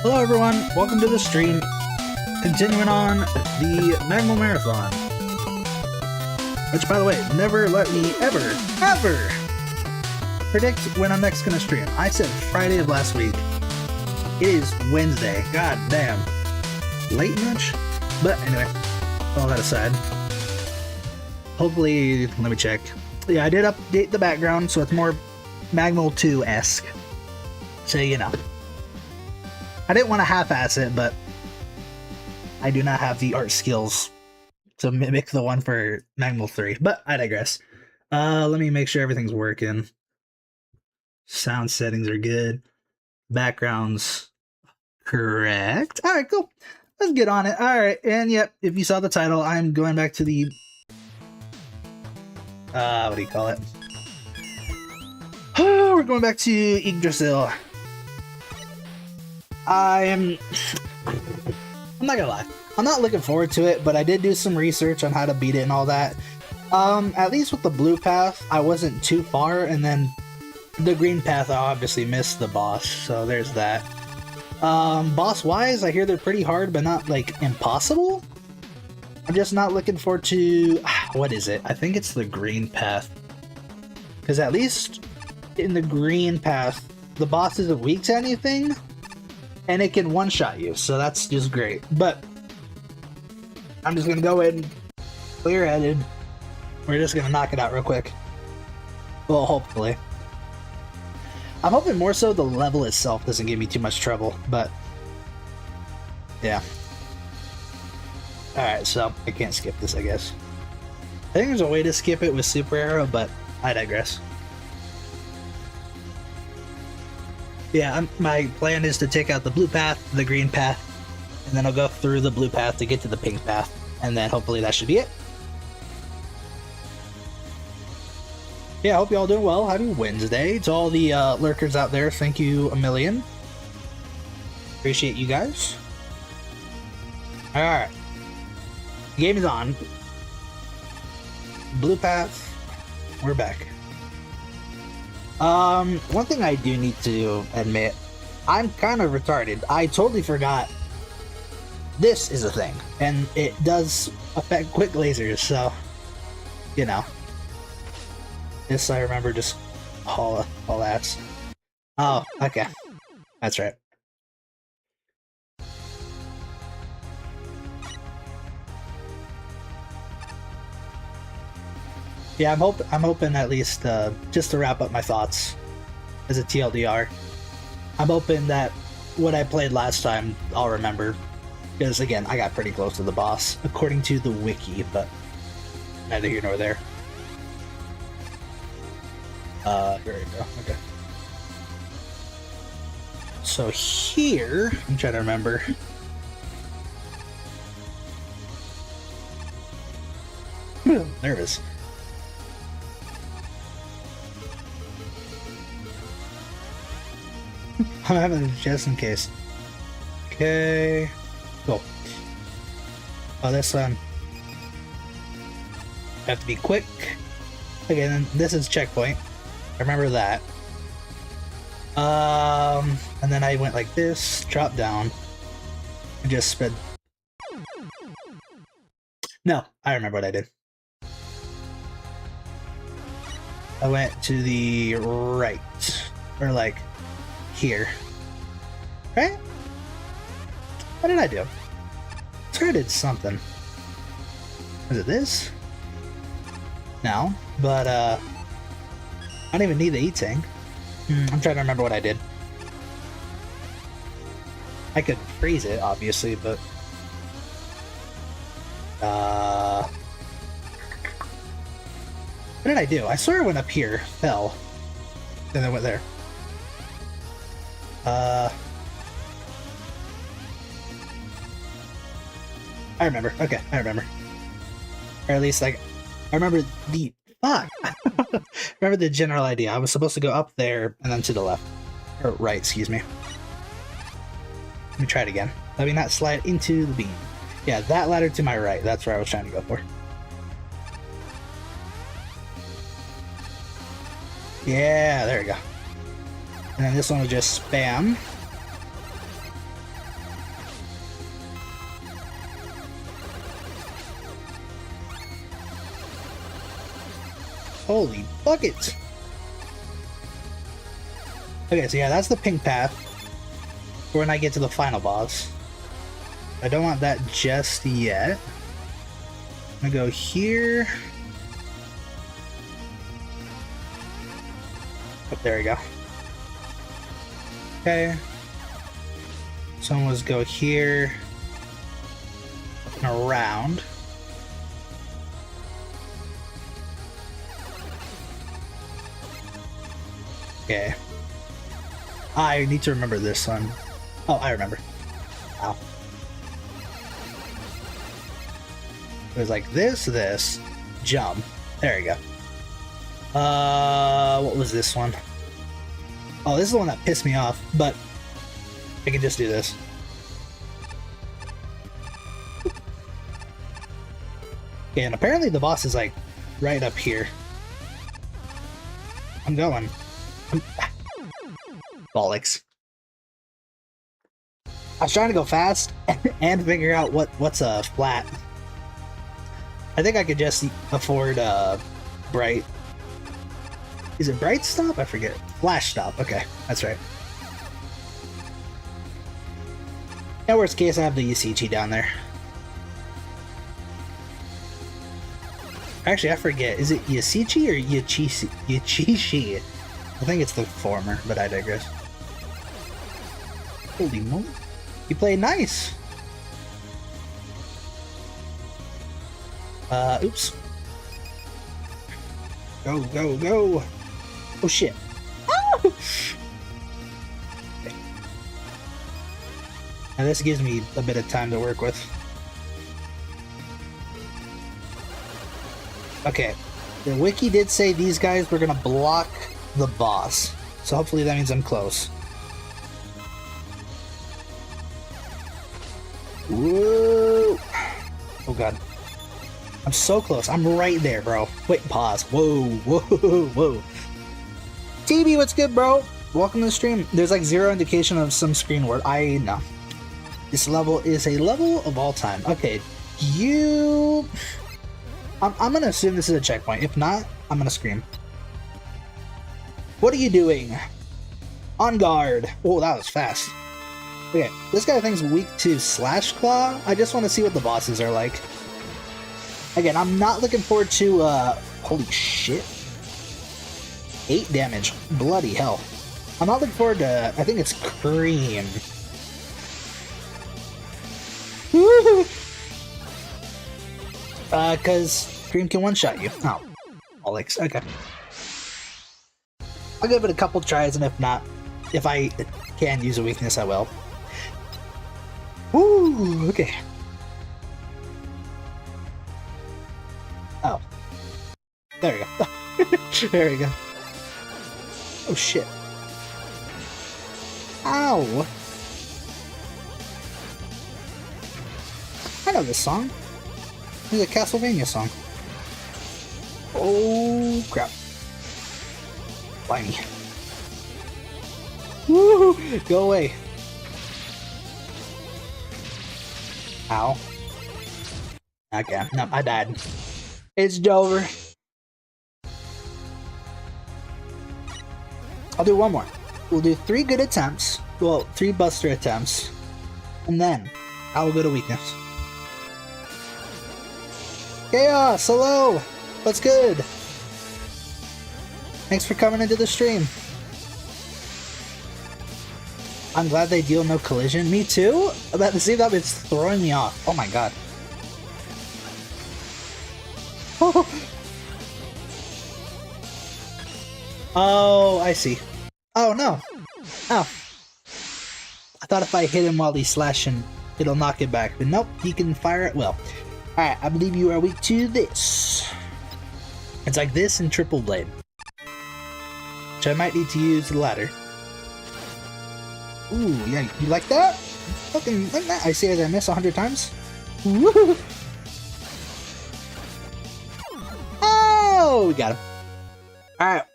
Hello everyone, welcome to the stream. Continuing on the MaGMML Marathon. Which, by the way, never let me ever predict when I'm next gonna stream. I said Friday of last week. It is Wednesday. God damn. Late much? But anyway, all that aside. Hopefully, let me check. Yeah, I did update the background so it's more MaGMML 2-esque. So, you know. I didn't want to half-ass it, but I do not have the art skills to mimic the one for MaGMML 3. But I digress. Let me make sure everything's working. Sound settings are good. Backgrounds correct. Alright, cool. Let's get on it. Alright, and yep, if you saw the title, I'm going back to the... what do you call it? We're going back to Yggdrasil. I'm not gonna lie. I'm not looking forward to it, but I did do some research on how to beat it and all that. At least with the blue path, I wasn't too far, and then the green path, I obviously missed the boss, so there's that. Boss-wise, I hear they're pretty hard, but not, like, impossible? I'm just not looking forward to... what is it? I think it's the green path. Because at least in the green path, the boss isn't weak to anything, and it can one-shot you, so that's just great. But I'm just gonna go in clear-headed. We're just gonna knock it out real quick. Well, hopefully. I'm hoping more so the level itself doesn't give me too much trouble, but yeah. Alright, so I can't skip this, I guess. I think there's a way to skip it with Super Arrow, but I digress. Yeah, my plan is to take out the blue path, the green path, and then I'll go through the blue path to get to the pink path, and then hopefully that should be it. Yeah, I hope you all doing well. Happy Wednesday. To all the lurkers out there, thank you a million. Appreciate you guys. Alright. The game is on. Blue path. We're back. One thing I do need to admit, I'm kind of retarded. I totally forgot this is a thing, and it does affect quick lasers, so, you know. This I remember just all that. Oh, okay. That's right. Yeah, I'm hoping at least, just to wrap up my thoughts as a TLDR, I'm hoping that what I played last time I'll remember, because again, I got pretty close to the boss, according to the wiki, but neither here nor there. Here we go, okay. So here, I'm trying to remember. Nervous. I'm having it just in case. Okay. Cool. Oh, this one. Have to be quick. Again, this is checkpoint. I remember that. And then I went like this, dropped down, and just sped. No, I remember what I did. I went to the right, or like here, right? What did I do? I swear I did something. Was it this? No, but I don't even need the E-Tank. I'm trying to remember what I did. I could freeze it, obviously, but what did I do? I swear I went up here, fell, and then went there. I remember. Okay, I remember. Or at least, like, I remember the... Fuck! Remember the general idea. I was supposed to go up there, and then to the left. Or right, excuse me. Let me try it again. Let me not slide into the beam. Yeah, that ladder to my right. That's where I was trying to go for. Yeah, there we go. And then this one will just spam. Holy buckets! Okay, so yeah, that's the pink path for when I get to the final boss. I don't want that just yet. I'm gonna go here. Oh, there we go. Okay. So let's go here and around. Okay. I need to remember this one. Oh, I remember. Ow. It was like this, jump. There you go. What was this one? Oh, this is the one that pissed me off, but I can just do this. Okay, and apparently the boss is like right up here. I'm going. Bollocks. I was trying to go fast and figure out what's a flat. I think I could just afford bright. Is it bright stop? I forget. Flash stop. Okay, that's right. In worst case, I have the Yasichi down there. Actually, I forget. Is it Yasichi or Yachishi? I think it's the former, but I digress. Holy moly. You play nice. Oops. Go, go, go. Oh, shit. Ah! Okay. And this gives me a bit of time to work with. Okay. The wiki did say these guys were gonna block the boss. So hopefully that means I'm close. Whoa! Oh god. I'm so close. I'm right there, bro. Wait, pause. Whoa, whoa, whoa. TB, what's good, bro? Welcome to the stream. There's like zero indication of some screen word. I know. This level is a level of all time. Okay, you... I'm gonna assume this is a checkpoint. If not, I'm gonna scream. What are you doing? On guard. Oh, that was fast. Okay, this guy thinks weak to Slash Claw. I just want to see what the bosses are like. Again, I'm not looking forward to, holy shit. 8 damage. Bloody hell. I'm not looking forward to, I think it's Cream. Cause Cream can one-shot you. Oh. Alex, okay. I'll give it a couple tries, and if not, if I can use a weakness, I will. Ooh, okay. Oh. There we go. There we go. Oh shit. Ow! I know this song. This is a Castlevania song. Oh crap. Blimey. Woo! Go away. Ow. Okay, no, I died. It's Dover. I'll do one more. We'll do 3 good attempts. Well, 3 buster attempts. And then I will go to weakness. Chaos, hello! What's good? Thanks for coming into the stream. I'm glad they deal no collision. Me too? At the same time, it's throwing me off. Oh my god. Oh, I see. Oh no. Oh. I thought if I hit him while he's slashing, it'll knock it back. But nope, he can fire it well. Alright, I believe you are weak to this. It's like this and triple blade. Which I might need to use the ladder. Ooh, yeah, you like that? Fucking like that. I see as I miss 100 times. Woo! Oh, we got him. Alright.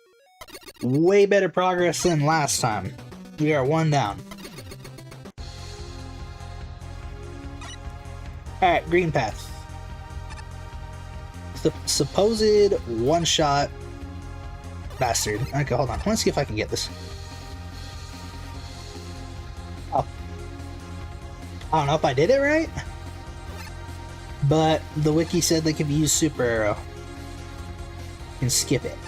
Way better progress than last time. We are 1 down. Alright, green path. The supposed one-shot bastard. Okay, hold on. I want to see if I can get this. Oh. I don't know if I did it right, but the wiki said they could use Super Arrow. You can skip it.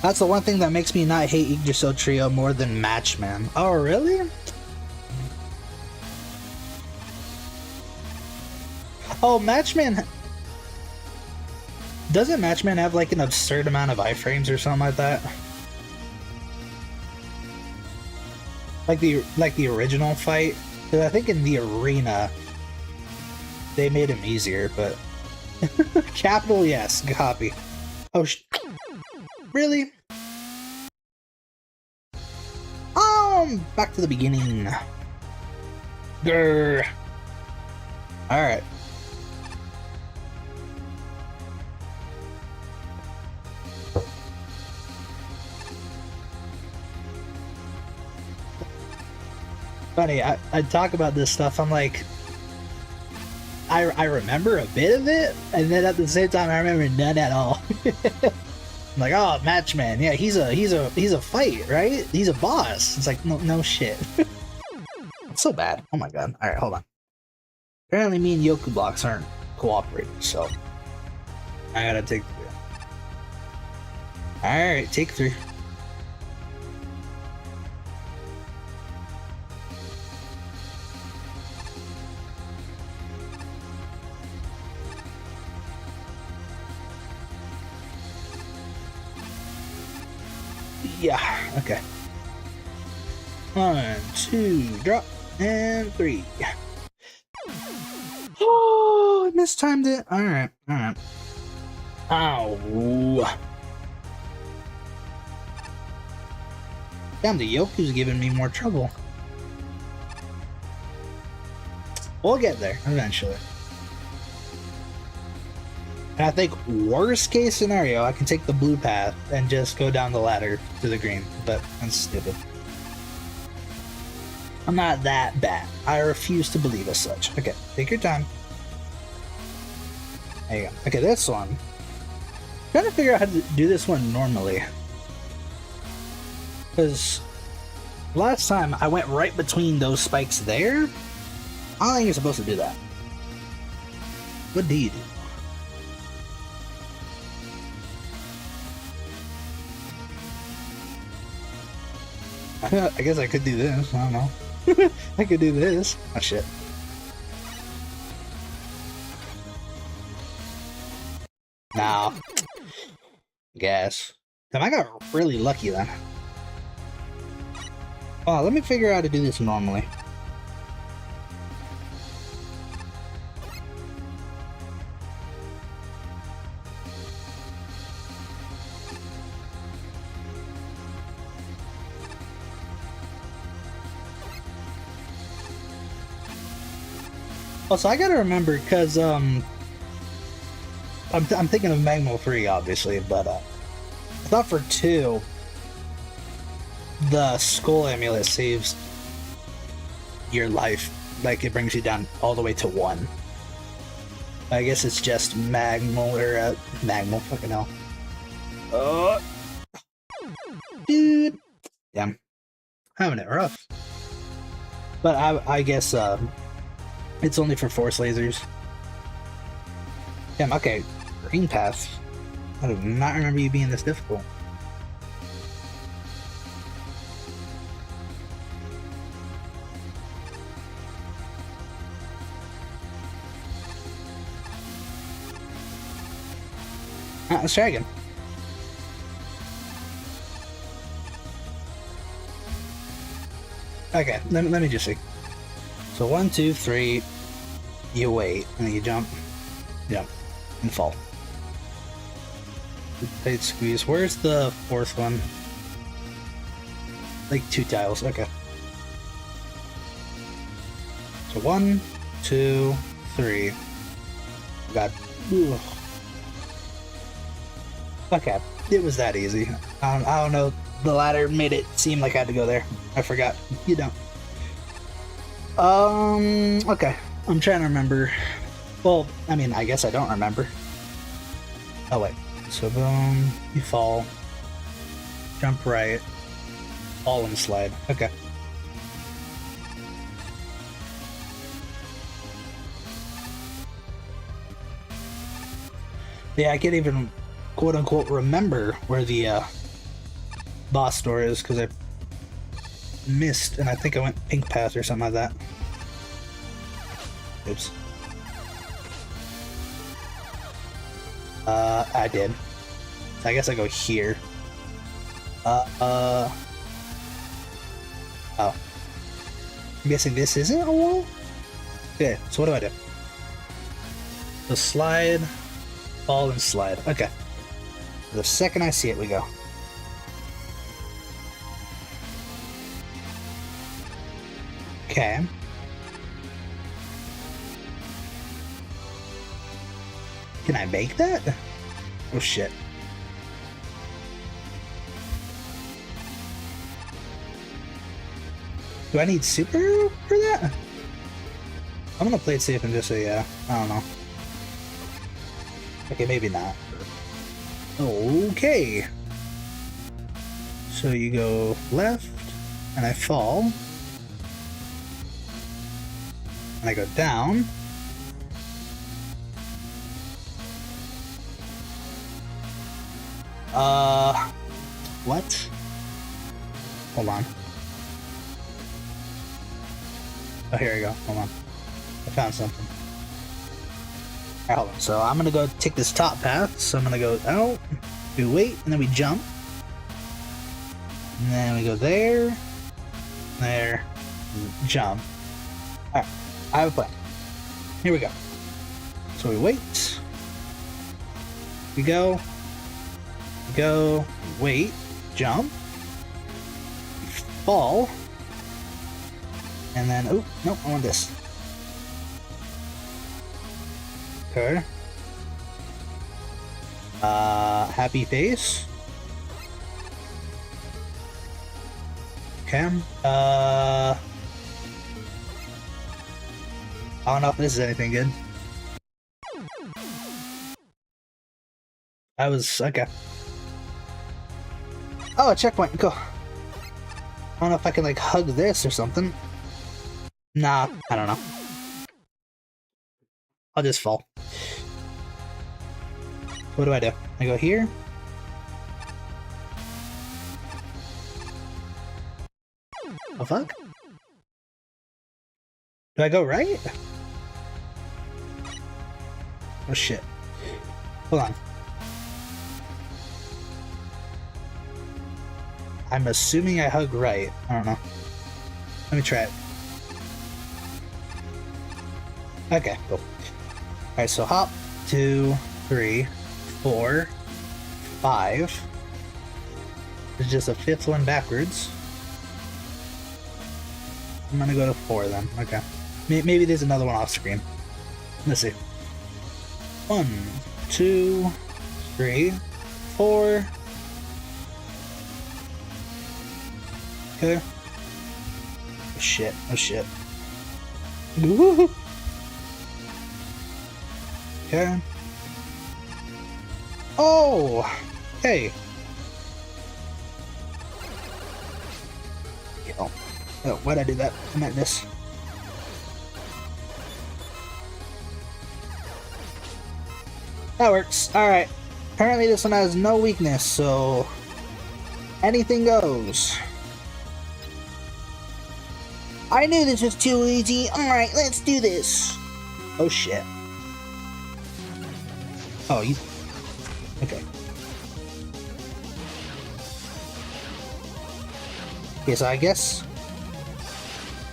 That's the one thing that makes me not hate Yggdrasil Trio more than Matchman. Oh, really? Oh, Matchman... Doesn't Matchman have like an absurd amount of iframes or something like that? Like the original fight? Because I think in the arena they made him easier, but capital yes, copy. Oh really? Back to the beginning. Grr. Alright. Funny, I talk about this stuff, I'm like, I remember a bit of it, and then at the same time I remember none at all. I'm like, oh, Matchman, yeah, he's a fight, right? He's a boss. It's like, no shit. It's so bad. Oh my god. Alright, hold on. Apparently me and Yoku blocks aren't cooperating, so I gotta take 3. Alright, take 3. Yeah, okay. 1, 2, drop, and 3. Oh, I mistimed it. Alright, alright. Ow. Damn, the Yoku's giving me more trouble. We'll get there, eventually. And I think worst case scenario, I can take the blue path and just go down the ladder to the green, but that's stupid. I'm not that bad. I refuse to believe as such. Okay, take your time. There you go. Okay, this one. I'm trying to figure out how to do this one normally. Because last time I went right between those spikes there. I don't think you're supposed to do that. What do you do? I guess I could do this. I don't know. I could do this. Oh shit. Nah. Guess. Damn, I got really lucky then. Oh, let me figure out how to do this normally. Also, I gotta remember, because, I'm thinking of MaGMML 3, obviously, but, I thought for 2, the Skull Amulet saves your life. Like, it brings you down all the way to 1. I guess it's just MaGMML, or, MaGMML, fucking hell. Dude. Damn. Having it rough. But I guess, it's only for force lasers. Damn, okay. Green path. I do not remember you being this difficult. Let's try again. Okay, let me just see. So 1, 2, 3, you wait, and then you jump, and fall. Tight squeeze. Where's the 4th one? Like 2 tiles, okay. So 1, 2, 3. God. Ugh. Okay, it was that easy. I don't know, the ladder made it seem like I had to go there. I forgot. You don't. Okay. I'm trying to remember. Well, I mean, I guess I don't remember. Oh, wait. So boom, you fall, jump right, fall and slide. Okay. Yeah, I can't even quote-unquote remember where the boss door is because I missed and I think I went pink path or something like that. Oops. I did. So I guess I go here. Oh. I'm guessing this isn't a wall? Okay, so what do? So slide, fall, and slide. Okay. The second I see it, we go. Okay. Can I make that? Oh shit. Do I need super for that? I'm gonna play it safe and just say yeah. I don't know. Okay, maybe not. Okay. So you go left, and I fall. And I go down. What? Hold on. Oh, here we go. Hold on. I found something. Alright, hold on. So I'm gonna go take this top path. So I'm gonna go out, we wait, and then we jump. And then we go there, jump. Alright, I have a plan. Here we go. So we wait. We go, wait, jump, fall, and then, oh, nope, I want this. Okay. Happy face. Okay. I don't know if this is anything good. I was, okay. Oh, a checkpoint, cool. I don't know if I can, like, hug this or something. Nah, I don't know. I'll just fall. What do? I go here? Oh, fuck? Do I go right? Oh, shit. Hold on. I'm assuming I hug right. I don't know. Let me try it. Okay, cool. Alright, so hop, 2, 3, 4, 5. There's just a 5th one backwards. I'm gonna go to 4 then. Okay. Maybe there's another one off screen. Let's see. 1, 2, 3, 4. Okay. Oh shit. Oh shit. Ooh. Okay. Oh! Hey! Oh, why'd I do that? I meant this. That works. Alright. Apparently this one has no weakness, so anything goes. I knew this was too easy. Alright, let's do this. Oh shit. Oh, you... Okay. Okay, so I guess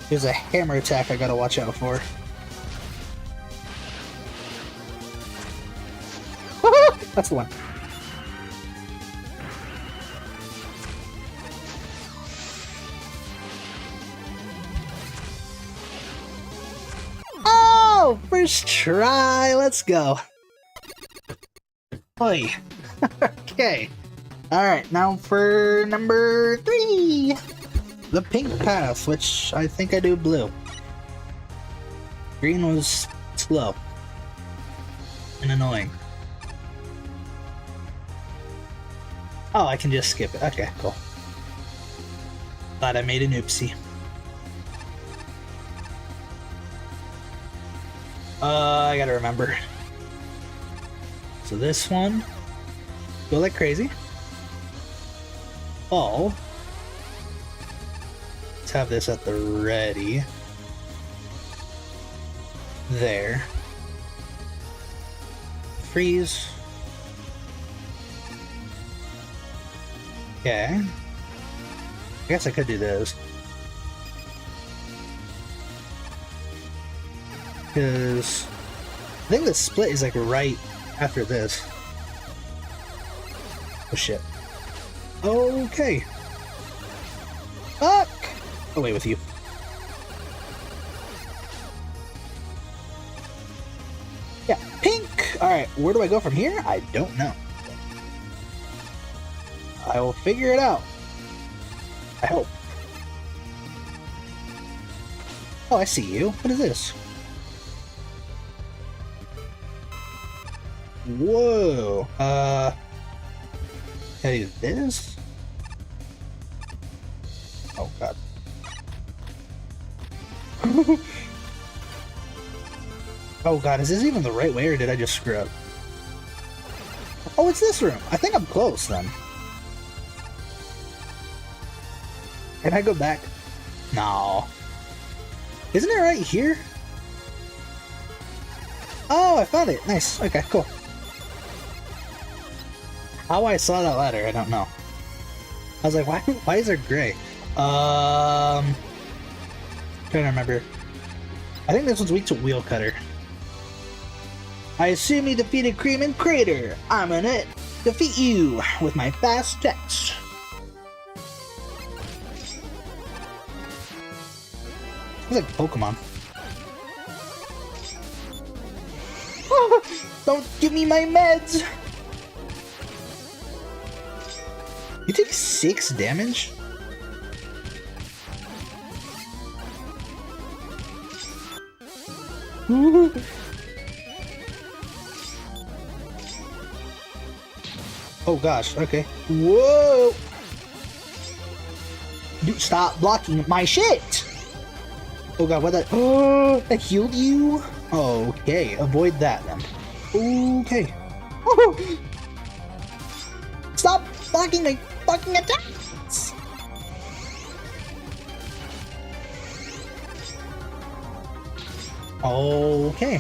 there's a hammer attack I gotta watch out for. That's the one. Oh! First try! Let's go. Oi. Okay. Alright, now for number 3! The pink path, which I think I do blue. Green was slow and annoying. Oh, I can just skip it. Okay, cool. Thought I made an oopsie. I gotta remember. So this one, go like crazy. Oh, let's have this at the ready. There. Freeze. Okay. I guess I could do this. Because I think the split is like right after this. Oh shit. Okay. Fuck! Away with you. Yeah, pink! Alright, where do I go from here? I don't know. I will figure it out. I hope. Oh, I see you. What is this? Whoa. Can I do this? Oh god. Oh god, is this even the right way or did I just screw up? Oh, it's this room. I think I'm close then. Can I go back? No. Isn't it right here? Oh, I found it. Nice. Okay, cool. How I saw that ladder, I don't know. I was like, why is there gray? Trying to remember. I think this one's weak to wheel cutter. I assume you defeated Cream and Crater. I'm gonna defeat you with my fast text. It's like Pokemon. Don't give me my meds! You take 6 damage? Oh gosh, okay. Whoa! Dude, stop blocking my shit! Oh god, what that? Oh, that healed you? Okay, avoid that then. Okay. Oh. Stop blocking my fucking attacks! Okay.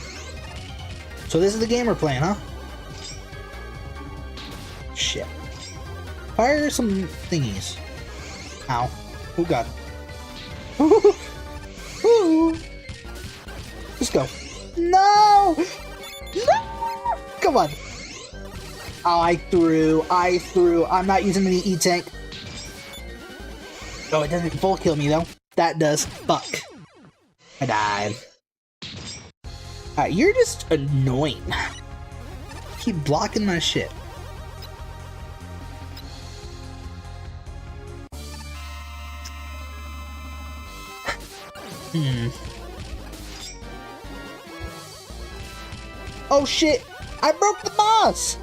So this is the game we're playing, huh? Shit. Fire some thingies. Ow. Oh god. Let's go. No! No! Come on. Oh, I threw. I'm not using any E-Tank. Oh, it doesn't full kill me though. That does. Fuck. I died. Alright, you're just annoying. Keep blocking my shit. Oh shit! I broke the boss!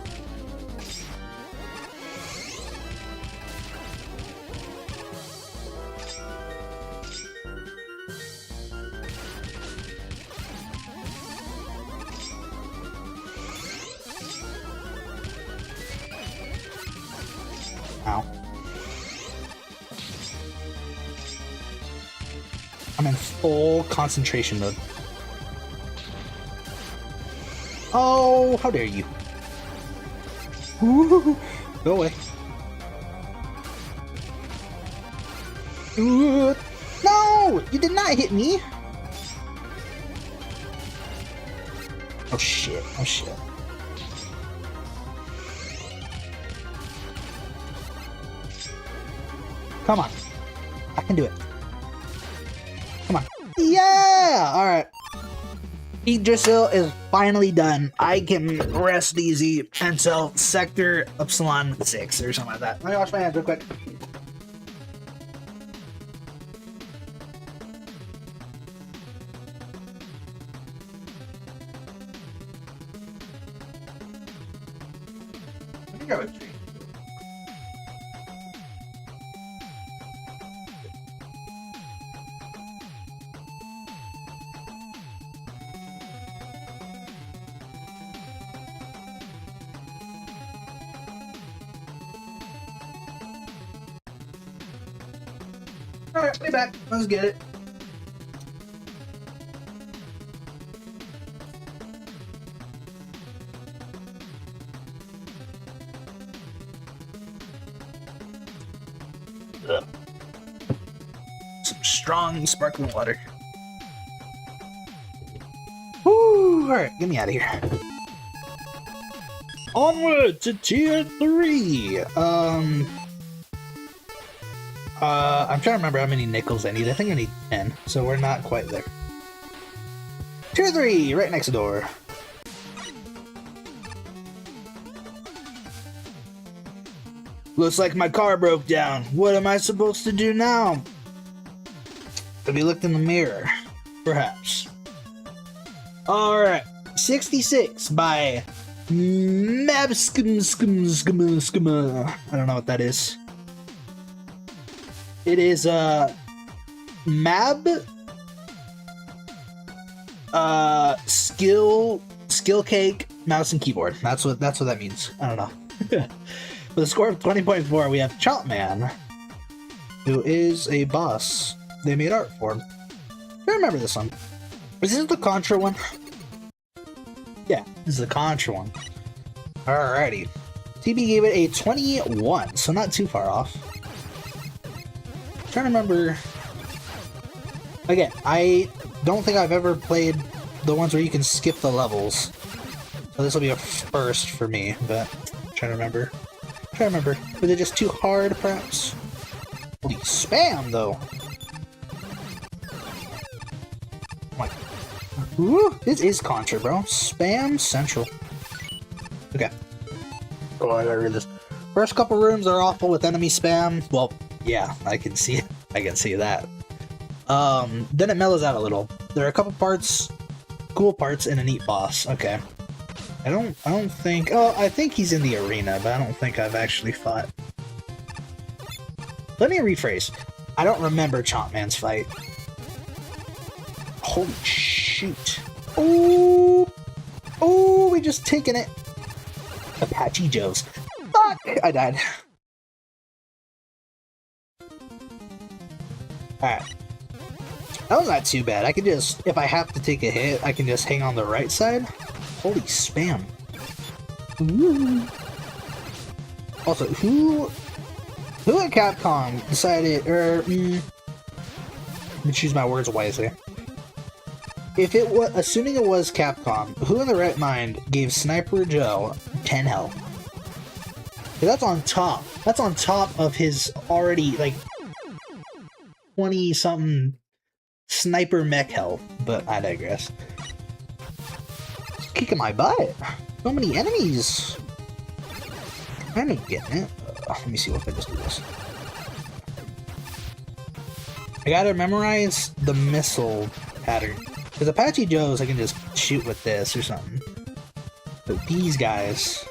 Ow. I'm in full concentration mode. Oh, how dare you. Ooh, go away. Ooh, no! You did not hit me! Oh shit, oh shit. Come on. I can do it. Come on. Yeah! Alright. Yggdrasil is finally done. I can rest easy until Sector Epsilon 6 or something like that. Let me wash my hands real quick. I think I would drink. Alright, way back. Let's get it. Ugh. Some strong sparkling water. Woo! Alright, get me out of here. Onward to tier 3! I'm trying to remember how many nickels I need. I think I need 10, so we're not quite there. Tier 3, right next door. Looks like my car broke down. What am I supposed to do now? Have you looked in the mirror? Perhaps. Alright, 66 by MaGMML. I don't know what that is. It is skill cake mouse and keyboard. That's what that means. I don't know. With a score of 20.4, we have Chompman, who is a boss they made art for. I remember this one. Is this the Contra one? Yeah, this is the Contra one. Alrighty. TB gave it a 21, so not too far off. I'm trying to remember. Again, I don't think I've ever played the ones where you can skip the levels. So this will be a first for me, but I'm trying to remember. Was it just too hard, perhaps? Holy spam, though. What? Ooh, this is Contra, bro. Spam Central. Okay. Oh, I gotta read this. First couple rooms are awful with enemy spam. Well, yeah, I can see it. I can see that. Then it mellows out a little. There are a couple parts, cool parts, and a neat boss. Okay. I don't think... Oh, I think he's in the arena, but I don't think I've actually fought. Let me rephrase. I don't remember Chompman's fight. Holy shoot. Oh! Oh, we just taken it. Apache Joe's. Fuck! I died. Alright. That was not too bad. I can just... If I have to take a hit, I can just hang on the right side. Holy spam. Ooh. Also, who at Capcom decided, let me choose my words wisely. If it was, assuming it was Capcom, who in the right mind gave Sniper Joe 10 health? That's on top. That's on top of his already, like, 20-something sniper mech health, but I digress. Kicking my butt. So many enemies. I'm getting it. Let me see if I just do this. I gotta memorize the missile pattern. Because Apache Joe's I can just shoot with this or something. But these guys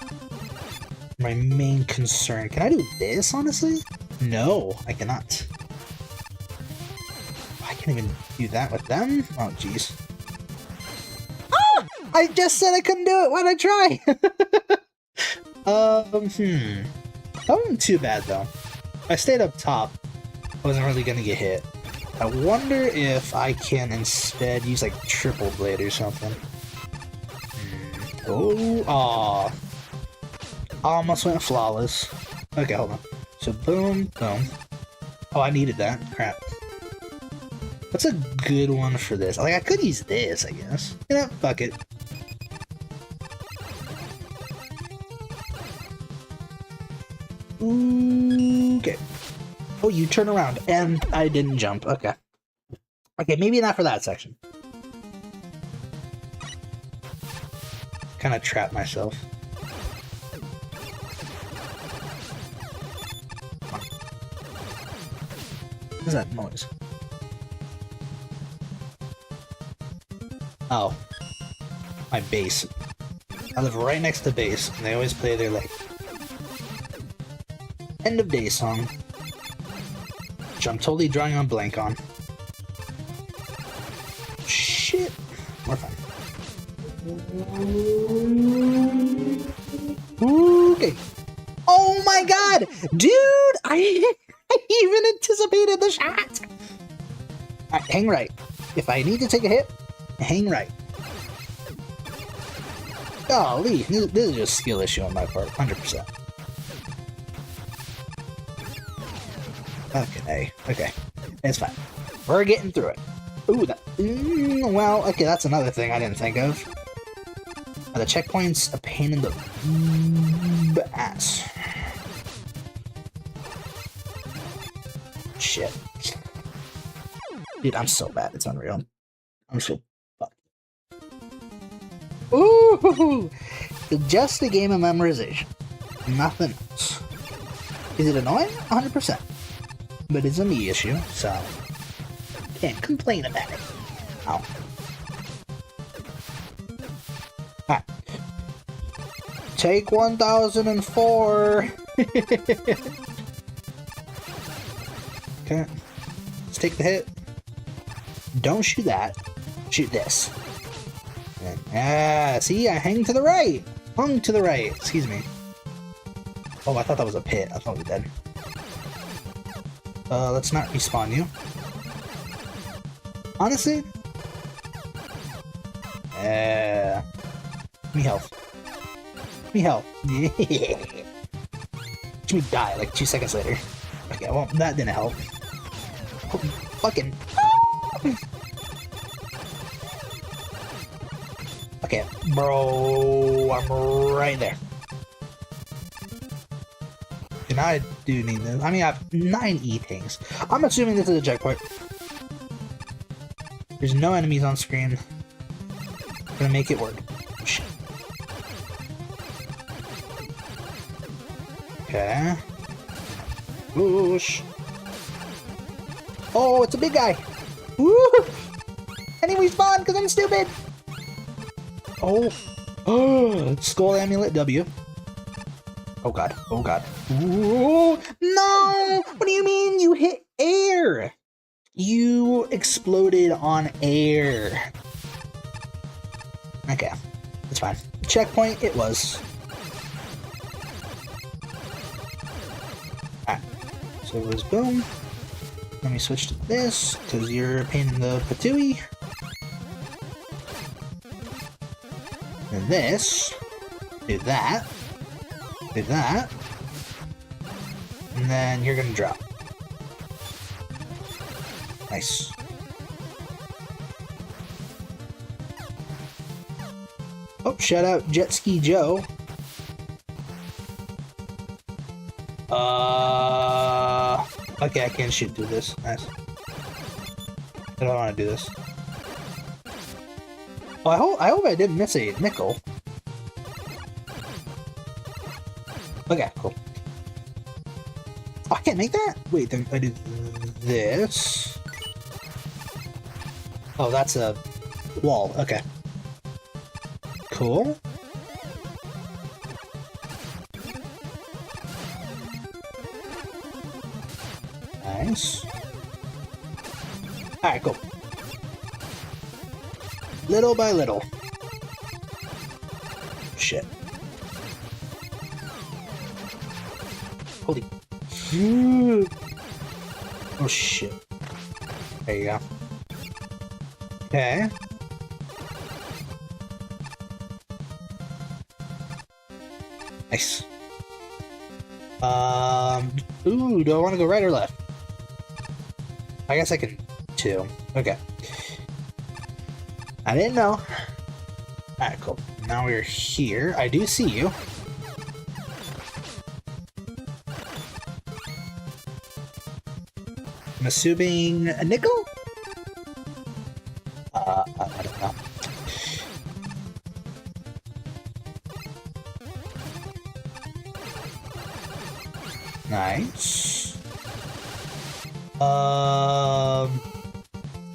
are my main concern. Can I do this, honestly? No, I cannot. I can't even do that with them? Oh, jeez. I just said I couldn't do it. Why'd I try? That wasn't too bad though. I stayed up top. I wasn't really gonna get hit. I wonder if I can instead use like triple blade or something. Oh, aw. Almost went flawless. Okay, hold on. So boom, boom. Oh, I needed that. Crap. What's a good one for this? Like I could use this, I guess. You know, fuck it. Okay. Oh, you turn around, and I didn't jump. Okay. Okay, maybe not for that section. Kind of trapped myself. What is that noise? Oh. My base. I live right next to base, and they always play their, like, end of day song, which I'm totally drawing on blank on. Shit. We're fine. Okay. Oh my god! Dude! I He even anticipated the shot! Alright, hang right. If I need to take a hit, hang right. Golly, this is just a skill issue on my part, 100%. Okay. It's fine. We're getting through it. Ooh, well, okay, that's another thing I didn't think of. The checkpoint's a pain in the ass. Shit. Dude, I'm so bad, it's unreal. I'm so fucked. Ooh! Just a game of memorization. Nothing else. Is it annoying? 100%. But it's a me issue, so can't complain about it. Ow. Alright. Take 1004! Okay. Let's take the hit. Don't shoot that. Shoot this. See? I hang to the right! Hung to the right. Excuse me. Oh, I thought that was a pit. I thought we were dead. Let's not respawn you. Honestly? Give me health. Give me health. Yeah. Watch me die like 2 seconds later. Okay, well, that didn't help. Oh, fucking... Okay, bro, I'm right there. And I do need this. I mean, I have 9 E-things. I'm assuming this is a checkpoint. There's no enemies on screen. I'm gonna make it work. Shit. Okay. Whoosh. Oh, it's a big guy. Woo! And he respawned because I'm stupid. Oh. Oh. Skull amulet W. Oh god. Oh god. Ooh. No! What do you mean you hit air? You exploded on air. Okay. It's fine. Checkpoint it was. Alright. So it was boom. Let me switch to this, because you're a pain in the patooey. And this. Do that. Do that. And then you're gonna drop. Nice. Oh, shout out Jet Ski Joe. Okay, I can shoot through this. Nice. I don't want to do this. Oh, I hope I didn't miss a nickel. Okay, cool. Oh, I can't make that? Wait, then I do this. Oh, that's a wall. Okay. Cool. Nice. Alright, cool. Little by little. Shit. Holy. Oh shit. There you go. Okay. Nice. Ooh, do I want to go right or left? I guess I can too. Okay. I didn't know. Alright, cool. Now we're here. I do see you. I'm assuming a nickel? I don't know. Nice.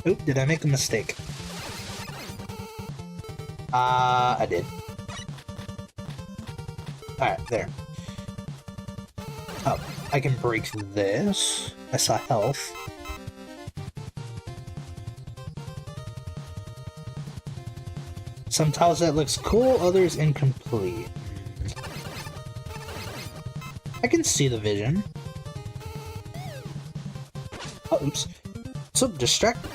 Oop, did I make a mistake? I did. Alright, there. Oh, I can break this. I saw health. Some tiles that looks cool, others incomplete. I can see the vision. Oh, oops. So distracted.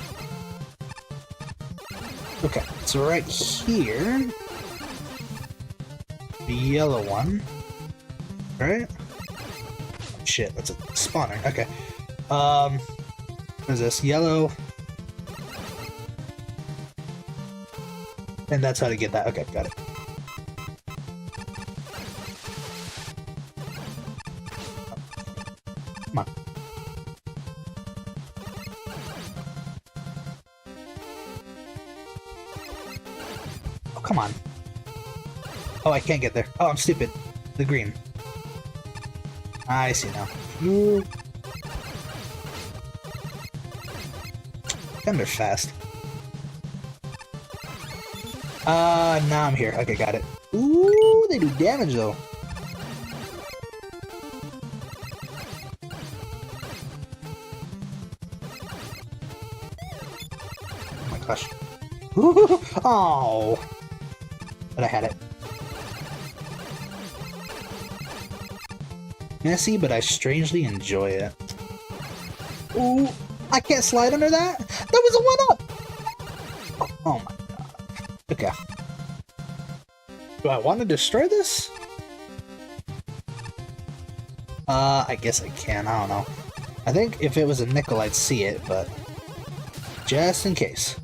Okay, so right here, the yellow one, right? Oh, shit, that's a spawner. Okay. What is this? Yellow. And that's how to get that. Okay, got it. Come on. Oh, come on. Oh, I can't get there. Oh, I'm stupid. The green. I see now. Ooh. They're fast. Now I'm here. Okay, got it. Ooh, they do damage though. Oh my gosh. Ooh, oh. But I had it. Messy, but I strangely enjoy it. Ooh, I can't slide under that? That was a 1-up! Oh my god. Okay. Do I want to destroy this? I guess I can. I don't know. I think if it was a nickel, I'd see it, but just in case.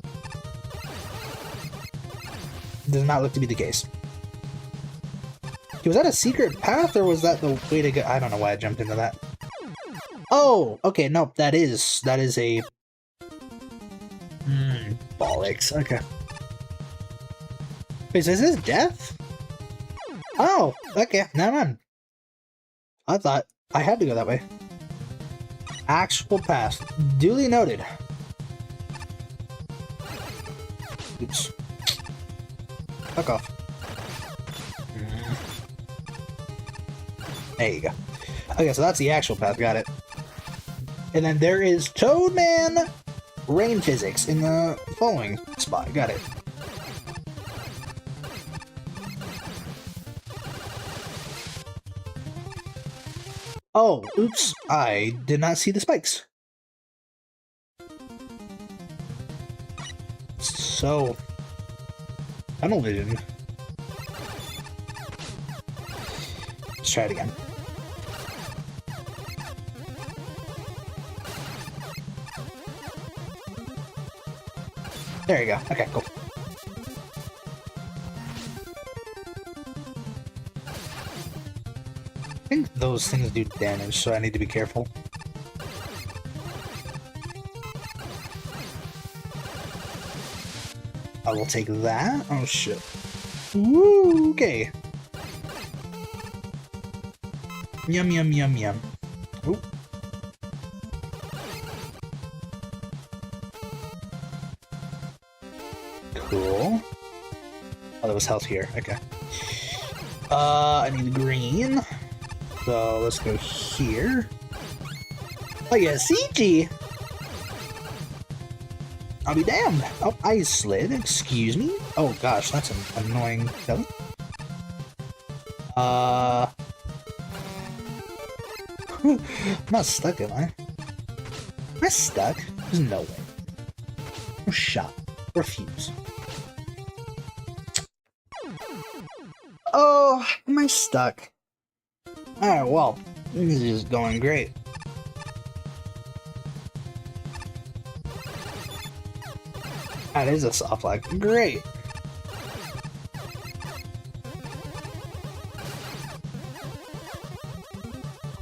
Does not look to be the case. Was that a secret path, or was that the way to go? I don't know why I jumped into that. Oh, okay, nope, that is a... bollocks, okay. Wait, so is this death? Oh, okay, never mind. I thought I had to go that way. Actual path. Duly noted. Oops. Fuck off. There you go. Okay, so that's the actual path, got it. And then there is Toadman Rain Physics in the following spot, got it. Oh, oops, I did not see the spikes. So, tunnel vision. Let's try it again. There you go. Okay, cool. I think those things do damage, so I need to be careful. I will take that. Oh shit. Woo, okay. Yum yum yum yum. Ooh. Cool. Oh, there was health here. Okay. I need green. So let's go here. Oh yeah, CG! I'll be damned. Oh, I slid. Excuse me. Oh gosh, that's an annoying fellow. I'm not stuck, am I? Am I stuck? There's no way. No shot. Refuse. Oh, am I stuck? Alright, well, this is going great. That is a soft lag. Great.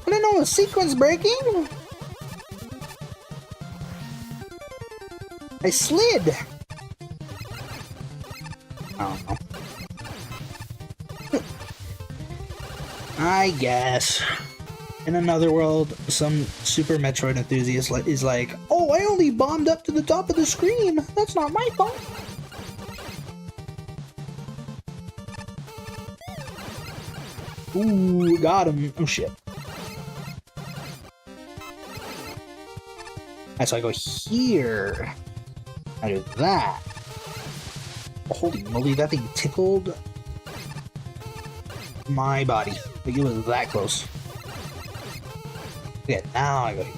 I didn't know the sequence breaking. I slid. I don't know. I guess. In another world, some Super Metroid enthusiast is like, oh, I only bombed up to the top of the screen. That's not my fault. Ooh, got him. Oh, shit. Alright, so I go here. I do that. Oh, holy moly, that thing tickled my body. Like, it was that close. Okay, now I go here.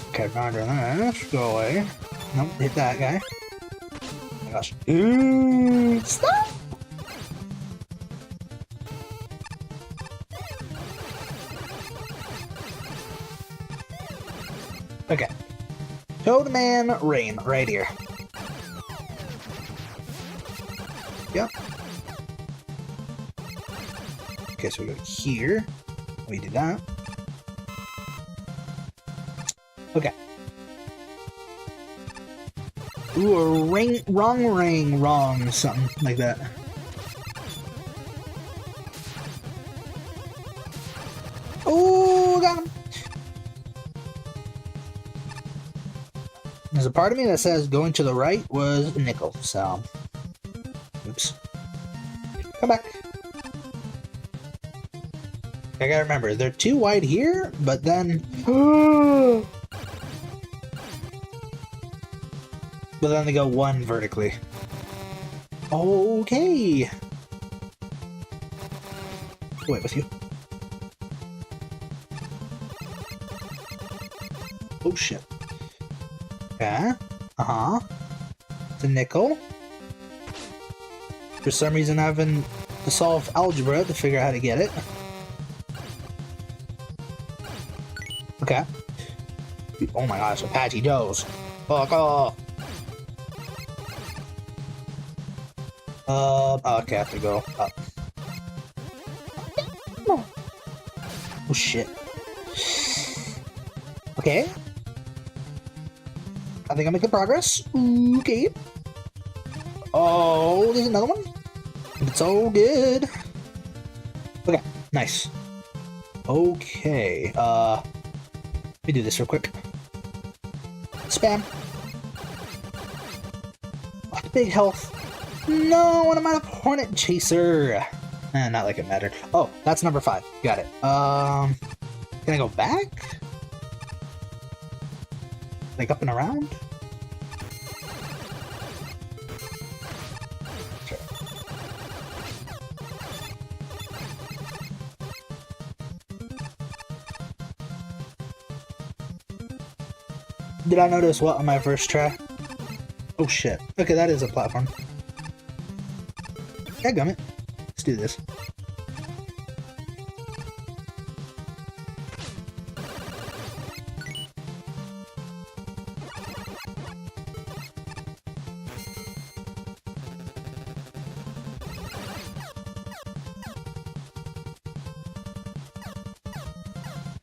Okay, roger this. Go away. Nope, hit that guy. Oh my gosh. Ooh, stop! Okay. Toadman Rain, right here. Yep. Okay, so we go here. We do that. Okay. Ooh, a ring, wrong, something like that. Oh, got him. There's a part of me that says going to the right was a nickel, so... Oops. Come back. I gotta remember, they're too wide here, but then... But then they go one vertically. Okay! Wait, with you. Oh shit. Yeah. Uh-huh. It's a nickel. For some reason, I'm having to solve algebra to figure out how to get it. Okay. Oh my gosh, Apache Joes. Fuck off. Okay, I have to go up. Oh shit. Okay. I think I'm making progress. Okay. Oh, there's another one? It's all good. Okay, nice. Okay, let me do this real quick. Spam. Oh, big health. No, and I'm out of Hornet Chaser. Not like it mattered. Oh, that's number 5. Got it. Can I go back? Like up and around? Sure. Did I notice what on my first try? Oh shit. Okay, that is a platform. Dadgummit. Let's do this.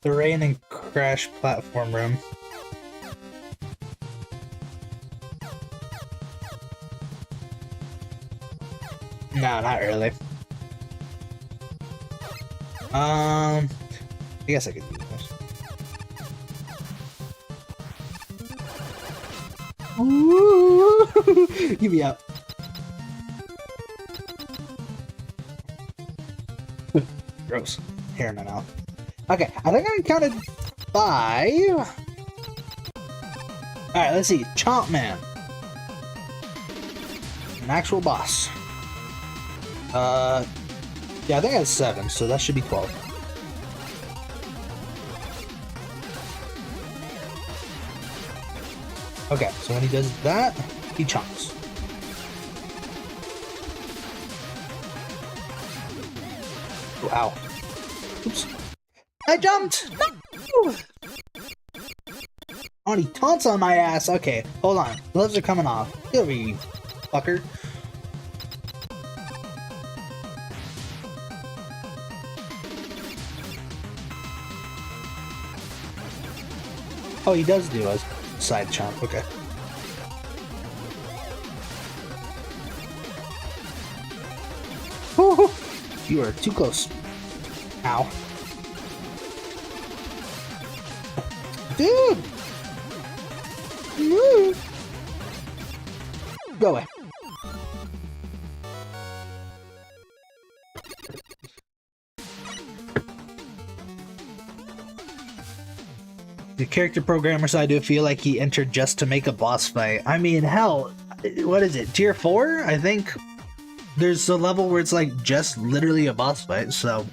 The Rain and Crash platform room. No, not really. I guess I could do this. Ooh! Give me out. Gross. Hair in my mouth. Okay, I think I counted 5. Alright, let's see. Chomp Man. An actual boss. Yeah, I think I had 7, so that should be 12. Okay, so when he does that, he chomps. Oh, ow. Oops. I jumped! No! Oh, and he taunts on my ass. Okay, hold on. Gloves are coming off. Get over here, you fucker. Oh, he does do a side chomp. Okay. Woo-hoo. You are too close. Ow. Dude! No! Go away. The character programmer side, I do feel like he entered just to make a boss fight. I mean, hell, what is it? Tier 4? I think there's a level where it's like just literally a boss fight, so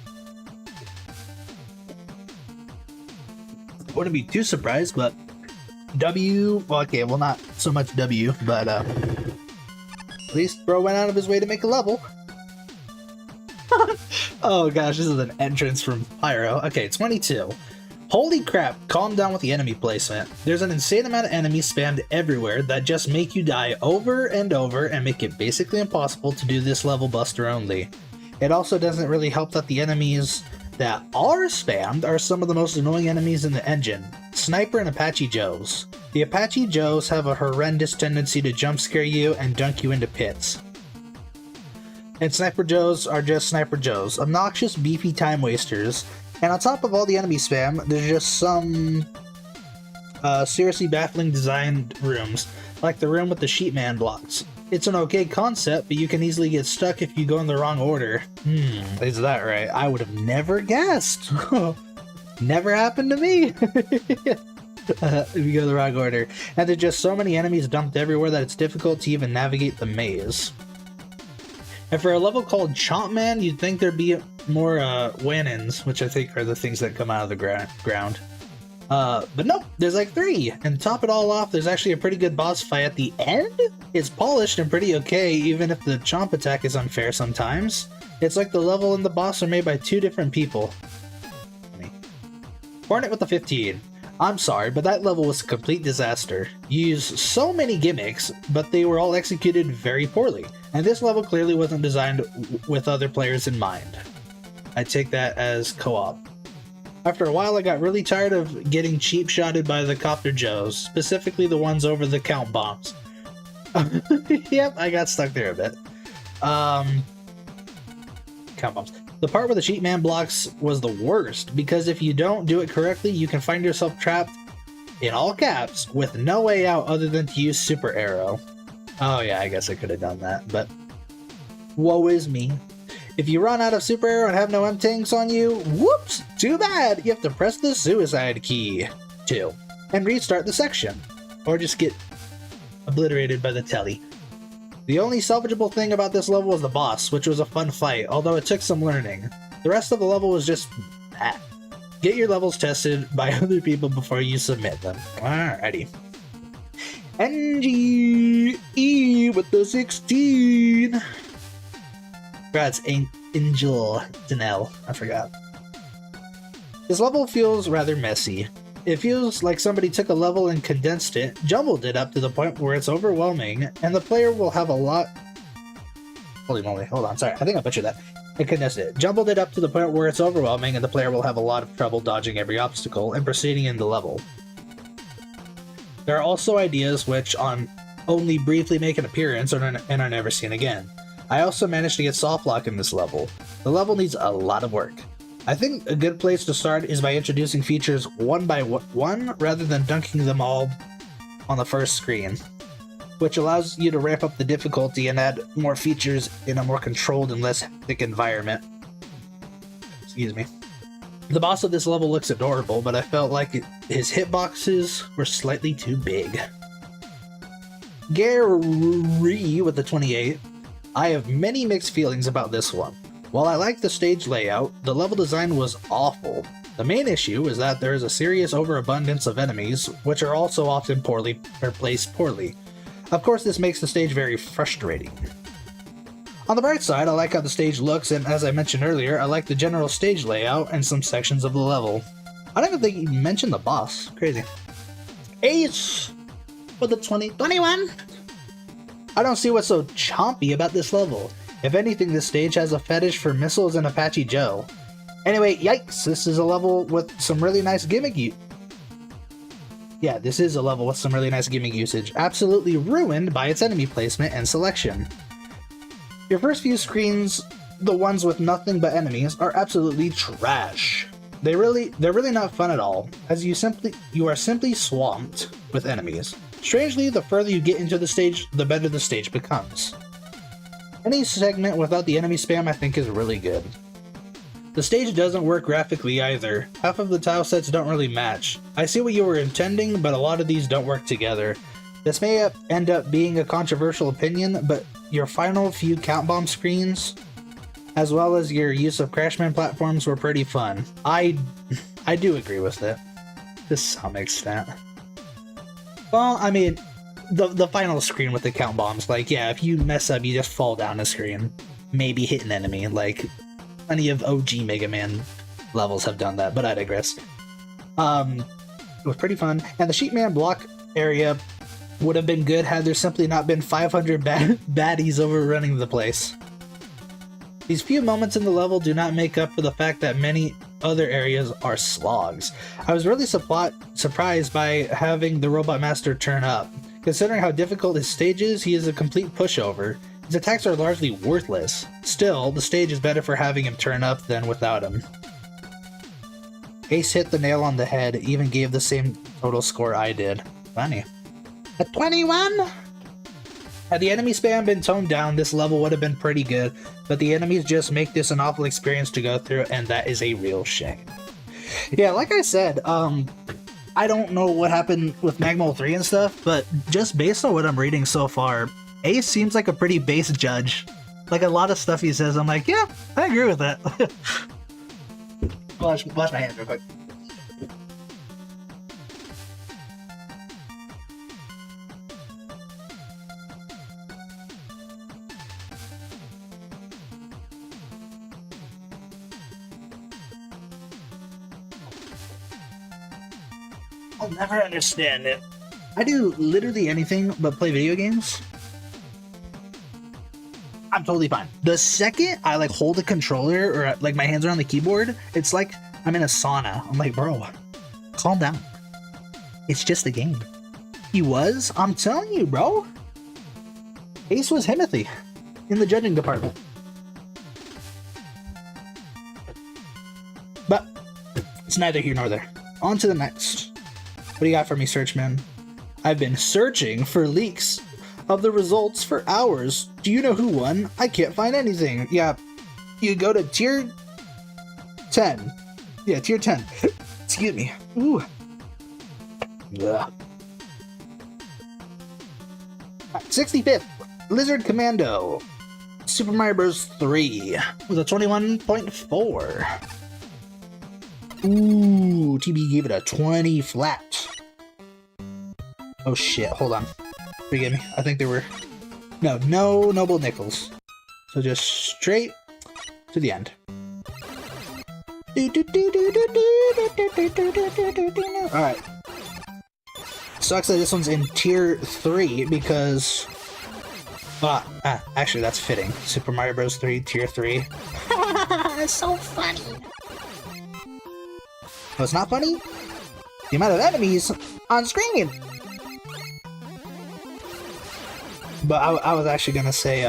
wouldn't be too surprised, but W, well, okay, well, not so much W, but at least Bro went out of his way to make a level. Oh gosh, this is an entrance from Pyro. Okay, 22. Holy crap, calm down with the enemy placement. There's an insane amount of enemies spammed everywhere that just make you die over and over and make it basically impossible to do this level buster only. It also doesn't really help that the enemies that are spammed are some of the most annoying enemies in the engine. Sniper and Apache Joes. The Apache Joes have a horrendous tendency to jump scare you and dunk you into pits. And Sniper Joes are just Sniper Joes, obnoxious beefy time wasters. And on top of all the enemy spam, there's just some seriously baffling designed rooms, like the room with the sheepman blocks. It's an okay concept, but you can easily get stuck if you go in the wrong order. Is that right? I would have never guessed. Never happened to me. If you go in the wrong order. And there's just so many enemies dumped everywhere that it's difficult to even navigate the maze. And for a level called Chompman, you'd think there'd be more Wannons, which I think are the things that come out of the ground. But nope, there's like 3. And to top it all off, there's actually a pretty good boss fight at the end. It's polished and pretty okay, even if the Chomp attack is unfair sometimes. It's like the level and the boss are made by 2 different people. Hornet with the 15. I'm sorry, but that level was a complete disaster. You used so many gimmicks, but they were all executed very poorly. And this level clearly wasn't designed with other players in mind. I take that as co-op. After a while, I got really tired of getting cheap-shotted by the Copter Joes, specifically the ones over the count bombs. Yep, I got stuck there a bit. Count bombs. The part where the sheepman blocks was the worst, because if you don't do it correctly, you can find yourself trapped, in all caps, with no way out other than to use Super Arrow. Oh yeah, I guess I could have done that, but woe is me. If you run out of Super Arrow and have no M-Tanks on you, whoops, too bad! You have to press the suicide key, too, and restart the section, or just get obliterated by the telly. The only salvageable thing about this level was the boss, which was a fun fight, although it took some learning. The rest of the level was just that. Get your levels tested by other people before you submit them. Alrighty. NGE with the 16! Congrats, Angel Danelle. I forgot. This level feels rather messy. It feels like somebody took a level and condensed it, jumbled it up to the point where it's overwhelming, and the player will have a lot... Holy moly, hold on, sorry, I think I butchered that. It condensed it, jumbled it up to the point where it's overwhelming, and the player will have a lot of trouble dodging every obstacle and proceeding in the level. There are also ideas which only briefly make an appearance and are never seen again. I also managed to get soft lock in this level. The level needs a lot of work. I think a good place to start is by introducing features one by one rather than dunking them all on the first screen, which allows you to ramp up the difficulty and add more features in a more controlled and less hectic environment. Excuse me. The boss of this level looks adorable, but I felt like his hitboxes were slightly too big. Gary with the 28. I have many mixed feelings about this one. While I like the stage layout, the level design was awful. The main issue is that there is a serious overabundance of enemies, which are also often placed poorly. Of course, this makes the stage very frustrating. On the bright side, I like how the stage looks, and as I mentioned earlier, I like the general stage layout and some sections of the level. I don't even think you mentioned the boss. Crazy. Ace for the 21. I don't see what's so chompy about this level. If anything, this stage has a fetish for missiles and Apache Joe. Anyway, yikes, this is a level with some really nice gimmick this is a level with some really nice gimmick usage, absolutely ruined by its enemy placement and selection. Your first few screens, the ones with nothing but enemies, are absolutely trash. They're really not fun at all, as you are simply swamped with enemies. Strangely, the further you get into the stage, the better the stage becomes. Any segment without the enemy spam I think is really good. The stage doesn't work graphically either. Half of the tile sets don't really match. I see what you were intending, but a lot of these don't work together. This may end up being a controversial opinion, but your final few count bomb screens, as well as your use of Crashman platforms, were pretty fun. I do agree with it, to some extent. Well, I mean, the final screen with the count bombs, like, yeah, if you mess up, you just fall down the screen. Maybe hit an enemy, like, plenty of OG Mega Man levels have done that, but I digress. It was pretty fun, and the Sheep Man block area would have been good had there simply not been 500 baddies overrunning the place. These few moments in the level do not make up for the fact that many other areas are slogs. I was really surprised by having the Robot Master turn up. Considering how difficult his stage is, he is a complete pushover. His attacks are largely worthless. Still, the stage is better for having him turn up than without him. Ace hit the nail on the head, even gave the same total score I did. Funny. A 21? Had the enemy spam been toned down, this level would have been pretty good, but the enemies just make this an awful experience to go through, and that is a real shame. Yeah, like I said, I don't know what happened with MaGMML 3 and stuff, but just based on what I'm reading so far, Ace seems like a pretty base judge. Like, a lot of stuff he says, I'm like, yeah, I agree with that. Wash my hands real quick. I'll never understand it. I do literally anything but play video games. I'm totally fine. The second I like hold a controller or like my hands are on the keyboard, it's like I'm in a sauna. I'm like, bro, calm down. It's just a game. He was? I'm telling you, bro. Ace was Himothy in the judging department. But it's neither here nor there. On to the next. What do you got for me, Searchman? I've been searching for leaks of the results for hours. Do you know who won? I can't find anything. Yeah, you go to tier 10. Yeah, tier 10. Excuse me. Ooh. Yeah. 65th, Lizard Commando. Super Mario Bros. 3 with a 21.4. Ooh, TB gave it a 20 flat. Oh shit, hold on. Forgive me, I think there were... No noble nickels. So just straight to the end. Alright. Sucks that this one's in tier 3 because... actually that's fitting. Super Mario Bros. 3, tier 3. That's so funny. No, it's not funny? The amount of enemies on screen! But I was actually gonna say,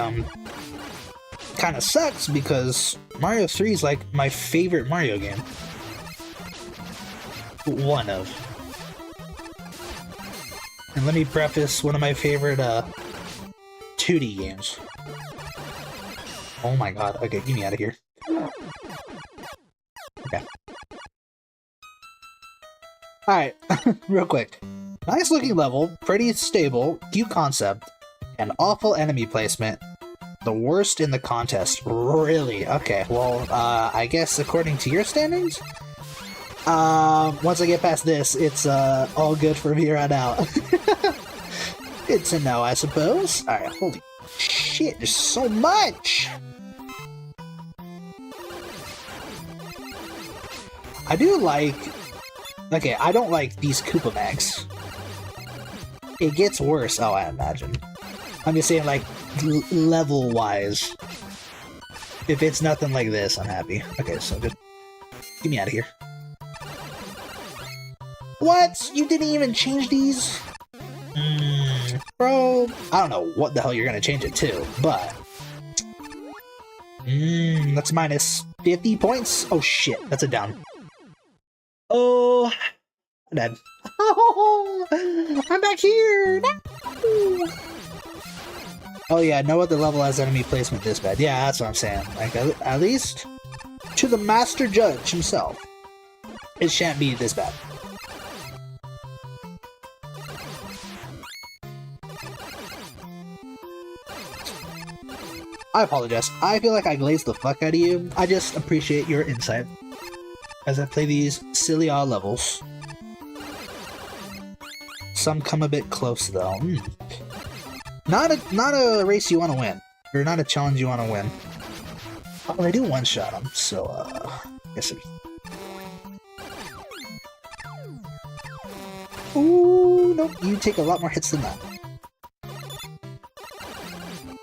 kinda sucks because Mario 3 is like my favorite Mario game. One of. And let me preface, one of my favorite, 2D games. Oh my god, okay, get me out of here. Okay. Alright, real quick. Nice looking level, pretty stable, cute concept, and awful enemy placement. The worst in the contest. Really? Okay, well, I guess according to your standings? Once I get past this, it's, all good from here on out. Good to know, I suppose. Alright, holy shit, there's so much! I do like... Okay, I don't like these Koopa Mags. It gets worse, oh, I imagine. I'm just saying, like, level-wise. If it's nothing like this, I'm happy. Okay, so just... Get me out of here. What? You didn't even change these? Bro, I don't know what the hell you're gonna change it to, but... that's minus 50 points? Oh shit, that's a down. Oh, I'm dead. Oh, I'm back here! No! Oh yeah, no other level has enemy placement this bad. Yeah, that's what I'm saying. Like, at least to the Master Judge himself, it shan't be this bad. I apologize. I feel like I glazed the fuck out of you. I just appreciate your insight as I play these silly odd levels. some come a bit close though. Not a race you want to win, or not a challenge you want to win. Oh, they do one-shot them, so I guess it... Ooh, nope, you take a lot more hits than that.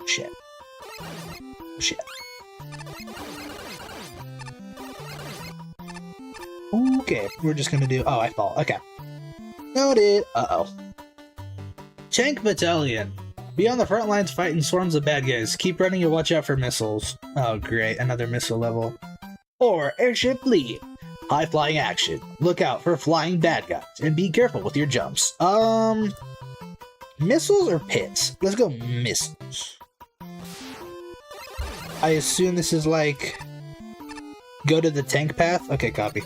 Shit. Shit. Okay, we're just gonna do... Oh, I fall. Okay. Noted. Uh-oh. Tank Battalion. Be on the front lines fighting swarms of bad guys. Keep running and watch out for missiles. Oh, great. Another missile level. Or Airship Lead. High flying action. Look out for flying bad guys. And be careful with your jumps. Missiles or pits? Let's go missiles. I assume this is like... Go to the tank path? Okay, copy.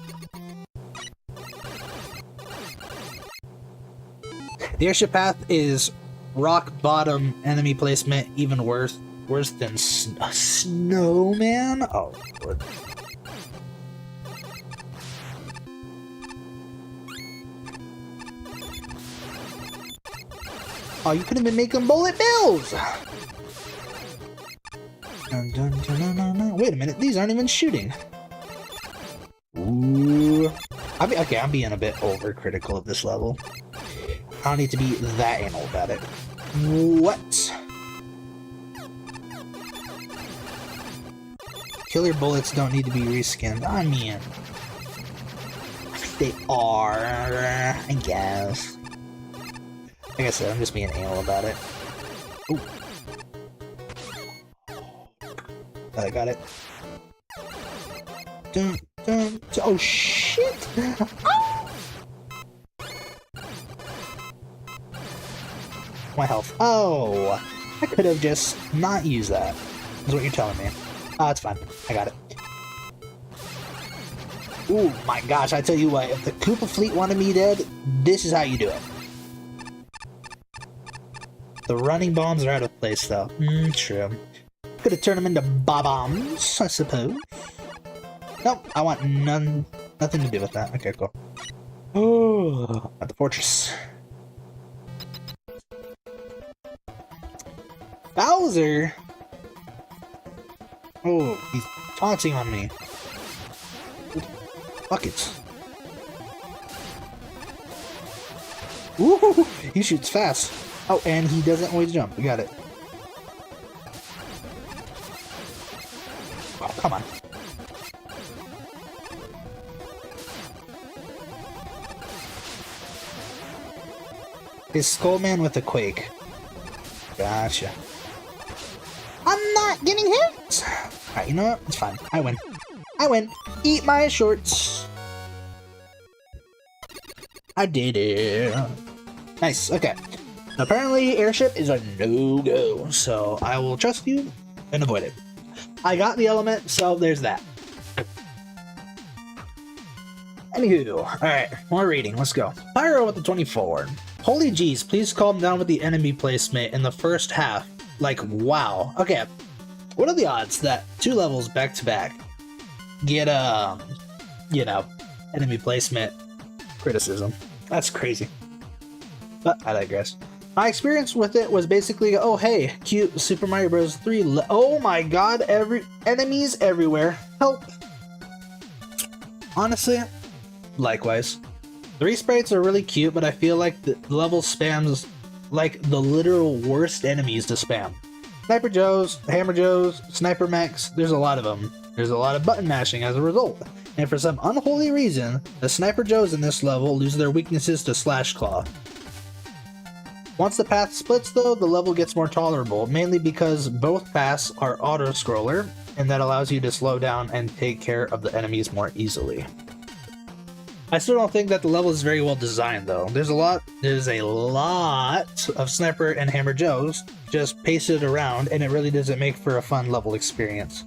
The airship path is rock bottom enemy placement, even worse than a snowman. Oh Lord. Oh, you could have been making bullet bills. Dun, dun, dun, dun, dun, dun. Wait a minute, these aren't even shooting. Ooh. Okay, I'm being a bit overcritical of this level. I don't need to be that anal about it. What? Killer bullets don't need to be reskinned. I mean, they are, I guess. Like I said, I'm just being anal about it. Ooh. I got it. Dun, dun, dun. Oh shit! Oh! My health. Oh! I could have just not used that, is what you're telling me. Oh, it's fine. I got it. Ooh, my gosh, I tell you what, if the Koopa fleet wanted me dead, this is how you do it. The running bombs are out of place, though. True. Could have turned them into bombs, I suppose. Nope, I want nothing to do with that. Okay, cool. Oh, at the fortress. Bowser! Oh, he's taunting on me. Buckets. Ooh, he shoots fast. Oh, and he doesn't always jump. We got it. Oh, come on. His Skullman with a quake. Gotcha. I'm not getting hit! Alright, you know what? It's fine. I win. I win. Eat my shorts. I did it. Nice. Okay. Apparently, airship is a no-go, so I will trust you and avoid it. I got the element, so there's that. Anywho, alright, more reading. Let's go. Pyro with the 24. Holy jeez, please calm down with the enemy placement in the first half. Like, wow. Okay, what are the odds that 2 levels back-to-back get, you know, enemy placement criticism? That's crazy. But I digress. My experience with it was basically, oh hey, cute Super Mario Bros. 3. Oh my god, enemies everywhere. Help. Honestly, likewise. The resprites are really cute, but I feel like the level spams like the literal worst enemies to spam. Sniper Joes, Hammer Joes, Sniper Mechs, there's a lot of them. There's a lot of button mashing as a result. And for some unholy reason, the Sniper Joes in this level lose their weaknesses to Slash Claw. Once the path splits though, the level gets more tolerable, mainly because both paths are auto-scroller, and that allows you to slow down and take care of the enemies more easily. I still don't think that the level is very well designed though. There's a lot of Sniper and Hammer Joes just pasted around, and it really doesn't make for a fun level experience.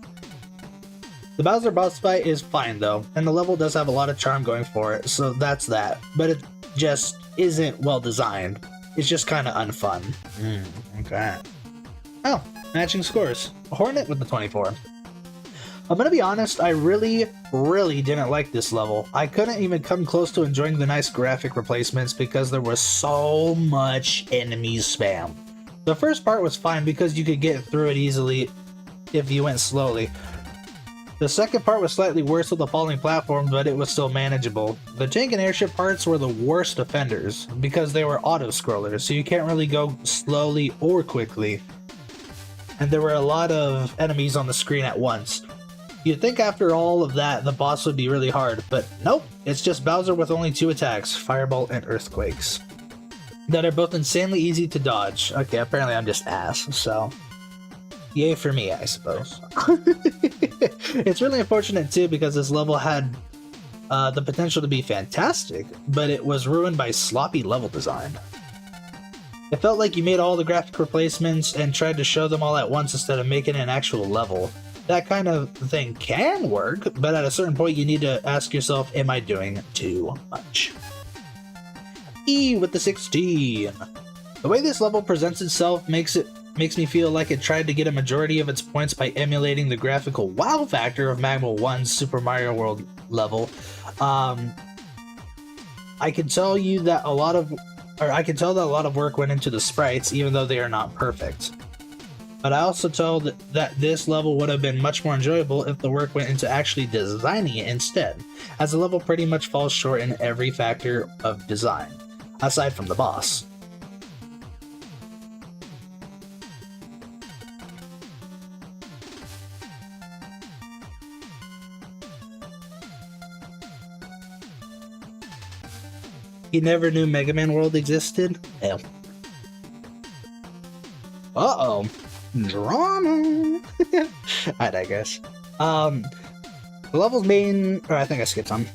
The Bowser boss fight is fine though, and the level does have a lot of charm going for it, so that's that. But it just isn't well designed. It's just kind of unfun. Okay. Oh, matching scores. Hornet with the 24. I'm gonna be honest, I really didn't like this level. I couldn't even come close to enjoying the nice graphic replacements because there was so much enemy spam. The first part was fine because you could get through it easily if you went slowly. The second part was slightly worse with the falling platform, but it was still manageable. The tank and airship parts were the worst offenders because they were auto-scrollers, so you can't really go slowly or quickly. And there were a lot of enemies on the screen at once. You'd think after all of that, the boss would be really hard, but nope, it's just Bowser with only 2 attacks, Fireball and Earthquakes, that are both insanely easy to dodge. Okay, apparently I'm just ass, so yay for me, I suppose. It's really unfortunate too because this level had the potential to be fantastic, but it was ruined by sloppy level design. It felt like you made all the graphic replacements and tried to show them all at once instead of making an actual level. That kind of thing can work, but at a certain point you need to ask yourself, am I doing too much? E with the 16. The way this level presents itself makes me feel like it tried to get a majority of its points by emulating the graphical wow factor of MaGMML 1's Super Mario World level. I can tell that a lot of work went into the sprites, even though they are not perfect. But I also tell that this level would have been much more enjoyable if the work went into actually designing it instead, as the level pretty much falls short in every factor of design, aside from the boss. You never knew Mega Man World existed? Hell. Uh-oh. Drama! I digress. The level's main... or I think I skipped some.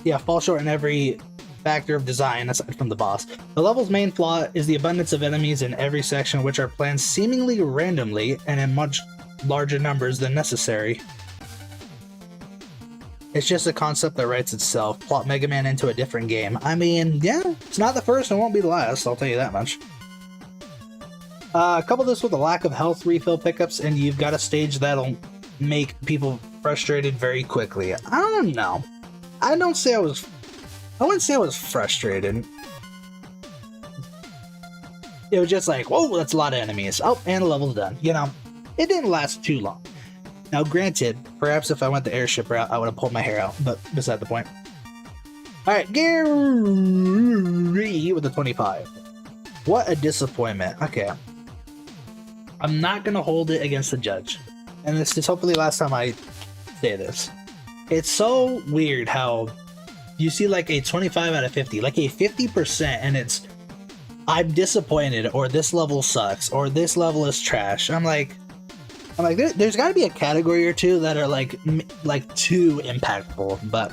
Yeah, fall short in every factor of design aside from the boss. The level's main flaw is the abundance of enemies in every section, which are planned seemingly randomly and in much larger numbers than necessary. It's just a concept that writes itself. Plot Mega Man into a different game. I mean, yeah, it's not the first and won't be the last, I'll tell you that much. Couple this with a lack of health refill pickups, and you've got a stage that'll make people frustrated very quickly. I don't know. I wouldn't say I was frustrated. It was just like, whoa, that's a lot of enemies. Oh, and the level's done. You know, it didn't last too long. Now, granted, perhaps if I went the airship route, I would have pulled my hair out, but beside the point. Alright, Gary with the 25. What a disappointment. Okay. I'm not gonna hold it against the judge. And this is hopefully the last time I say this. It's so weird how you see like a 25 out of 50, like a 50%, and it's, I'm disappointed, or this level sucks, or this level is trash. I'm like, there's got to be a category or two that are like too impactful, but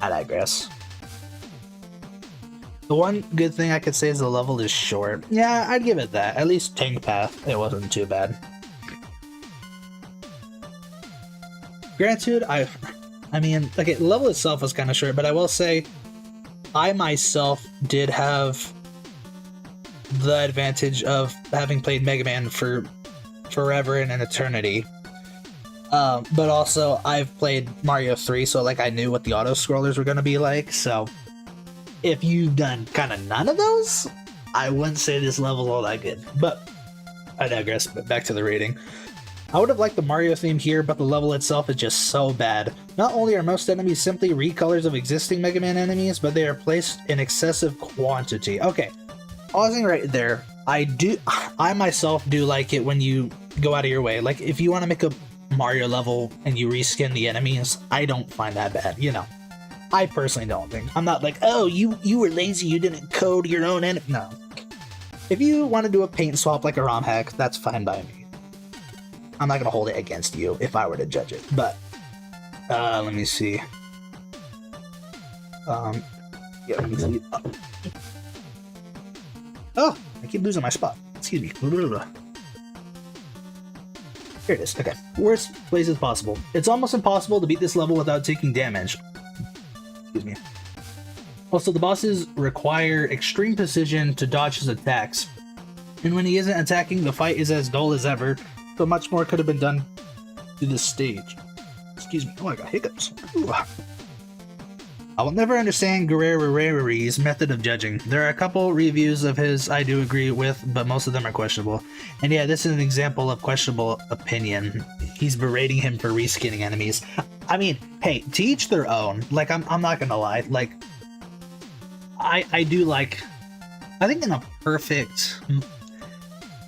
I digress. The one good thing I could say is the level is short. Yeah, I'd give it that. At least Tank Path, it wasn't too bad. Granted, I mean, okay, the level itself was kind of short, but I will say, I myself did have the advantage of having played Mega Man for forever and an eternity. But also, I've played Mario 3, so like I knew what the auto-scrollers were going to be like, so if you've done kind of none of those, I wouldn't say this level's all that good. But I digress, but back to the rating. I would have liked the Mario theme here, but the level itself is just so bad. Not only are most enemies simply recolors of existing Mega Man enemies, but they are placed in excessive quantity. Okay, pausing right there. I myself do like it when you go out of your way. Like, if you want to make a Mario level and you reskin the enemies, I don't find that bad, you know. I personally don't think. I'm not like, oh, you were lazy, you didn't code your own enemy. No. If you want to do a paint swap like a ROM hack, that's fine by me. I'm not going to hold it against you if I were to judge it. But, let me see. Yeah, let me see. Oh, I keep losing my spot. Excuse me. Here it is. Okay. Worst places possible. It's almost impossible to beat this level without taking damage. Excuse me. Also, the bosses require extreme precision to dodge his attacks. And when he isn't attacking, the fight is as dull as ever, so much more could have been done to this stage. Excuse me. Oh, I got hiccups. Ooh. I will never understand Guerreri's method of judging. There are a couple reviews of his I do agree with, but most of them are questionable. And yeah, this is an example of questionable opinion. He's berating him for reskinning enemies. I mean, hey, to each their own. Like, I'm not gonna lie. Like, I do like... I think in a perfect,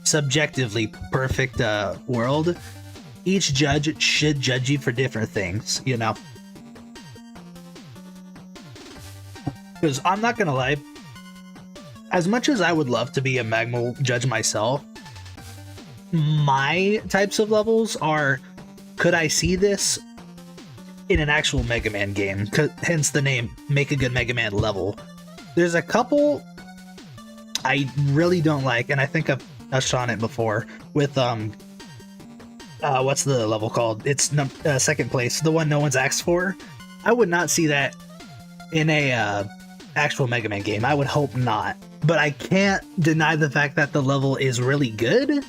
subjectively perfect world, each judge should judge you for different things, you know? Because I'm not gonna lie, as much as I would love to be a MaGMML judge myself, my types of levels are, could I see this in an actual Mega Man game? Hence the name, Make a Good Mega Man level. There's a couple I really don't like, and I think I've touched on it before, with, what's the level called? It's second place, the one no one's asked for. I would not see that in a, actual Mega Man game. I would hope not. But I can't deny the fact that the level is really good.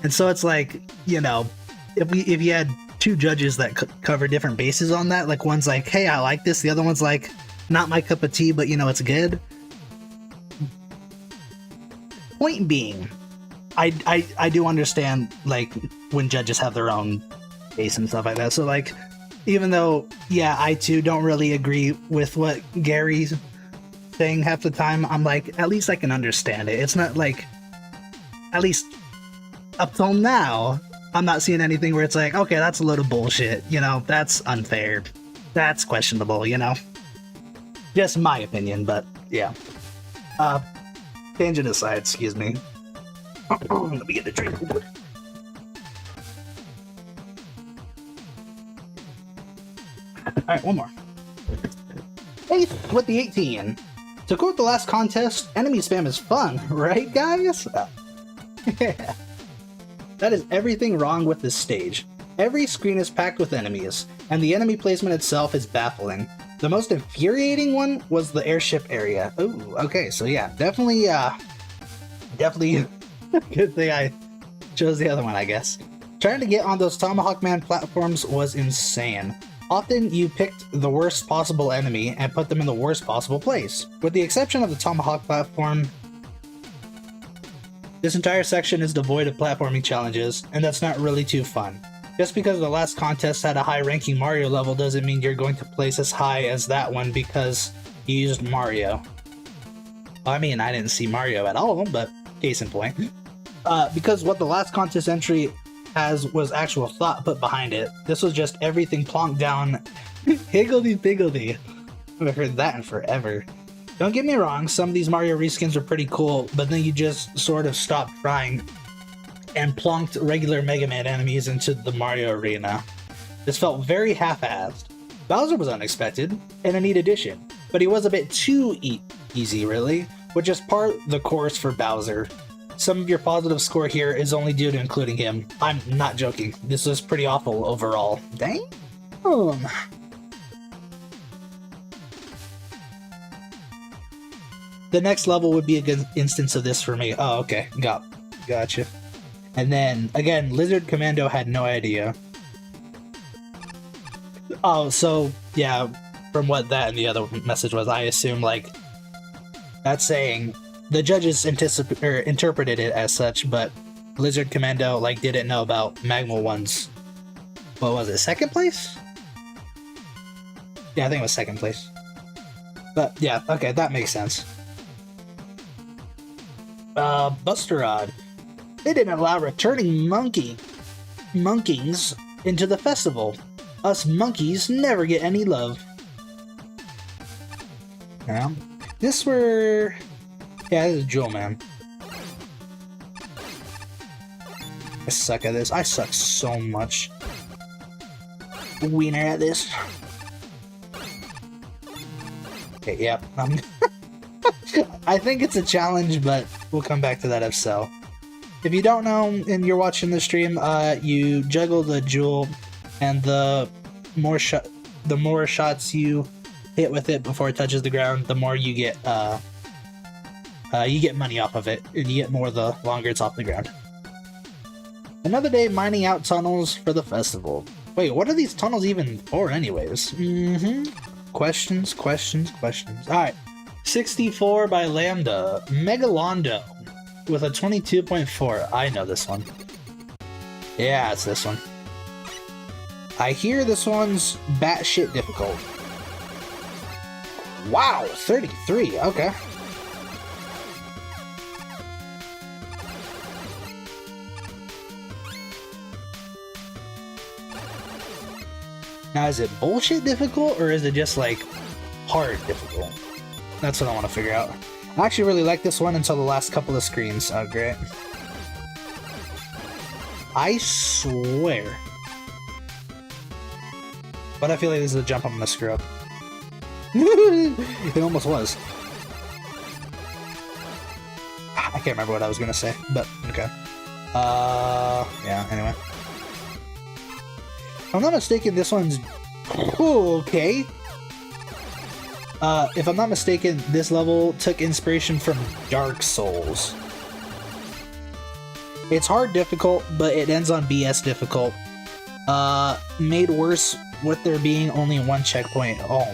And so it's like, you know, if you had two judges that cover different bases on that, like one's like, hey, I like this, the other one's like, not my cup of tea, but you know, it's good. Point being, I do understand, like, when judges have their own base and stuff like that. So, like, even though, yeah, I too don't really agree with what Gary's saying half the time, I'm like, at least I can understand it. It's not like, at least up till now, I'm not seeing anything where it's like, okay, that's a load of bullshit, you know, that's unfair, that's questionable, you know? Just my opinion, but yeah. Tangent aside, excuse me. Let me get the drink. Alright, one more. Eighth with the 18. To quote the last contest, enemy spam is fun, right guys? Yeah. That is everything wrong with this stage. Every screen is packed with enemies, and the enemy placement itself is baffling. The most infuriating one was the airship area. Ooh, okay, so yeah, definitely good thing I chose the other one, I guess. Trying to get on those Tomahawk Man platforms was insane. Often you picked the worst possible enemy and put them in the worst possible place. With the exception of the Tomahawk platform, this entire section is devoid of platforming challenges, and that's not really too fun. Just because the last contest had a high-ranking Mario level doesn't mean you're going to place as high as that one because you used Mario. I mean, I didn't see Mario at all, but case in point. Because what the last contest entry was actual thought put behind it. This was just everything plonked down. Higgledy-piggledy. I haven't heard that in forever. Don't get me wrong, some of these Mario reskins are pretty cool, but then you just sort of stopped trying and plonked regular Mega Man enemies into the Mario arena. This felt very half-assed. Bowser was unexpected, and a neat addition, but he was a bit too easy, really, which is part of the course for Bowser. Some of your positive score here is only due to including him. I'm not joking. This was pretty awful overall. Dang. The next level would be a good instance of this for me. Oh, okay. Gotcha. And then, again, Lizard Commando had no idea. Oh, so, yeah, from what that and the other message was, I assume, like, that's saying the judges interpreted it as such, but Lizard Commando, like, didn't know about MaGMML 1's, what was it, second place? Yeah, I think it was second place. But, yeah, okay, that makes sense. Buster Rod. They didn't allow returning monkeys into the festival. Us monkeys never get any love. Yeah, this is Jewel Man. I suck at this. I suck so much. Wiener at this. Okay, yep. I think it's a challenge, but we'll come back to that if so. If you don't know and you're watching the stream, you juggle the jewel, and the more shots you hit with it before it touches the ground, the more you get money off of it, and you get more the longer it's off the ground. Another day mining out tunnels for the festival. Wait, what are these tunnels even for anyways? Questions. Alright. 64 by Lambda. Megalondo. With a 22.4. I know this one. Yeah, it's this one. I hear this one's batshit difficult. Wow, 33. Okay. Now, is it bullshit difficult, or is it just, like, hard difficult? That's what I want to figure out. I actually really like this one until the last couple of screens. Oh, great. I swear. But I feel like this is a jump I'm gonna screw up. It almost was. I can't remember what I was gonna say, but okay. Yeah, anyway. If I'm not mistaken, this one's... Ooh, okay. If I'm not mistaken, this level took inspiration from Dark Souls. It's hard difficult, but it ends on BS difficult. Made worse with there being only one checkpoint. Oh,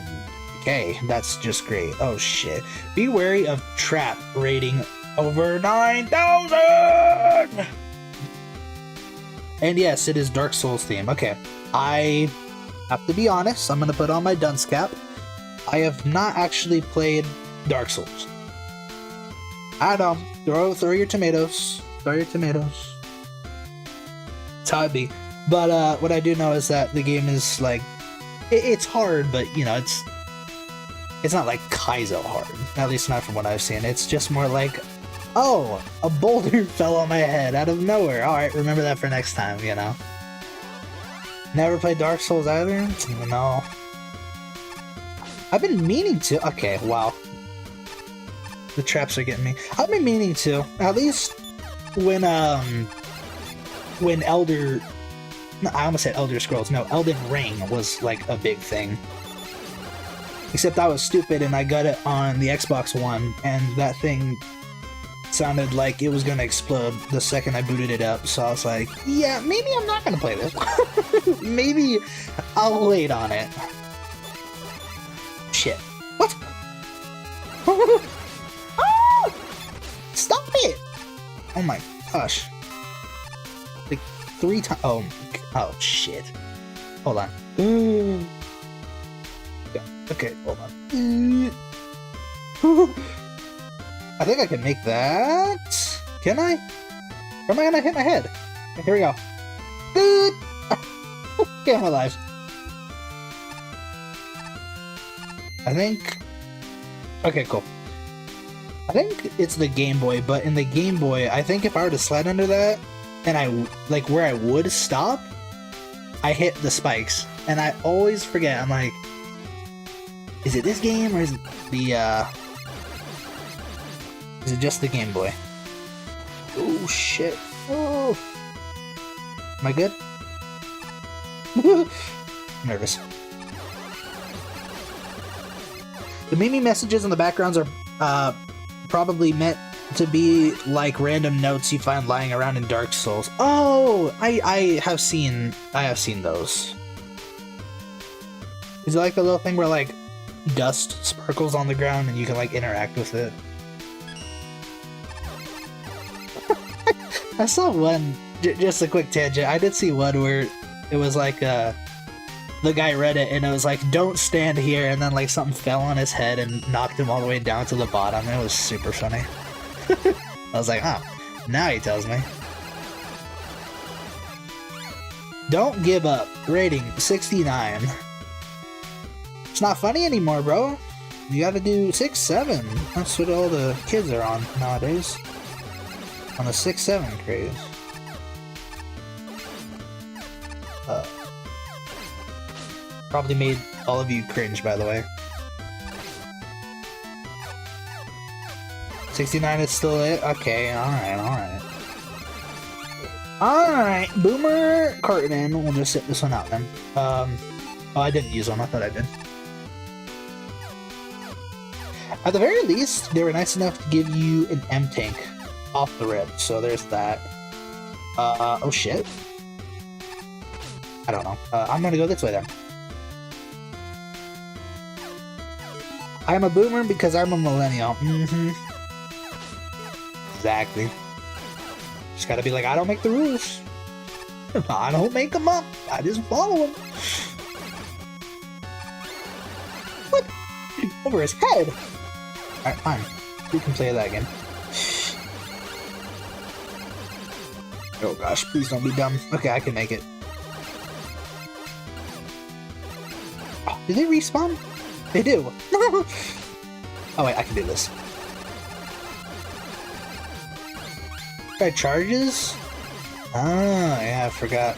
okay, that's just great. Oh shit. Be wary of trap rating over 9,000! And yes, it is Dark Souls theme. Okay, I have to be honest, I'm gonna put on my dunce cap. I have not actually played Dark Souls. I know, throw your tomatoes. Throw your tomatoes. That's how it be. But what I do know is that the game is like, it's hard, but you know, it's not like Kaizo hard. At least not from what I've seen. It's just more like, oh, a boulder fell on my head out of nowhere. Alright, remember that for next time, you know. Never played Dark Souls either? No. I've been meaning to. Okay, wow. The traps are getting me. I've been meaning to. At least when Elder... No, I almost said Elder Scrolls. No, Elden Ring was like a big thing. Except I was stupid and I got it on the Xbox One, and that thing sounded like it was gonna explode the second I booted it up. So I was like, yeah, maybe I'm not gonna play this. Maybe I'll wait on it. Shit. What? Oh! Stop it! Oh my gosh. Like 3 times. Oh shit. Hold on. Okay, hold on. I think I can make that. Can I? Or am I gonna hit my head? Okay, here we go. Okay, I'm alive. I think... Okay, cool. I think it's the Game Boy, but in the Game Boy, I think if I were to slide under that, and I, like, where I would stop, I hit the spikes. And I always forget, I'm like, is it this game, or is it the, is it just the Game Boy? Oh, shit. Oh. Am I good? I'm nervous. The Mimi messages in the backgrounds are probably meant to be like random notes you find lying around in Dark Souls. Oh, I have seen those. Is it like the little thing where like dust sparkles on the ground and you can like interact with it? I saw one, just a quick tangent. I did see one where it was like the guy read it and it was like, don't stand here, and then like something fell on his head and knocked him all the way down to the bottom. It was super funny. I was like, huh, now he tells me. Don't give up. Rating 69. It's not funny anymore, bro. You gotta do 6, 7. That's what all the kids are on nowadays. On the 6, 7 craze. Probably made all of you cringe, by the way. 69 is still it? Okay, alright. Alright, Boomer Carton. We'll just sit this one out then. Oh, I didn't use one. I thought I did. At the very least, they were nice enough to give you an M-Tank off the rip, so there's that. Oh shit. I don't know. I'm gonna go this way then. I'm a boomer because I'm a millennial. Mm-hmm. Exactly. Just gotta be like, I don't make the rules. I don't make them up. I just follow them. What? Over his head. Alright, fine. We can play that again. Oh gosh, please don't be dumb. Okay, I can make it. Oh, do they respawn? They do. Oh wait, I can do this. Try charges? Ah, yeah, I forgot.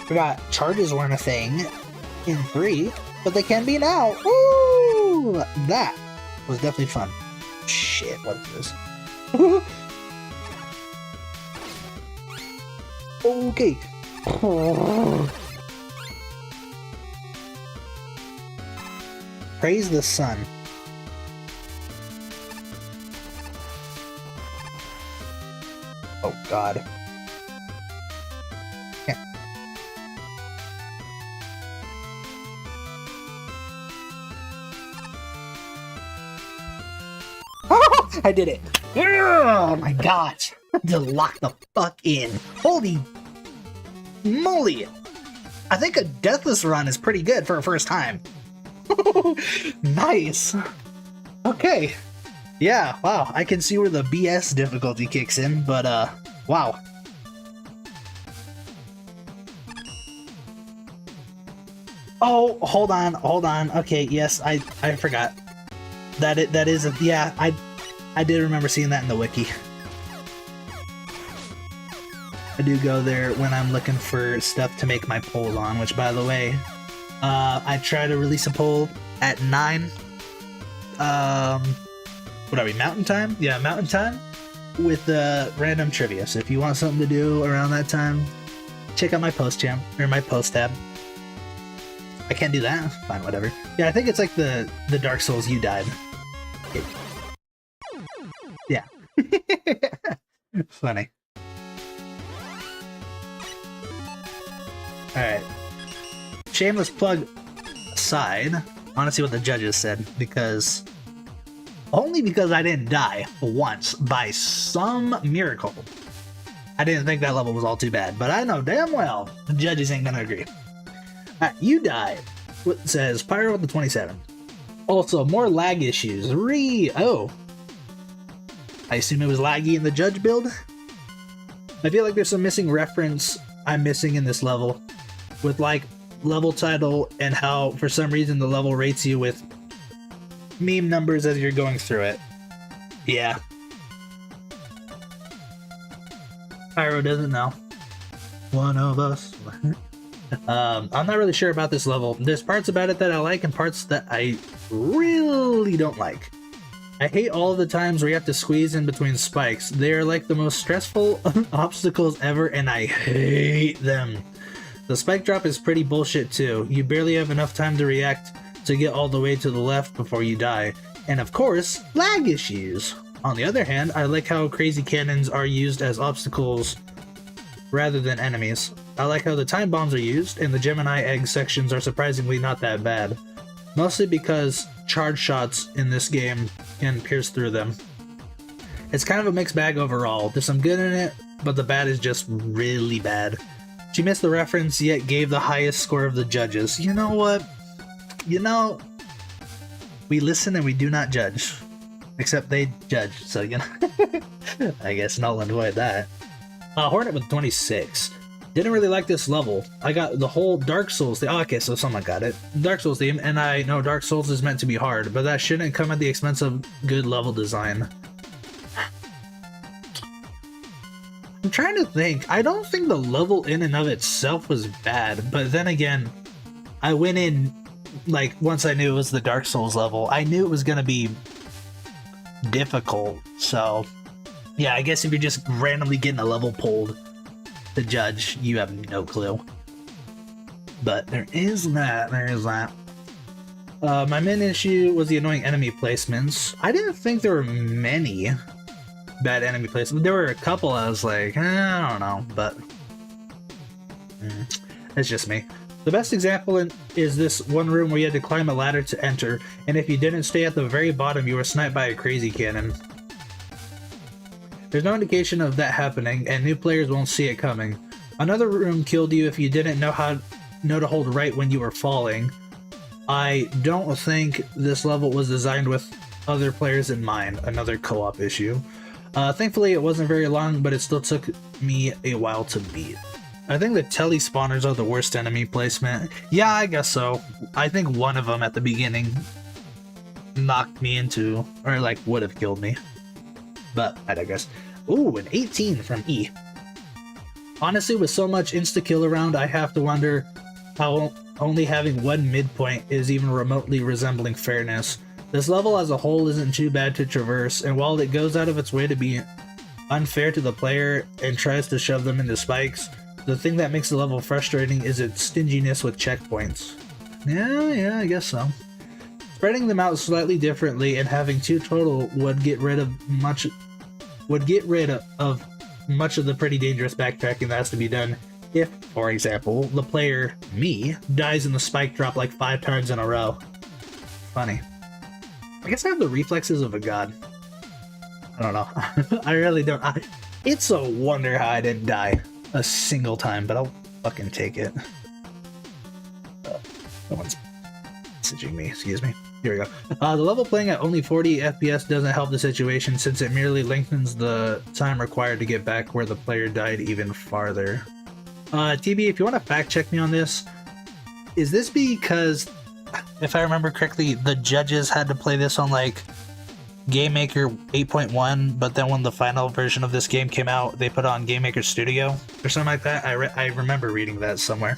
Forgot charges weren't a thing in 3, but they can be now. Woo! That was definitely fun. Shit, what is this? Okay. Praise the sun. Oh god. Yeah. Oh, I did it! Oh my gosh! To lock the fuck in. Holy moly! I think a deathless run is pretty good for a first time. Nice! Okay. Yeah, wow, I can see where the BS difficulty kicks in, but wow. Oh, hold on. Okay, yes, I forgot. That is a, yeah, I did remember seeing that in the wiki. I do go there when I'm looking for stuff to make my poll on, which by the way, I try to release a poll at 9. What are we, Mountain Time? Yeah, Mountain Time with random trivia. So if you want something to do around that time, check out my post jam or my post tab. I can't do that. Fine, whatever. Yeah, I think it's like the Dark Souls you died. Yeah. Funny. Alright. Shameless plug aside, I want to see what the judges said, because... Only because I didn't die once by some miracle. I didn't think that level was all too bad, but I know damn well the judges ain't gonna agree. Alright, you died. It says Pyro with the 27. Also, more lag issues. Oh. I assume it was laggy in the judge build? I feel like there's some missing reference I'm missing in this level. With like level title and how for some reason the level rates you with meme numbers as you're going through it. Yeah. Pyro doesn't know. One of us. I'm not really sure about this level. There's parts about it that I like and parts that I really don't like. I hate all the times where you have to squeeze in between spikes. They're like the most stressful obstacles ever and I hate them. The spike drop is pretty bullshit too. You barely have enough time to react to get all the way to the left before you die. And of course, lag issues. On the other hand, I like how crazy cannons are used as obstacles rather than enemies. I like how the time bombs are used, and the Gemini egg sections are surprisingly not that bad. Mostly because charge shots in this game can pierce through them. It's kind of a mixed bag overall. There's some good in it, but the bad is just really bad. She missed the reference, yet gave the highest score of the judges. You know what? You know, we listen and we do not judge. Except they judge, so you know. I guess null and void that. Hornet with 26. Didn't really like this level. I got the whole Dark Souls theme. Oh, okay, so someone got it. Dark Souls theme, and I know Dark Souls is meant to be hard, but that shouldn't come at the expense of good level design. I'm trying to think. I don't think the level in and of itself was bad, but then again, I went in, like, once I knew it was the Dark Souls level, I knew it was gonna be difficult, so yeah, I guess if you're just randomly getting a level pulled to judge, you have no clue. But there is that. My main issue was the annoying enemy placements. I didn't think there were many. bad enemy placement. There were a couple I was like, I don't know, but it's just me. The best example is this one room where you had to climb a ladder to enter, and if you didn't stay at the very bottom, you were sniped by a crazy cannon. There's no indication of that happening, and new players won't see it coming. Another room killed you if you didn't know to hold right when you were falling. I don't think this level was designed with other players in mind. Another co-op issue. Thankfully, it wasn't very long, but it still took me a while to beat. I think the tele-spawners are the worst enemy placement. Yeah, I guess so. I think one of them at the beginning knocked me into, or like would have killed me. But I digress. Ooh, an 18 from E. Honestly, with so much insta-kill around, I have to wonder how only having one midpoint is even remotely resembling fairness. This level as a whole isn't too bad to traverse, and while it goes out of its way to be unfair to the player and tries to shove them into spikes, the thing that makes the level frustrating is its stinginess with checkpoints. Yeah, I guess so. Spreading them out slightly differently and having 2 total would get rid of much of the pretty dangerous backtracking that has to be done if, for example, the player, me, dies in the spike drop like 5 times in a row. Funny. I guess I have the reflexes of a god. I don't know. I really don't. It's a wonder how I didn't die a single time, but I'll fucking take it. No one's messaging me, excuse me. Here we go. The level playing at only 40 FPS doesn't help the situation since it merely lengthens the time required to get back where the player died even farther. TB, if you want to fact check me on this, is this because, if I remember correctly, the judges had to play this on like Game Maker 8.1, but then when the final version of this game came out, they put it on Game Maker Studio or something like that? I remember reading that somewhere.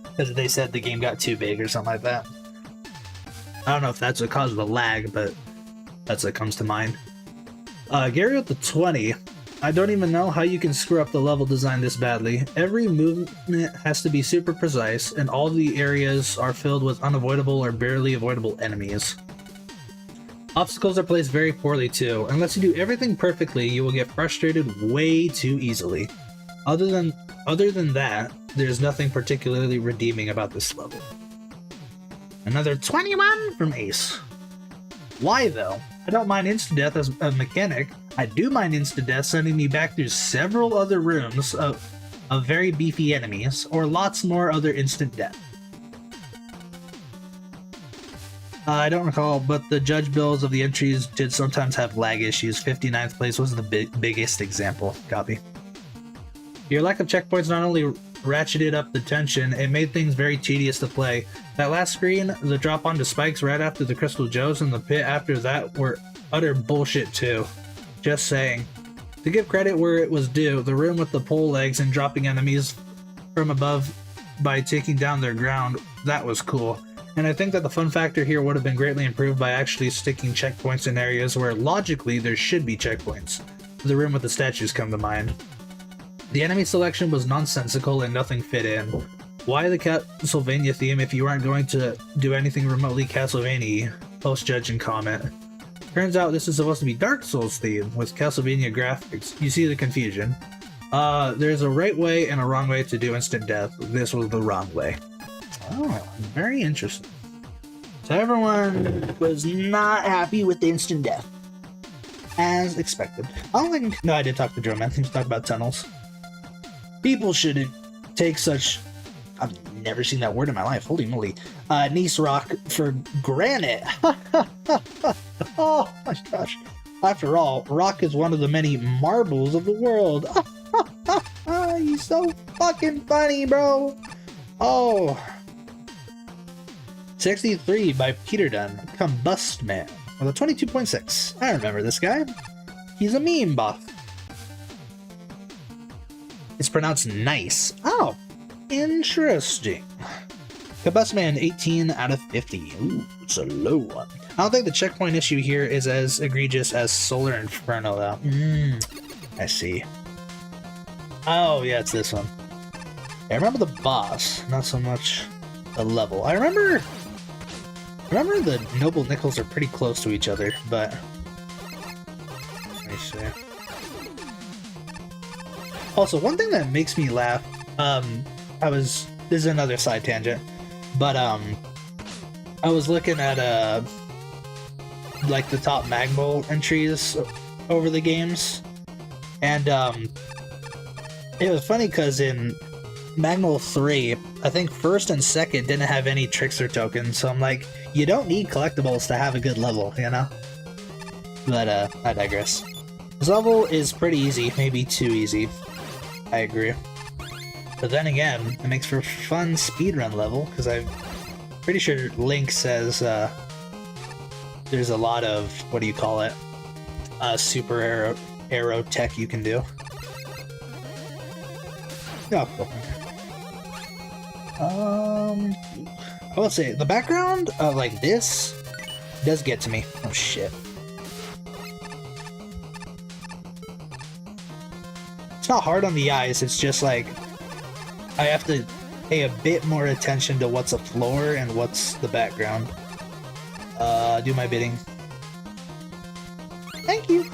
Because they said the game got too big or something like that. I don't know if that's what caused the lag, but that's what comes to mind. Gary with the 20. I don't even know how you can screw up the level design this badly. Every movement has to be super precise, and all the areas are filled with unavoidable or barely avoidable enemies. Obstacles are placed very poorly too. Unless you do everything perfectly, you will get frustrated way too easily. Other than that, there's nothing particularly redeeming about this level. Another 21 from Ace. Why though? I don't mind insta-death as a mechanic. I do mind insta-death sending me back through several other rooms of very beefy enemies, or lots more other instant death. I don't recall, but the judge bills of the entries did sometimes have lag issues. 59th place was the biggest example. Copy. Your lack of checkpoints not only ratcheted up the tension, it made things very tedious to play. That last screen, the drop onto spikes right after the Crystal Joes, and the pit after that were utter bullshit too. Just saying. To give credit where it was due, the room with the pole legs and dropping enemies from above by taking down their ground, that was cool. And I think that the fun factor here would have been greatly improved by actually sticking checkpoints in areas where logically there should be checkpoints. The room with the statues come to mind. The enemy selection was nonsensical and nothing fit in. Why the Castlevania theme if you aren't going to do anything remotely Castlevania? Post judge and comment. Turns out this is supposed to be Dark Souls theme with Castlevania graphics. You see the confusion. There's a right way and a wrong way to do instant death. This was the wrong way. Oh, very interesting. So everyone was not happy with the instant death. As expected. I don't think... No, I did talk to Joe, man. He was talking about tunnels. People should take such... I've never seen that word in my life. Holy moly. Nice rock for granite. Oh my gosh. After all, rock is one of the many marbles of the world. He's so fucking funny, bro. Oh... 63 by Peter Dunn, Combust Man, with a 22.6. I remember this guy. He's a meme buff. It's pronounced nice. Oh, interesting. Combust Man, 18 out of 50. Ooh, it's a low one. I don't think the checkpoint issue here is as egregious as Solar Inferno, though. I see. Oh, yeah, it's this one. I remember the boss, not so much the level. I remember the Noble Nickels are pretty close to each other, but... Let me see. Also, one thing that makes me laugh, this is another side tangent, but I was looking at like the top MaGMML entries over the games, and it was funny because in MaGMML 3, I think first and second didn't have any trickster tokens, so I'm like, you don't need collectibles to have a good level, you know? But I digress. This level is pretty easy, maybe too easy. I agree. But then again, it makes for a fun speedrun level, because I'm pretty sure Link says there's a lot of, what do you call it, super arrow tech you can do. Oh, cool. I will say, the background of like this does get to me. Oh shit. It's not hard on the eyes, it's just like I have to pay a bit more attention to what's a floor and what's the background. Do my bidding. Thank you!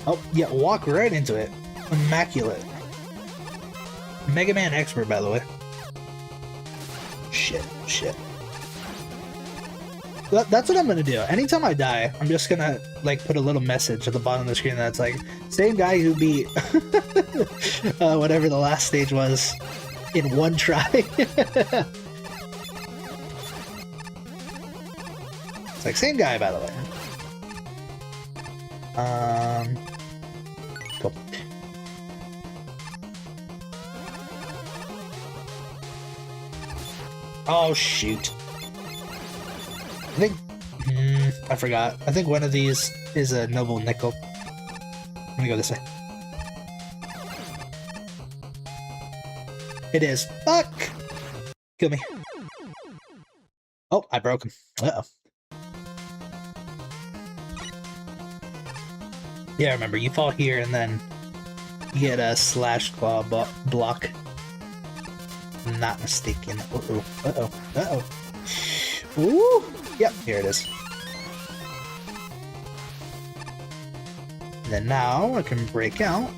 Oh, yeah, walk right into it. Immaculate. Mega Man expert, by the way. Shit. That's what I'm gonna do. Anytime I die, I'm just gonna like put a little message at the bottom of the screen that's like, same guy who beat whatever the last stage was in one try. It's like, same guy, by the way. Cool. Oh shoot. I think I forgot. I think one of these is a noble nickel. Let me go this way. It is. Fuck! Kill me. Oh, I broke him. Uh-oh. Yeah, remember, you fall here and then you get a slash claw block. I'm not mistaken. Uh-oh. Uh-oh. Uh-oh. Ooh! Yep, here it is. And then now I can break out.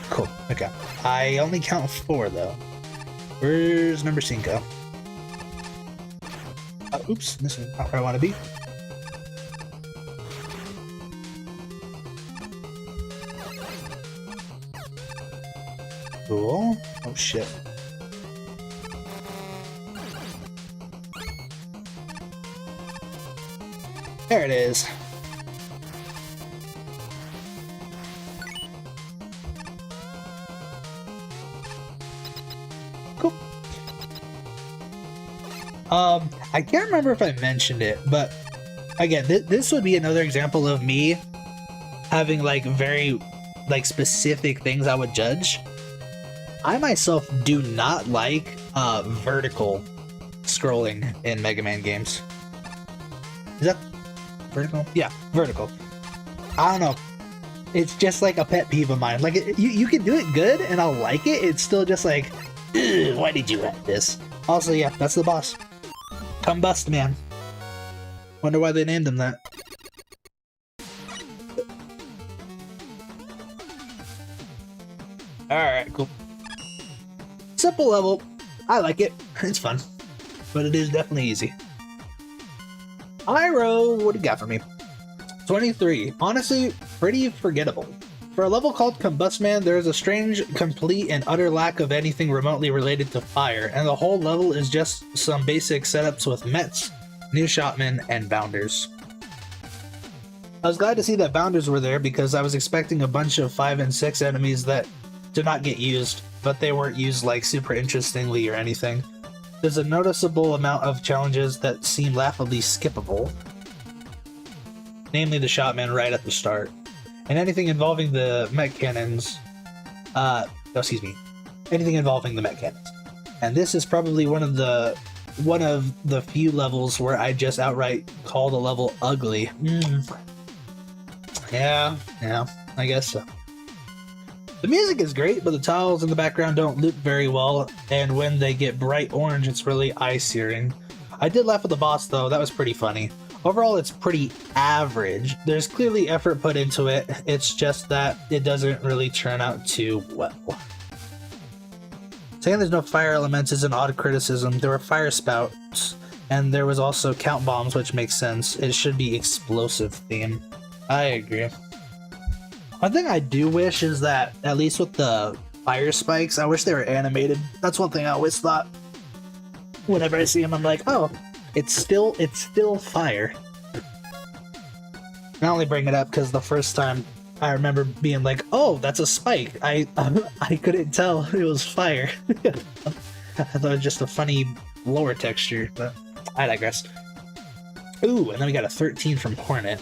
Cool, okay. I only count 4 though. Where's number 5? Oops, this is not where I want to be. Cool. Oh shit. There it is. Cool. I can't remember if I mentioned it, but again, this would be another example of me having like very like specific things I would judge. I myself do not like vertical scrolling in Mega Man games. Is that vertical? Yeah, vertical. I don't know. It's just like a pet peeve of mine. Like, you can do it good, and I'll like it. It's still just like, why did you add this? Also, yeah, that's the boss. Combust Man. Wonder why they named him that. Alright, cool. Simple level. I like it. It's fun. But it is definitely easy. Iroh, what do you got for me? 23. Honestly, pretty forgettable. For a level called Combust Man, there is a strange, complete, and utter lack of anything remotely related to fire, and the whole level is just some basic setups with Mets, new shotmen, and bounders. I was glad to see that bounders were there because I was expecting a bunch of 5 and 6 enemies that did not get used, but they weren't used like super interestingly or anything. There's a noticeable amount of challenges that seem laughably skippable, namely the shotman right at the start, and anything involving the mech cannons. Anything involving the mech cannons. And this is probably one of the few levels where I just outright call the level ugly. Yeah, I guess so. The music is great, but the tiles in the background don't loop very well, and when they get bright orange, it's really eye-searing. I did laugh at the boss, though. That was pretty funny. Overall, it's pretty average. There's clearly effort put into it, it's just that it doesn't really turn out too well. Saying there's no fire elements is an odd criticism. There were fire spouts, and there was also count bombs, which makes sense. It should be explosive theme. I agree. One thing I do wish is that, at least with the fire spikes, I wish they were animated. That's one thing I always thought. Whenever I see them, I'm like, oh, it's still fire. I only bring it up because the first time I remember being like, oh, that's a spike. I couldn't tell it was fire. I thought it was just a funny lower texture, but I digress. Ooh, and then we got a 13 from Hornet.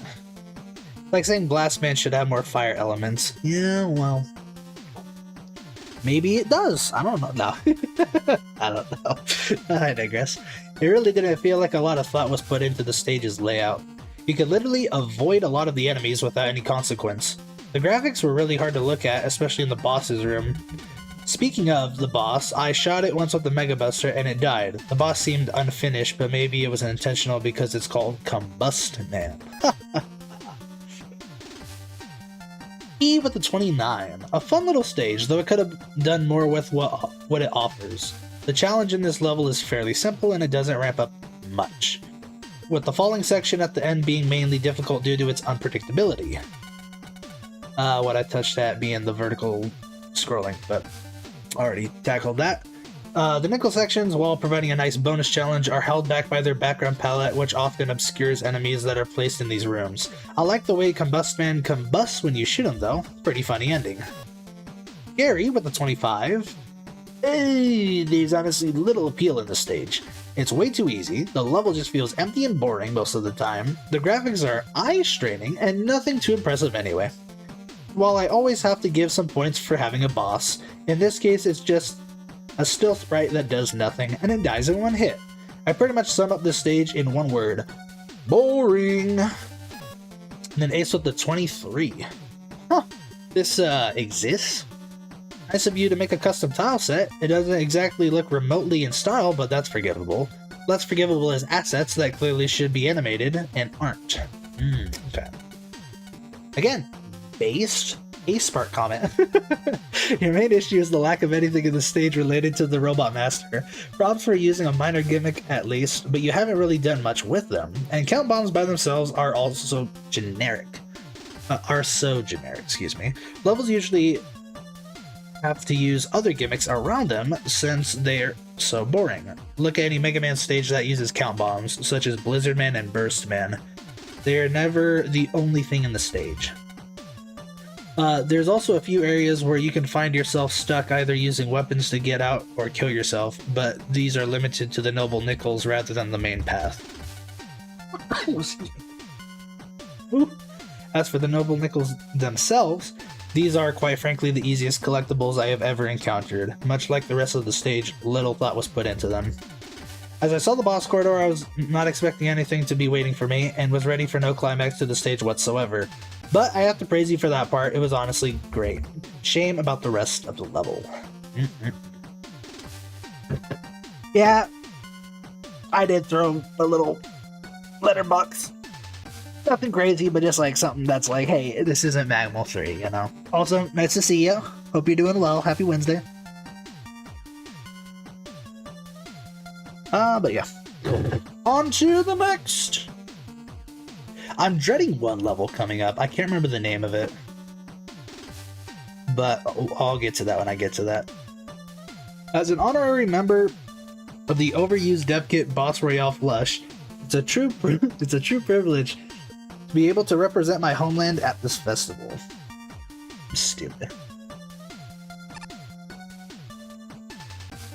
Like saying Blastman should have more fire elements. Yeah, well, maybe it does. I don't know. No. I don't know. I digress. It really didn't feel like a lot of thought was put into the stage's layout. You could literally avoid a lot of the enemies without any consequence. The graphics were really hard to look at, especially in the boss's room. Speaking of the boss, I shot it once with the Mega Buster and it died. The boss seemed unfinished, but maybe it was intentional because it's called Combust Man. E with the 29. A fun little stage, though it could have done more with what it offers. The challenge in this level is fairly simple and it doesn't ramp up much, with the falling section at the end being mainly difficult due to its unpredictability. What I touched at being the vertical scrolling, but already tackled that. The nickel sections, while providing a nice bonus challenge, are held back by their background palette, which often obscures enemies that are placed in these rooms. I like the way Combustman combusts when you shoot him though. Pretty funny ending. Gary with the 25. Hey, there's honestly little appeal in this stage. It's way too easy, the level just feels empty and boring most of the time, the graphics are eye-straining, and nothing too impressive anyway. While I always have to give some points for having a boss, in this case it's just a still sprite that does nothing, and it dies in one hit. I pretty much sum up this stage in one word. Boring! And then Ace with the 23. Huh, this exists? Nice of you to make a custom tile set. It doesn't exactly look remotely in style, but that's forgivable. Less forgivable is assets that clearly should be animated and aren't. Okay. Again, based a Spark comment. Your main issue is the lack of anything in the stage related to the Robot Master. Props for using a minor gimmick at least, but you haven't really done much with them. And count bombs by themselves are also generic. Excuse me. Levels usually have to use other gimmicks around them since they're so boring. Look at any Mega Man stage that uses count bombs, such as Blizzard Man and Burst Man. They are never the only thing in the stage. There's also a few areas where you can find yourself stuck either using weapons to get out or kill yourself, but these are limited to the noble nickels rather than the main path. As for the noble nickels themselves, these are quite frankly the easiest collectibles I have ever encountered. Much like the rest of the stage, little thought was put into them. As I saw the boss corridor, I was not expecting anything to be waiting for me, and was ready for no climax to the stage whatsoever. But I have to praise you for that part, it was honestly great. Shame about the rest of the level. Yeah, I did throw a little letterbox. Nothing crazy, but just like something that's like, hey, this isn't MaGMML 3, you know? Also, nice to see you. Hope you're doing well. Happy Wednesday. But yeah. On to the next! I'm dreading one level coming up. I can't remember the name of it. But I'll get to that when I get to that. As an honorary member of the overused dev kit Boss Royale Flush, it's a true privilege to be able to represent my homeland at this festival. Stupid.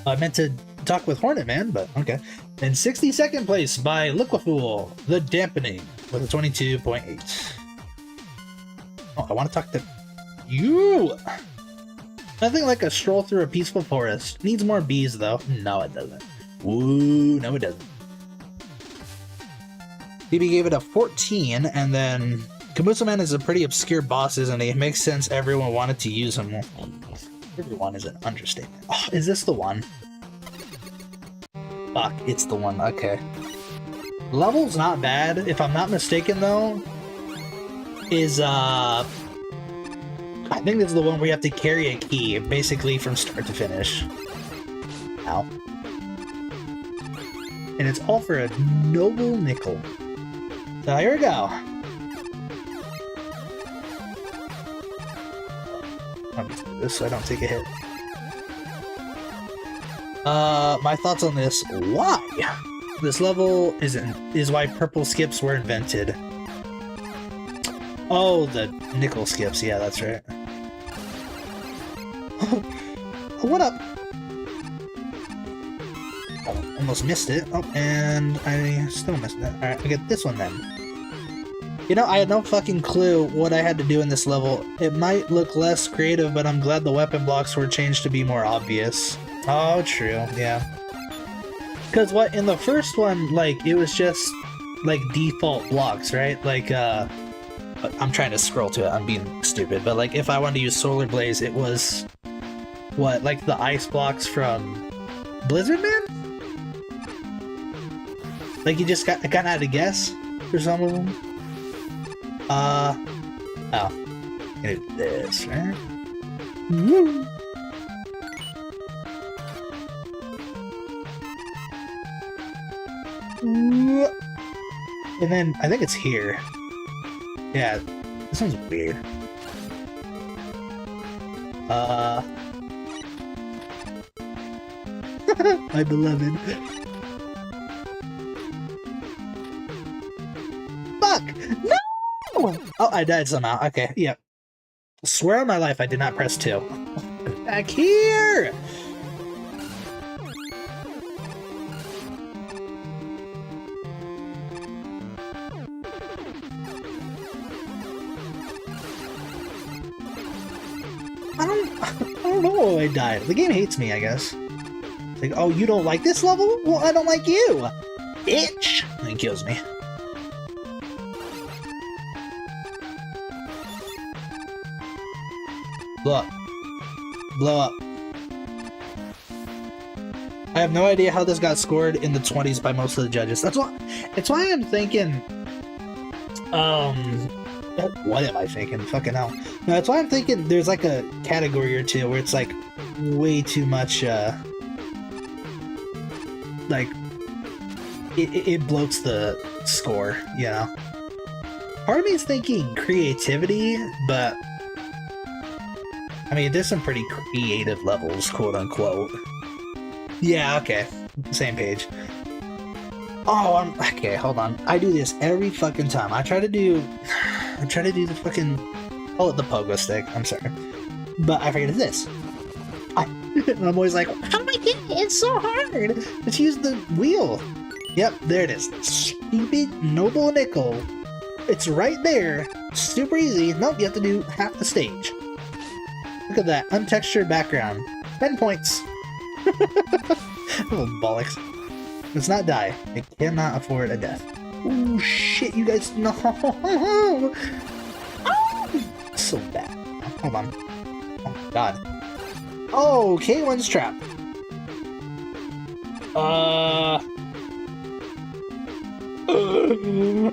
I meant to talk with Hornet Man, but okay. In 62nd place by Liquifool, The Dampening, with a 22.8. Oh, I want to talk to you! Nothing like a stroll through a peaceful forest. Needs more bees, though. No, it doesn't. Woo, no, it doesn't. DB gave it a 14, and then Kabusa Man is a pretty obscure boss, isn't he? It makes sense everyone wanted to use him. Everyone is an understatement. Oh, is this the one? Fuck, it's the one, okay. Level's not bad. If I'm not mistaken, though, is, I think this is the one where you have to carry a key, basically from start to finish. Ow. And it's all for a noble nickel. So here we go. Let me do this so I don't take a hit. My thoughts on this. Why? This level is why purple skips were invented. Oh, the nickel skips. Yeah, that's right. Oh, what up? Oh, almost missed it. Oh, and I still missed it. Alright, I get this one then. You know, I had no fucking clue what I had to do in this level. It might look less creative, but I'm glad the weapon blocks were changed to be more obvious. Oh, true, yeah. Because what, in the first one, like, it was just, like, default blocks, right? Like, I'm trying to scroll to it, I'm being stupid, but, like, if I wanted to use Solar Blaze, it was, what, like the ice blocks from Blizzard Man? Like, you just kinda had to guess for some of them. Oh. I'm gonna do this, right? Woo! And then, I think it's here. Yeah, this one's weird. My beloved. Fuck! No! Oh, I died somehow. Okay, yep. Swear on my life I did not press 2. Back here! I don't know why I died. The game hates me, I guess. It's like, oh, you don't like this level? Well, I don't like you! Bitch! And it kills me. Blow up. Blow up. I have no idea how this got scored in the 20s by most of the judges. That's why I'm thinking... What am I thinking? Fucking hell. No, that's why I'm thinking there's like a category or two where it's like way too much, like, it bloats the score, you know? Part of me is thinking creativity, but I mean, there's some pretty creative levels, quote unquote. Yeah, okay. Same page. Oh, okay, hold on. I do this every fucking time. I try to do the fucking, call it the pogo stick, I'm sorry. But I forget it's this. And I'm always like, how do I get it? It's so hard! Let's use the wheel. Yep, there it is. Stupid noble nickel. It's right there. Super easy. Nope, you have to do half the stage. Look at that, untextured background. 10 points. Oh, bollocks. Let's not die. I cannot afford a death. Oh shit, you guys, no! Oh, so bad. Hold on. Oh god. Oh, K1's trap.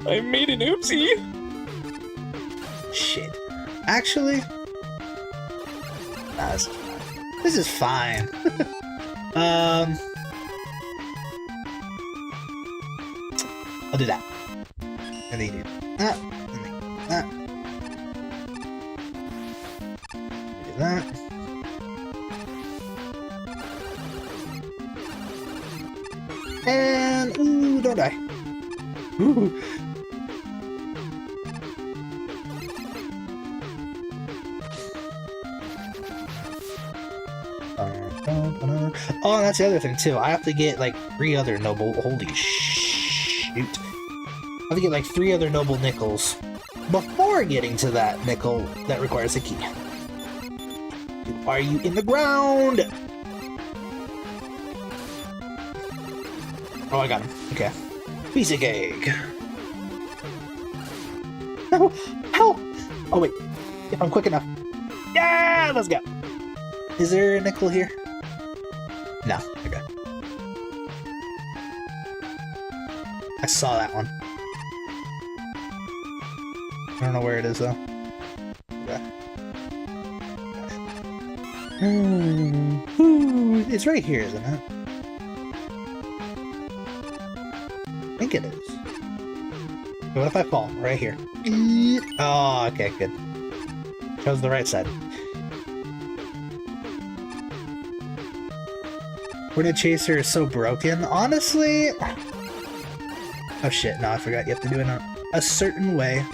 I made an oopsie. Shit. Actually, this is fine. I'll do that. And then you do that. And then that. Do that. And ooh, don't die. Ooh. Oh, that's the other thing too. I have to get like 3 other noble. Holy shoot! I have to get like 3 other noble nickels before getting to that nickel that requires a key. Are you in the ground? Oh, I got him. Okay. Piece of cake. No! Help! Oh wait, if I'm quick enough. Yeah, let's go. Is there a nickel here? No. Okay. I saw that one. I don't know where it is though. Yeah. It's right here, isn't it? I think it is. What if I fall? Right here. Oh, okay, good. Chose the right side. Coordinate Chaser is so broken. Honestly... Oh shit, no, I forgot. You have to do it in a certain way.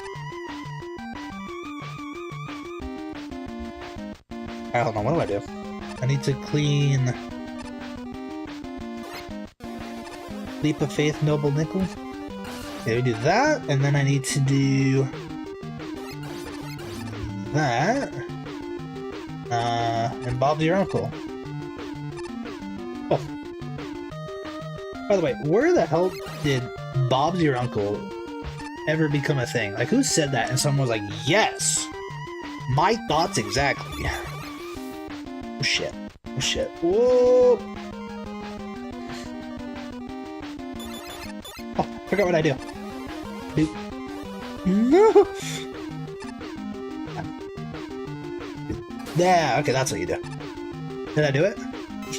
Alright, hold on, what do? I need to clean... Leap of Faith, Noble Nickel. Okay, we do that, and then I need to do... that. And Bob's your uncle. Oh. By the way, where the hell did Bob's your uncle ever become a thing? Like, who said that? And someone was like, yes! My thoughts exactly. Oh shit. Oh shit. Whoa! Oh, I forgot what I do. Boop. No! Yeah, okay, that's what you do. Did I do it?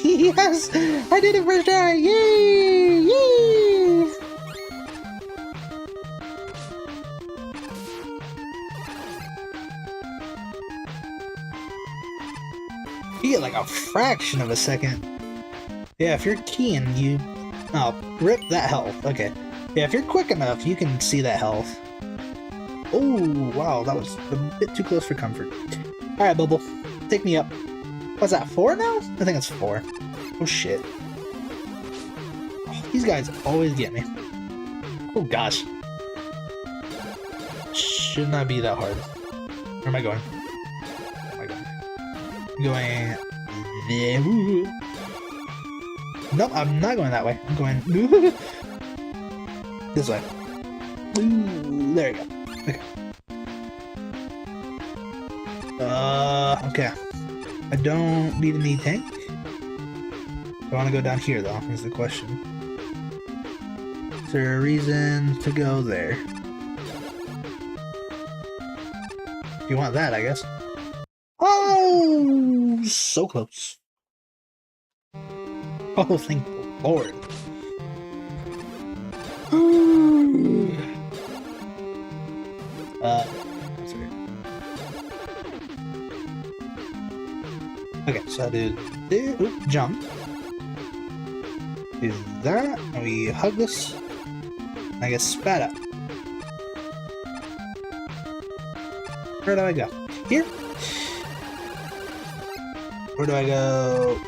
Yes! I did it for sure! Yay! Yay! You get like a fraction of a second. Yeah, if you're keen, you... Oh, rip that health. Okay. Yeah, if you're quick enough, you can see that health. Oh, wow, that was a bit too close for comfort. Alright, Bubble. Take me up. What's that, 4 now? I think it's 4. Oh, shit. Oh, these guys always get me. Oh, gosh. Should not be that hard. Where am I going? Oh my god. I'm going... there. Nope, I'm not going that way. I'm going... this way. Ooh, there you go. Okay. Okay. I don't need any tank. I want to go down here, though, is the question. Is there a reason to go there? If you want that, I guess. Oh! So close. Oh, thank the Lord. Sorry. Okay, so I do this, jump. Do that, and we hug this, and I get spat up. Where do I go? Here? Where do I go?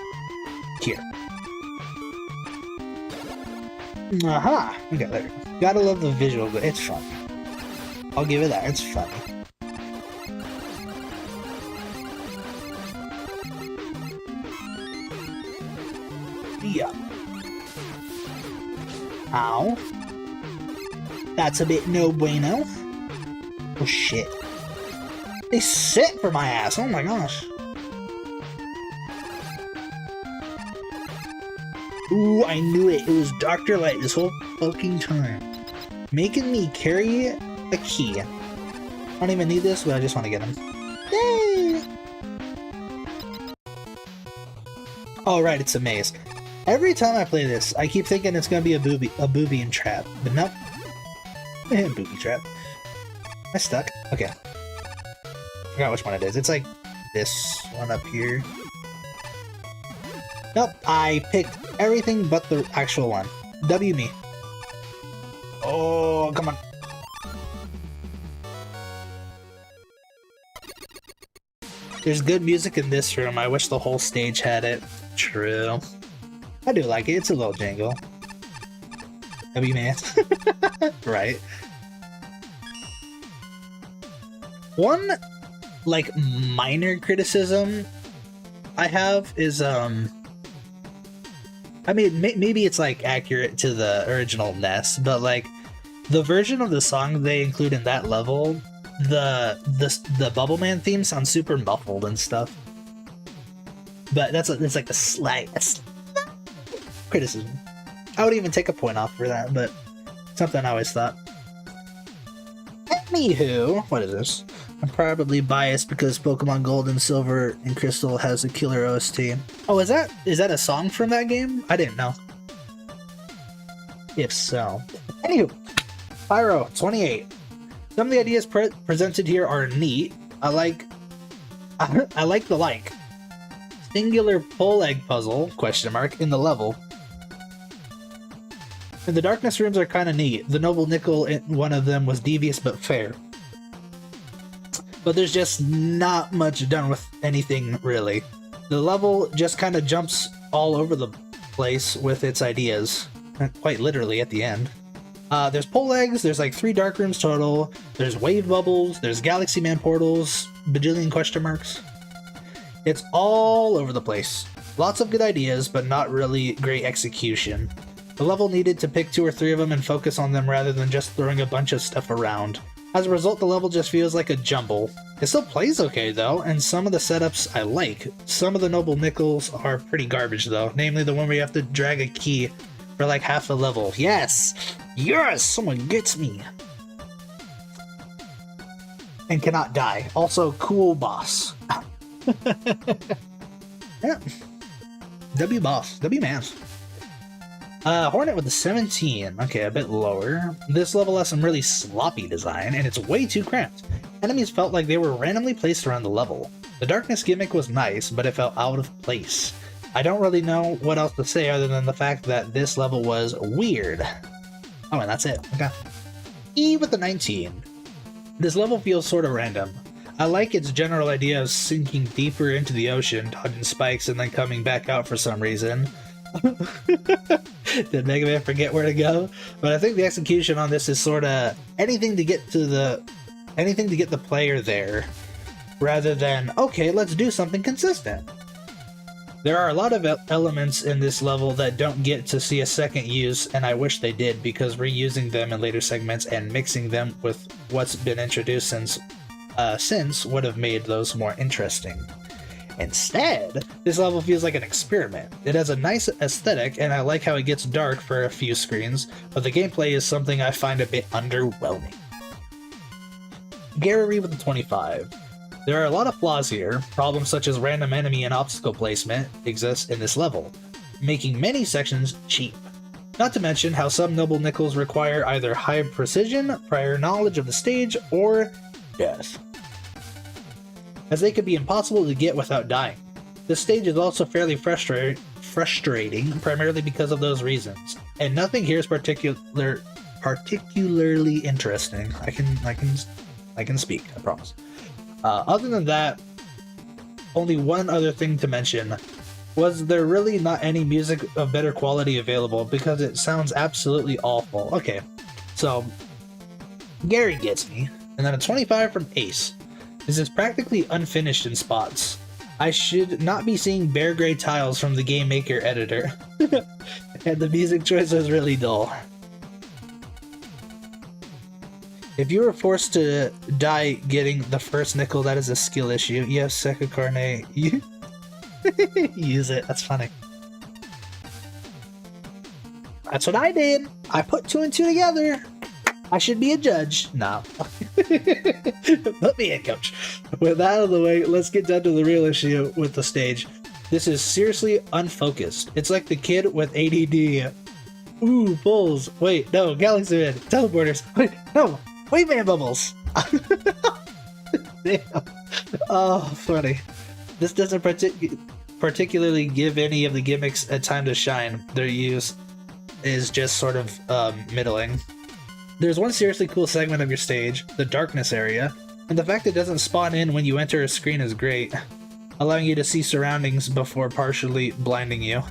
Here. Aha! Okay, there we go. Gotta love the visual, but it's fun. I'll give it that, it's funny. Yeah. Ow. That's a bit no bueno. Oh shit. They sit for my ass, oh my gosh. Ooh, I knew it. It was Dr. Light this whole fucking time. Making me carry a key. I don't even need this, but I just want to get him. Yay! Oh, right, it's a maze. Every time I play this, I keep thinking it's gonna be a booby and trap, but nope. Booby trap. I stuck. Okay. Forgot which one it is. It's like this one up here. Nope, I picked everything but the actual one. W me. Oh, come on. There's good music in this room. I wish the whole stage had it. True. I do like it. It's a little jangle. W man. Right. One, like, minor criticism I have is, I mean, maybe it's, like, accurate to the original NES, but, like, the version of the song they include in that level, the Bubble Man theme sounds super muffled and stuff. But that's like a slight criticism. I would even take a point off for that, but Something I always thought. Anywho, what is this? I'm probably biased because Pokemon Gold and Silver and Crystal has a killer OST. Oh, is that a song from that game? I didn't know. If so. Anywho, Pyro 28. Some of the ideas presented here are neat. I like the singular pole egg puzzle question mark in the level. And the darkness rooms are kind of neat. The noble nickel in one of them was devious but fair. But there's just not much done with anything really. The level just kind of jumps all over the place with its ideas, quite literally at the end. There's pole eggs, there's like 3 dark rooms total, there's wave bubbles, there's Galaxy Man portals, bajillion question marks. It's all over the place. Lots of good ideas, but not really great execution. The level needed to pick 2 or 3 of them and focus on them rather than just throwing a bunch of stuff around. As a result, the level just feels like a jumble. It still plays okay though, and some of the setups I like. Some of the noble nickels are pretty garbage though, namely the one where you have to drag a key for like half a level. Yes! Yes! Someone gets me! And cannot die. Also, cool boss. Yeah. W boss. W man. Hornet with a 17. Okay, a bit lower. This level has some really sloppy design, and it's way too cramped. Enemies felt like they were randomly placed around the level. The darkness gimmick was nice, but it felt out of place. I don't really know what else to say other than the fact that this level was weird. Oh, and that's it. Okay. E with the 19. This level feels sort of random. I like its general idea of sinking deeper into the ocean, dodging spikes, and then coming back out for some reason. Did Mega Man forget where to go? But I think the execution on this is sort of anything to get the player there, rather than, okay, let's do something consistent. There are a lot of elements in this level that don't get to see a second use, and I wish they did, because reusing them in later segments and mixing them with what's been introduced since would have made those more interesting. Instead, this level feels like an experiment. It has a nice aesthetic, and I like how it gets dark for a few screens, but the gameplay is something I find a bit underwhelming. Gary with the 25. There are a lot of flaws here. Problems such as random enemy and obstacle placement exist in this level, making many sections cheap. Not to mention how some noble nickels require either high precision, prior knowledge of the stage, or death, as they could be impossible to get without dying. This stage is also fairly frustrating, primarily because of those reasons, and nothing here is particularly interesting. I can speak, I promise. Other than that, only one other thing to mention. Was there really not any music of better quality available, because it sounds absolutely awful? Okay, so Gary gets me, and then a 25 from Ace. This is practically unfinished in spots. I should not be seeing bare gray tiles from the Game Maker editor. And the music choice was really dull. If you were forced to die getting the first nickel, that is a skill issue. Yes, Seka Carne. Use it. That's funny. That's what I did. I put 2 and 2 together. I should be a judge. No. Put me in, coach. With that out of the way, let's get down to the real issue with the stage. This is seriously unfocused. It's like the kid with ADD. Ooh, bulls. Wait, no, Galaxy Man. Teleporters. Wait, no. Wave man bubbles. Damn. Oh, funny. This doesn't particularly give any of the gimmicks a time to shine. Their use is just sort of middling. There's one seriously cool segment of your stage, the darkness area, and the fact it doesn't spawn in when you enter a screen is great, allowing you to see surroundings before partially blinding you.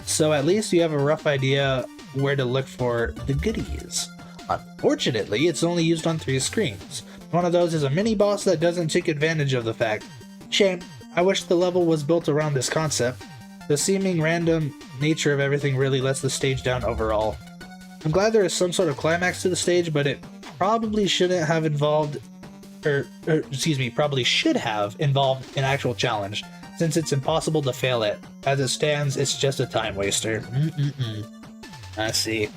So at least you have a rough idea where to look for the goodies. Unfortunately, it's only used on 3 screens. One of those is a mini-boss that doesn't take advantage of the fact. Shame. I wish the level was built around this concept. The seeming random nature of everything really lets the stage down overall. I'm glad there is some sort of climax to the stage, but it probably shouldn't have involved, probably should have involved an actual challenge, since it's impossible to fail it. As it stands, it's just a time waster. I see.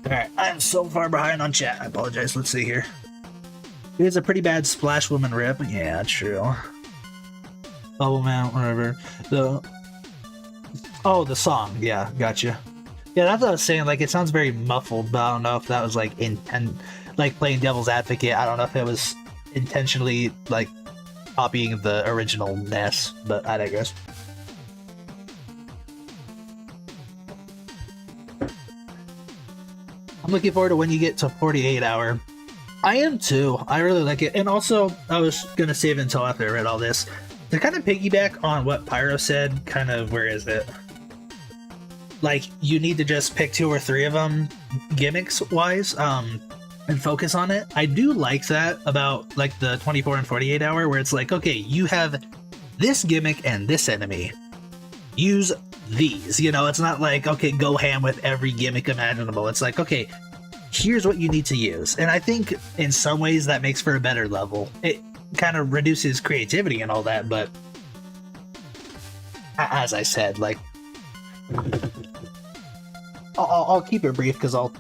Alright, I'm so far behind on chat. I apologize. Let's see here. It is a pretty bad Splash Woman rip. Yeah, true. Bubble Mount, whatever. Oh, the song. Yeah, gotcha. Yeah, that's what I was saying. Like, it sounds very muffled, but I don't know if that was like like playing devil's advocate. I don't know if it was intentionally like copying the original NES, but I digress. I'm looking forward to when you get to 48 hour. I am too. I really like it. And also, I was gonna save it until after I read all this. To kind of piggyback on what Pyro said, kind of, where is it? Like, you need to just pick 2 or 3 of them, gimmicks-wise, and focus on it. I do like that about, like, the 24 and 48 hour, where it's like, okay, you have this gimmick and this enemy. Use these, you know? It's not like, okay, go ham with every gimmick imaginable. It's like, okay, here's what you need to use. And I think, in some ways, that makes for a better level. It kind of reduces creativity and all that, but as I said, like, I'll keep it brief because I'll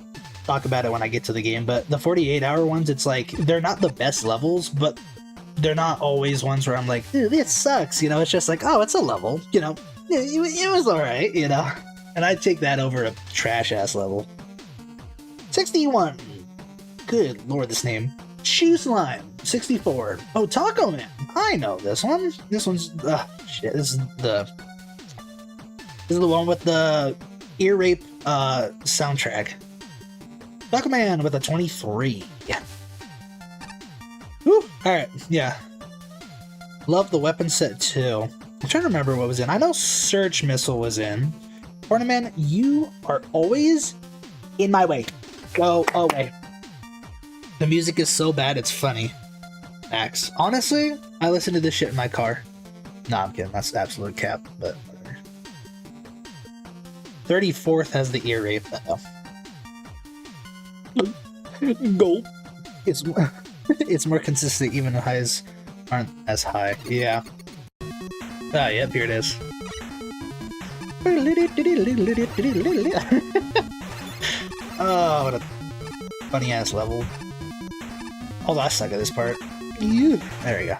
talk about it when I get to the game, but the 48 hour ones, it's like, they're not the best levels, but they're not always ones where I'm like, dude, this sucks, you know? It's just like, oh, it's a level, you know? It was alright, you know? And I'd take that over a trash-ass level. 61! Good lord, this name. Shoe Slime, 64. Oh, Taco Man! I know this one. This one's... shit, this is the one with the ear rape soundtrack. Taco Man with a 23. Yeah. Whew. Alright, yeah. Love the weapon set too. I'm trying to remember what was in. I know Search Missile was in. Ornament, you are always in my way. Go away. The music is so bad, it's funny. Max. Honestly, I listen to this shit in my car. Nah, I'm kidding. That's absolute cap, but whatever. 34th has the ear rape. Go. It's more consistent, even the highs aren't as high. Yeah. Ah, yep, here it is. Oh, what a funny ass level. Hold on, I suck at this part. There we go.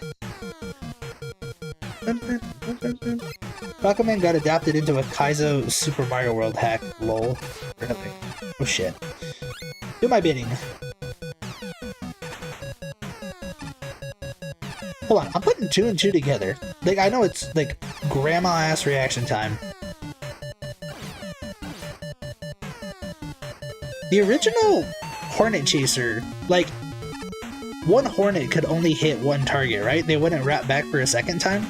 Taco Man got adapted into a Kaizo Super Mario World hack. Lol. Really? Oh shit. Do my bidding. Hold on, I'm putting 2 and 2 together. Like, I know it's like grandma-ass reaction time. The original Hornet Chaser, like, one Hornet could only hit one target, right? They wouldn't wrap back for a second time?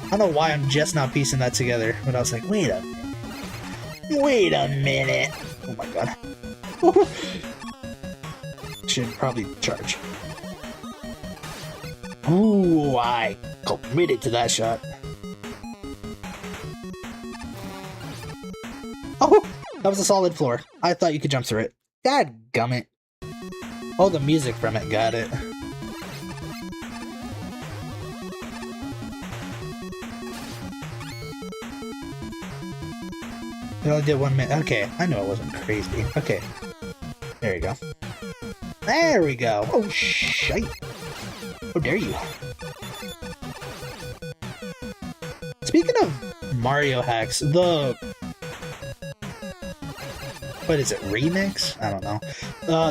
I don't know why I'm just not piecing that together, but I was like, wait a minute. Wait a minute. Oh my god. Should probably charge. Ooh, I committed to that shot. Oh, that was a solid floor. I thought you could jump through it. God gummit. Oh, the music from it, got it. It only did 1 minute. Okay, I know it wasn't crazy. Okay. There you go. There we go. Oh, shite. How dare you? Speaking of Mario hacks, the... What is it? Remix? I don't know.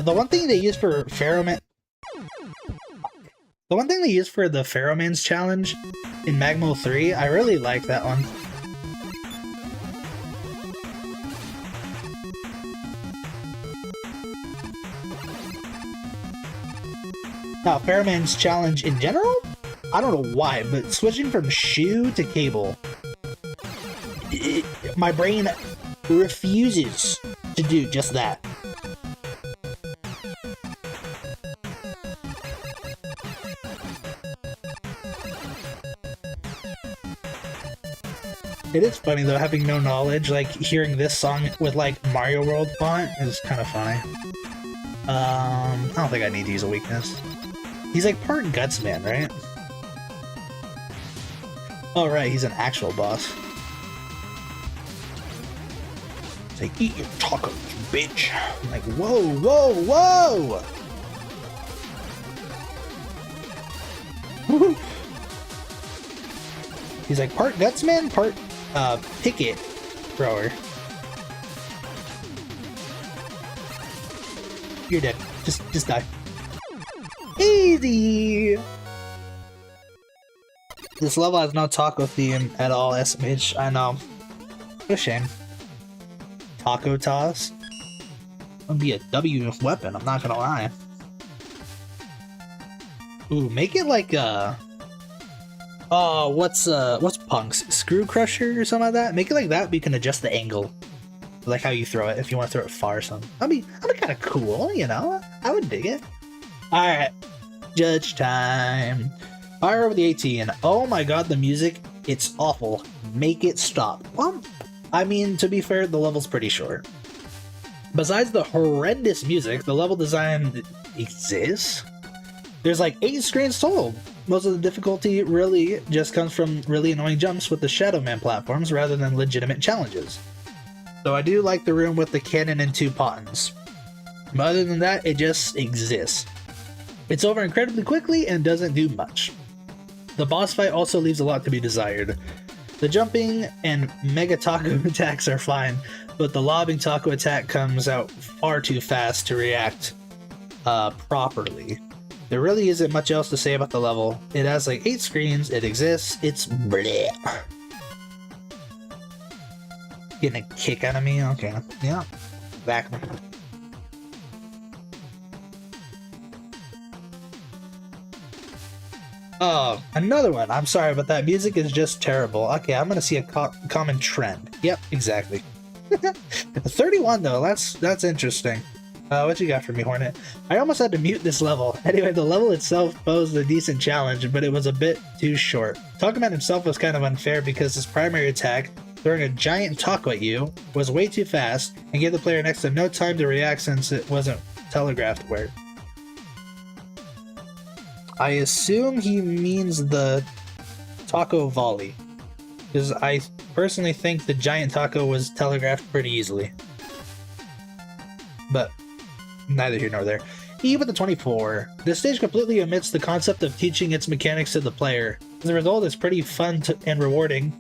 The one thing they use for Pharaohman... The one thing they use for the Pharaohman's challenge in MaGMML 3, I really like that one. Now, Pharaohman's challenge in general? I don't know why, but switching from shoe to cable, my brain refuses to do just that. It is funny though, having no knowledge, like hearing this song with like Mario World font is kind of funny. I don't think I need to use a weakness. He's like part Gutsman, right? Oh right, he's an actual boss. Like, eat your tacos, bitch. I'm like, whoa, whoa, whoa! He's like part gutsman, part picket thrower. You're dead. Just die. Easy. This level has no taco theme at all, SMH. I know. What a shame. Taco toss. Gonna be a W weapon, I'm not gonna lie. Ooh, make it like what's Punk's Screw Crusher or something like that? Make it like that, but you can adjust the angle. Like how you throw it if you want to throw it far or something. That'd be kinda cool, you know? I would dig it. Alright. Judge time. Fire over the 18. Oh my god, the music, it's awful. Make it stop. Well, I mean, to be fair, the level's pretty short. Besides the horrendous music, the level design exists. There's like 8 screens total. Most of the difficulty really just comes from really annoying jumps with the Shadow Man platforms rather than legitimate challenges. So I do like the room with the cannon and 2 pottons. But other than that, it just exists. It's over incredibly quickly and doesn't do much. The boss fight also leaves a lot to be desired. The jumping and mega taco attacks are fine, but the lobbing taco attack comes out far too fast to react properly. There really isn't much else to say about the level. It has like 8 screens, it exists, it's bleh. Getting a kick out of me? Okay, yeah, exactly. Oh, another one. I'm sorry, but that music is just terrible. Okay, I'm gonna see a common trend. Yep, exactly. 31 though, that's interesting. What you got for me, Hornet? I almost had to mute this level. Anyway, the level itself posed a decent challenge, but it was a bit too short. Taco Man himself was kind of unfair because his primary attack, throwing a giant taco at you, was way too fast and gave the player next to no time to react since it wasn't telegraphed where. I assume he means the taco volley, because I personally think the giant taco was telegraphed pretty easily. But neither here nor there. E with the 24. This stage completely omits the concept of teaching its mechanics to the player. As a result, it's pretty fun and rewarding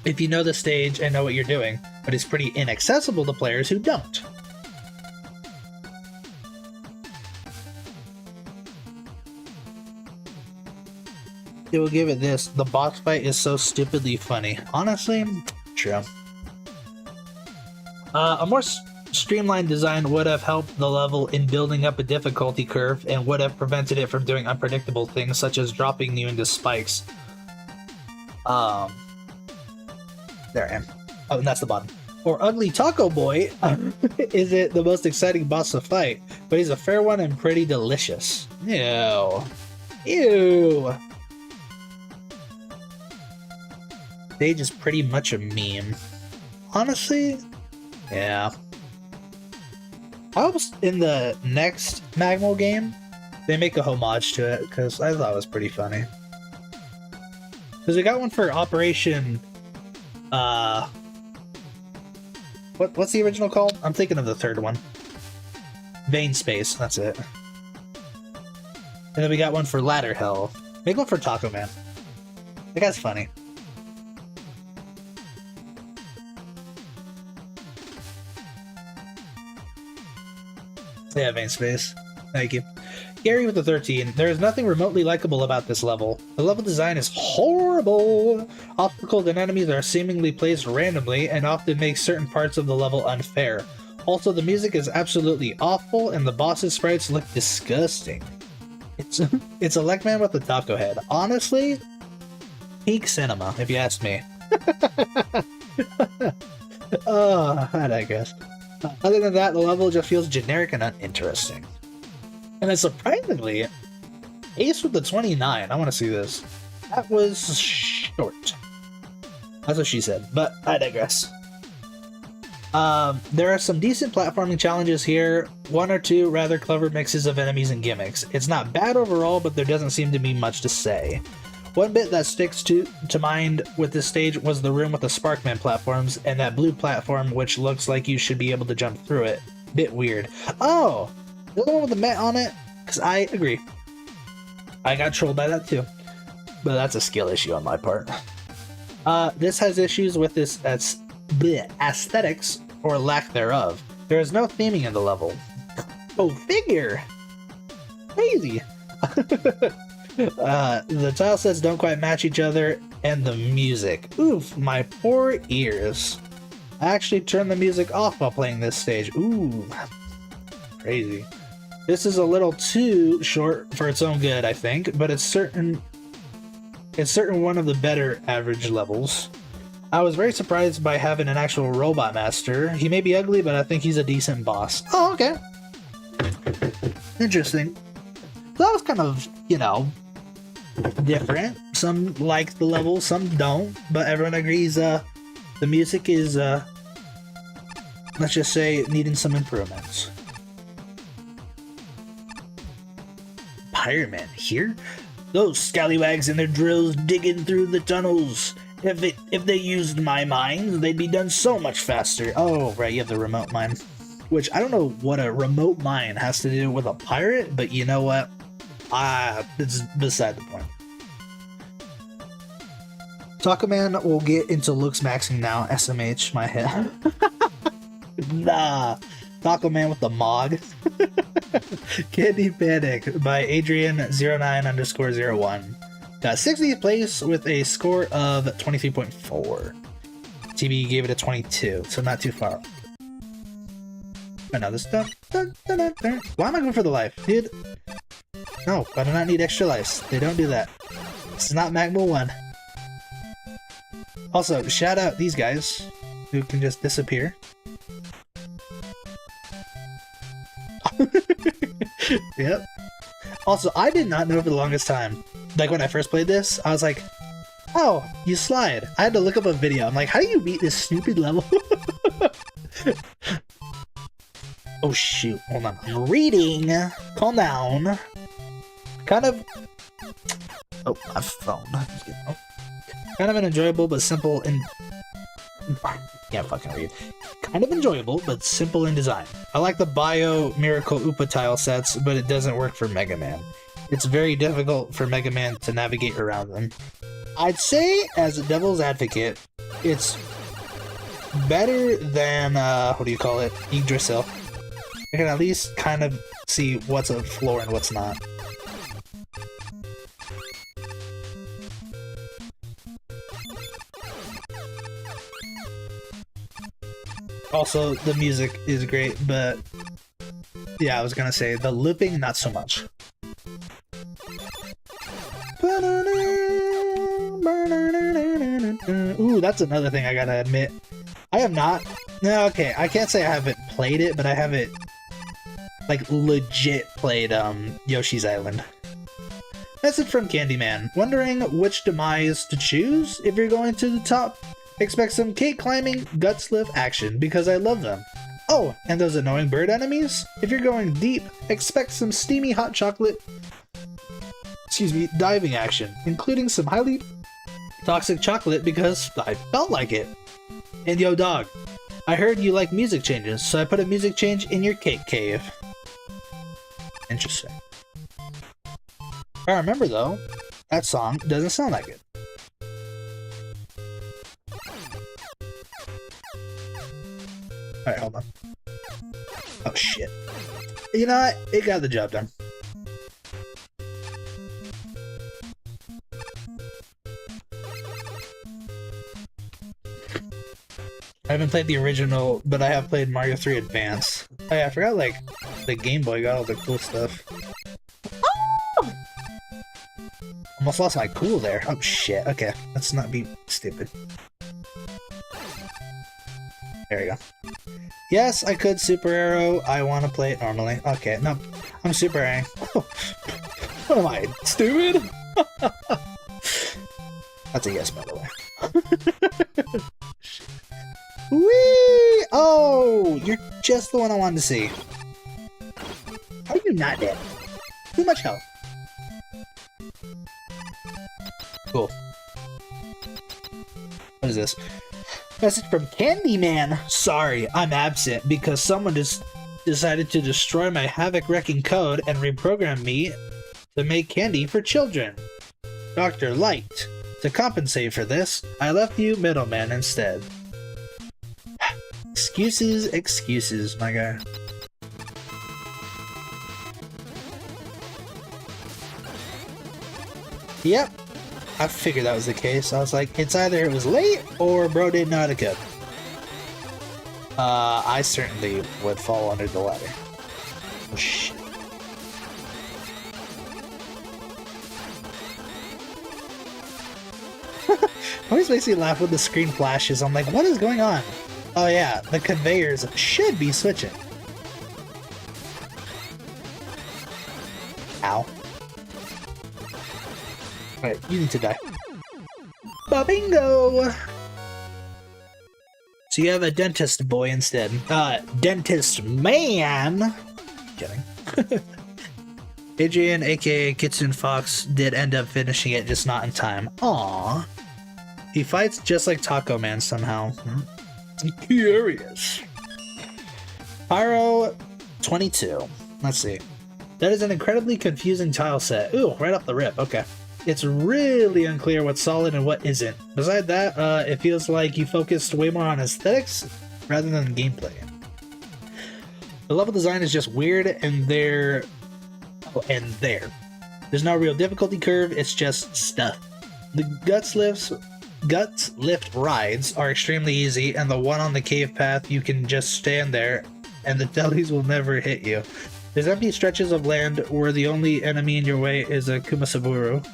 if you know the stage and know what you're doing, but it's pretty inaccessible to players who don't. It will give it this. The boss fight is so stupidly funny. Honestly, true. A more streamlined design would have helped the level in building up a difficulty curve and would have prevented it from doing unpredictable things such as dropping you into spikes. There I am. Oh, and that's the bottom. Or Ugly Taco Boy isn't the most exciting boss to fight, but he's a fair one and pretty delicious. Ew. Ew. Stage is pretty much a meme. Honestly, yeah. I hope in the next MaGMML game, they make a homage to it, because I thought it was pretty funny. Because we got one for Operation... What's the original called? I'm thinking of the third one. Vein Space, that's it. And then we got one for Ladder Hell. Make one for Taco Man. That guy's funny. Yeah, Vein Space. Thank you. Gary with the 13. There is nothing remotely likable about this level. The level design is horrible! Obstacles and enemies are seemingly placed randomly and often make certain parts of the level unfair. Also, the music is absolutely awful and the boss's sprites look disgusting. It's a Legman with a taco head. Honestly, peak cinema, if you ask me. Oh, I digress. Other than that, the level just feels generic and uninteresting. And then surprisingly, Ace with the 29, I want to see this. That was short. That's what she said, but I digress. There are some decent platforming challenges here, 1 or 2 rather clever mixes of enemies and gimmicks. It's not bad overall, but there doesn't seem to be much to say. One bit that sticks to mind with this stage was the room with the Sparkman platforms and that blue platform which looks like you should be able to jump through it. Bit weird. Oh! The other one with the Met on it? Because I agree. I got trolled by that too. But that's a skill issue on my part. This has issues with this aesthetics or lack thereof. There is no theming in the level. Oh, figure! Crazy! The tile sets don't quite match each other, and the music. Oof, my poor ears. I actually turned the music off while playing this stage. Ooh, crazy. This is a little too short for its own good, I think, but it's certain one of the better average levels. I was very surprised by having an actual robot master. He may be ugly, but I think he's a decent boss. Oh, okay. Interesting. So that was kind of, you know, different. Some like the level, some don't, but everyone agrees the music is, let's just say, needing some improvements. Pyroman here? Those scallywags and their drills digging through the tunnels. If they used my mines, they'd be done so much faster. Oh, right, you have the remote mine. Which, I don't know what a remote mine has to do with a pirate, but you know what? It's beside the point. Tacoman will get into looks maxing now. SMH, my head. Nah. Tacoman with the Mog. Candy Panic by Adrian09_01. Got 60th place with a score of 23.4. TV gave it a 22, so not too far. Another stuff. Why am I going for the life? Dude. No, I do not need extra lives. They don't do that. This is not MaGMML 1. Also, shout out these guys who can just disappear. Yep. Also, I did not know for the longest time. Like when I first played this, I was like, oh, you slide. I had to look up a video. I'm like, how do you beat this stupid level? Oh shoot, hold on. I'm reading. Calm down. Kind of... Oh, my phone. Kind of an enjoyable but simple and... Can't fucking read. Kind of enjoyable but simple in design. I like the Bio Miracle Upa tile sets, but it doesn't work for Mega Man. It's very difficult for Mega Man to navigate around them. I'd say, as a devil's advocate, it's better than, what do you call it? Yggdrasil. I can at least kind of see what's a floor and what's not. Also, the music is great, but yeah, I was gonna say the looping, not so much. Ooh, that's another thing I gotta admit. I have not. No, okay, I can't say I haven't played it, but I haven't like legit played Yoshi's Island. Message from Candyman. Wondering which demise to choose if you're going to the top. Expect some cake climbing, gut sliff action because I love them. Oh, and those annoying bird enemies? If you're going deep, expect some steamy hot chocolate, diving action, including some highly toxic chocolate because I felt like it. And yo dog, I heard you like music changes, so I put a music change in your cake cave. Interesting. If I remember though, that song doesn't sound like it. Alright, hold on. Oh shit. You know what? It got the job done. I haven't played the original, but I have played Mario 3 Advance. Oh yeah, I forgot like the Game Boy got all the cool stuff. Oh! Almost lost my cool there. Oh shit, okay. Let's not be stupid. There we go. Yes, I could Super Arrow. I want to play it normally. Okay, no. I'm Super Arrowing. What am I, stupid? That's a yes, by the way. Whee! Oh, you're just the one I wanted to see. How are you not dead? Too much health. Cool. What is this? Message from Candyman. Sorry, I'm absent because someone just decided to destroy my havoc-wrecking code and reprogram me to make candy for children. Dr. Light. To compensate for this, I left you middleman instead. Excuses, excuses, my guy. Yep, I figured that was the case. I was like, it's either it was late or bro didn't know how to cook. I certainly would fall under the latter. Oh, shit. Always makes me laugh when the screen flashes. I'm like, what is going on? Oh yeah, the conveyors should be switching. Ow. Alright, you need to die. Ba-bingo! So you have a dentist boy instead. Dentist man! Kidding. Adrian, aka Kitsune Fox, did end up finishing it, just not in time. Aww. He fights just like Taco Man somehow. I'm curious. Pyro 22. Let's see. That is an incredibly confusing tile set. Ooh, right off the rip. Okay. It's really unclear what's solid and what isn't. Besides that, it feels like you focused way more on aesthetics rather than gameplay. The level design is just weird and there. Oh, and there. There's no real difficulty curve, it's just stuff. The guts lift rides are extremely easy, and the one on the cave path you can just stand there and the delis will never hit you. There's empty stretches of land where the only enemy in your way is a Kumasaburu,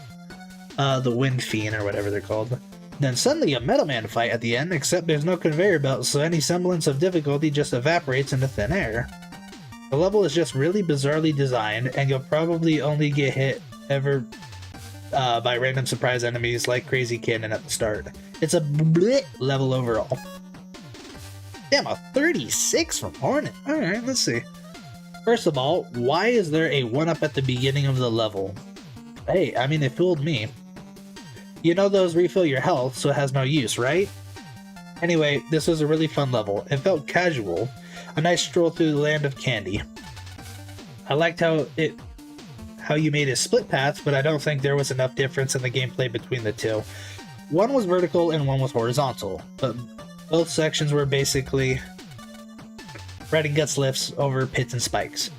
the wind fiend or whatever they're called. Then suddenly a Metal Man fight at the end, except there's no conveyor belt, so any semblance of difficulty just evaporates into thin air. The level is just really bizarrely designed, and you'll probably only get hit ever by random surprise enemies like Crazy Cannon at the start. It's a bleh level overall. Damn, a 36 from Hornet. Alright, let's see. First of all, why is there a 1-up at the beginning of the level? Hey, I mean, it fooled me. You know those refill your health, so it has no use, right? Anyway, this was a really fun level. It felt casual. A nice stroll through the land of candy. I liked how you made a split path, but I don't think there was enough difference in the gameplay between the two. One was vertical and one was horizontal, but both sections were basically riding guts lifts over pits and spikes.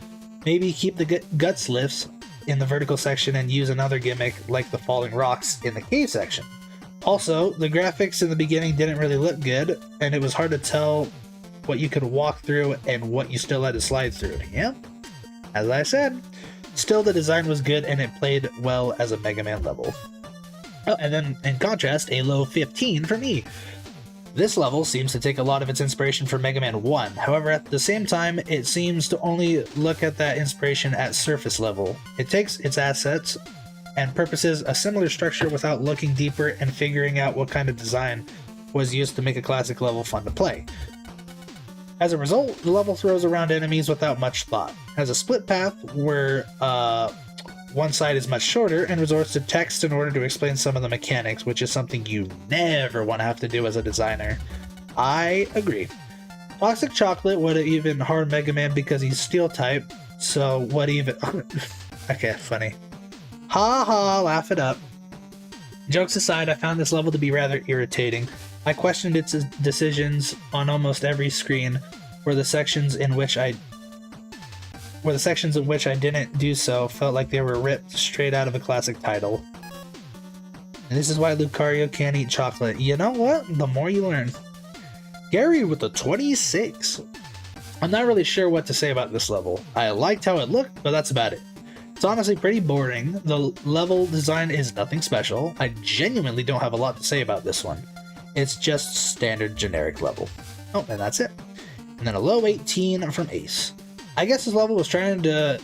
Maybe keep the guts lifts in the vertical section and use another gimmick like the falling rocks in the cave section. Also, the graphics in the beginning didn't really look good, and it was hard to tell what you could walk through and what you still had to slide through. Yeah, as I said. Still, the design was good and it played well as a Mega Man level. Oh, and then, in contrast, a low 15 for me. This level seems to take a lot of its inspiration from Mega Man 1, however at the same time, it seems to only look at that inspiration at surface level. It takes its assets and purposes a similar structure without looking deeper and figuring out what kind of design was used to make a classic level fun to play. As a result, the level throws around enemies without much thought. Has a split path where one side is much shorter and resorts to text in order to explain some of the mechanics, which is something you never want to have to do as a designer. I agree. Toxic Chocolate would have even harmed Mega Man because he's steel type, so what even... Okay, funny. Ha ha, laugh it up. Jokes aside, I found this level to be rather irritating. I questioned its decisions on almost every screen, where the sections in which I didn't do so felt like they were ripped straight out of a classic title. And this is why Lucario can't eat chocolate. You know what? The more you learn. Gary with a 26. I'm not really sure what to say about this level. I liked how it looked, but that's about it. It's honestly pretty boring. The level design is nothing special. I genuinely don't have a lot to say about this one. It's just standard generic level. Oh, and that's it. And then a low 18 from Ace. I guess this level was trying to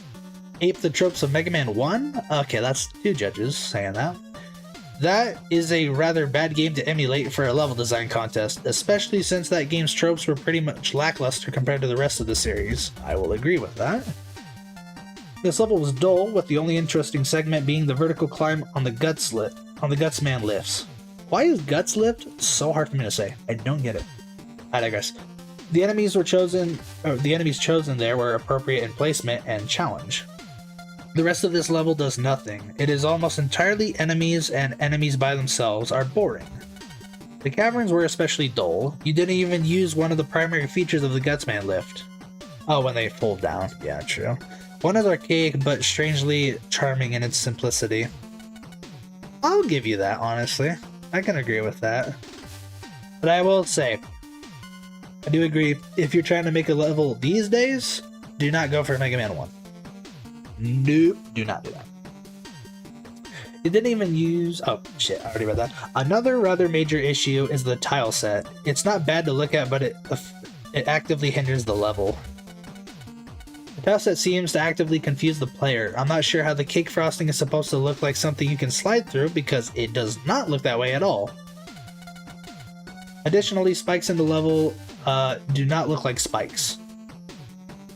ape the tropes of Mega Man 1? Okay, that's 2 judges saying that. That is a rather bad game to emulate for a level design contest, especially since that game's tropes were pretty much lackluster compared to the rest of the series. I will agree with that. This level was dull, with the only interesting segment being the vertical climb on the guts on the Guts Man lifts. Why is Guts lift so hard for me to say? I don't get it. I digress. The enemies chosen there were appropriate in placement and challenge. The rest of this level does nothing. It is almost entirely enemies, and enemies by themselves are boring. The caverns were especially dull. You didn't even use one of the primary features of the Gutsman lift. Oh, when they fold down. Yeah, true. One is archaic, but strangely charming in its simplicity. I'll give you that, honestly. I can agree with that. But I will say, I do agree, if you're trying to make a level these days, do not go for Mega Man 1. Nope, do not do that. It didn't even use... Oh, shit, I already read that. Another rather major issue is the tile set. It's not bad to look at, but it actively hinders the level. The tile set seems to actively confuse the player. I'm not sure how the cake frosting is supposed to look like something you can slide through, because it does not look that way at all. Additionally, spikes in the level do not look like spikes.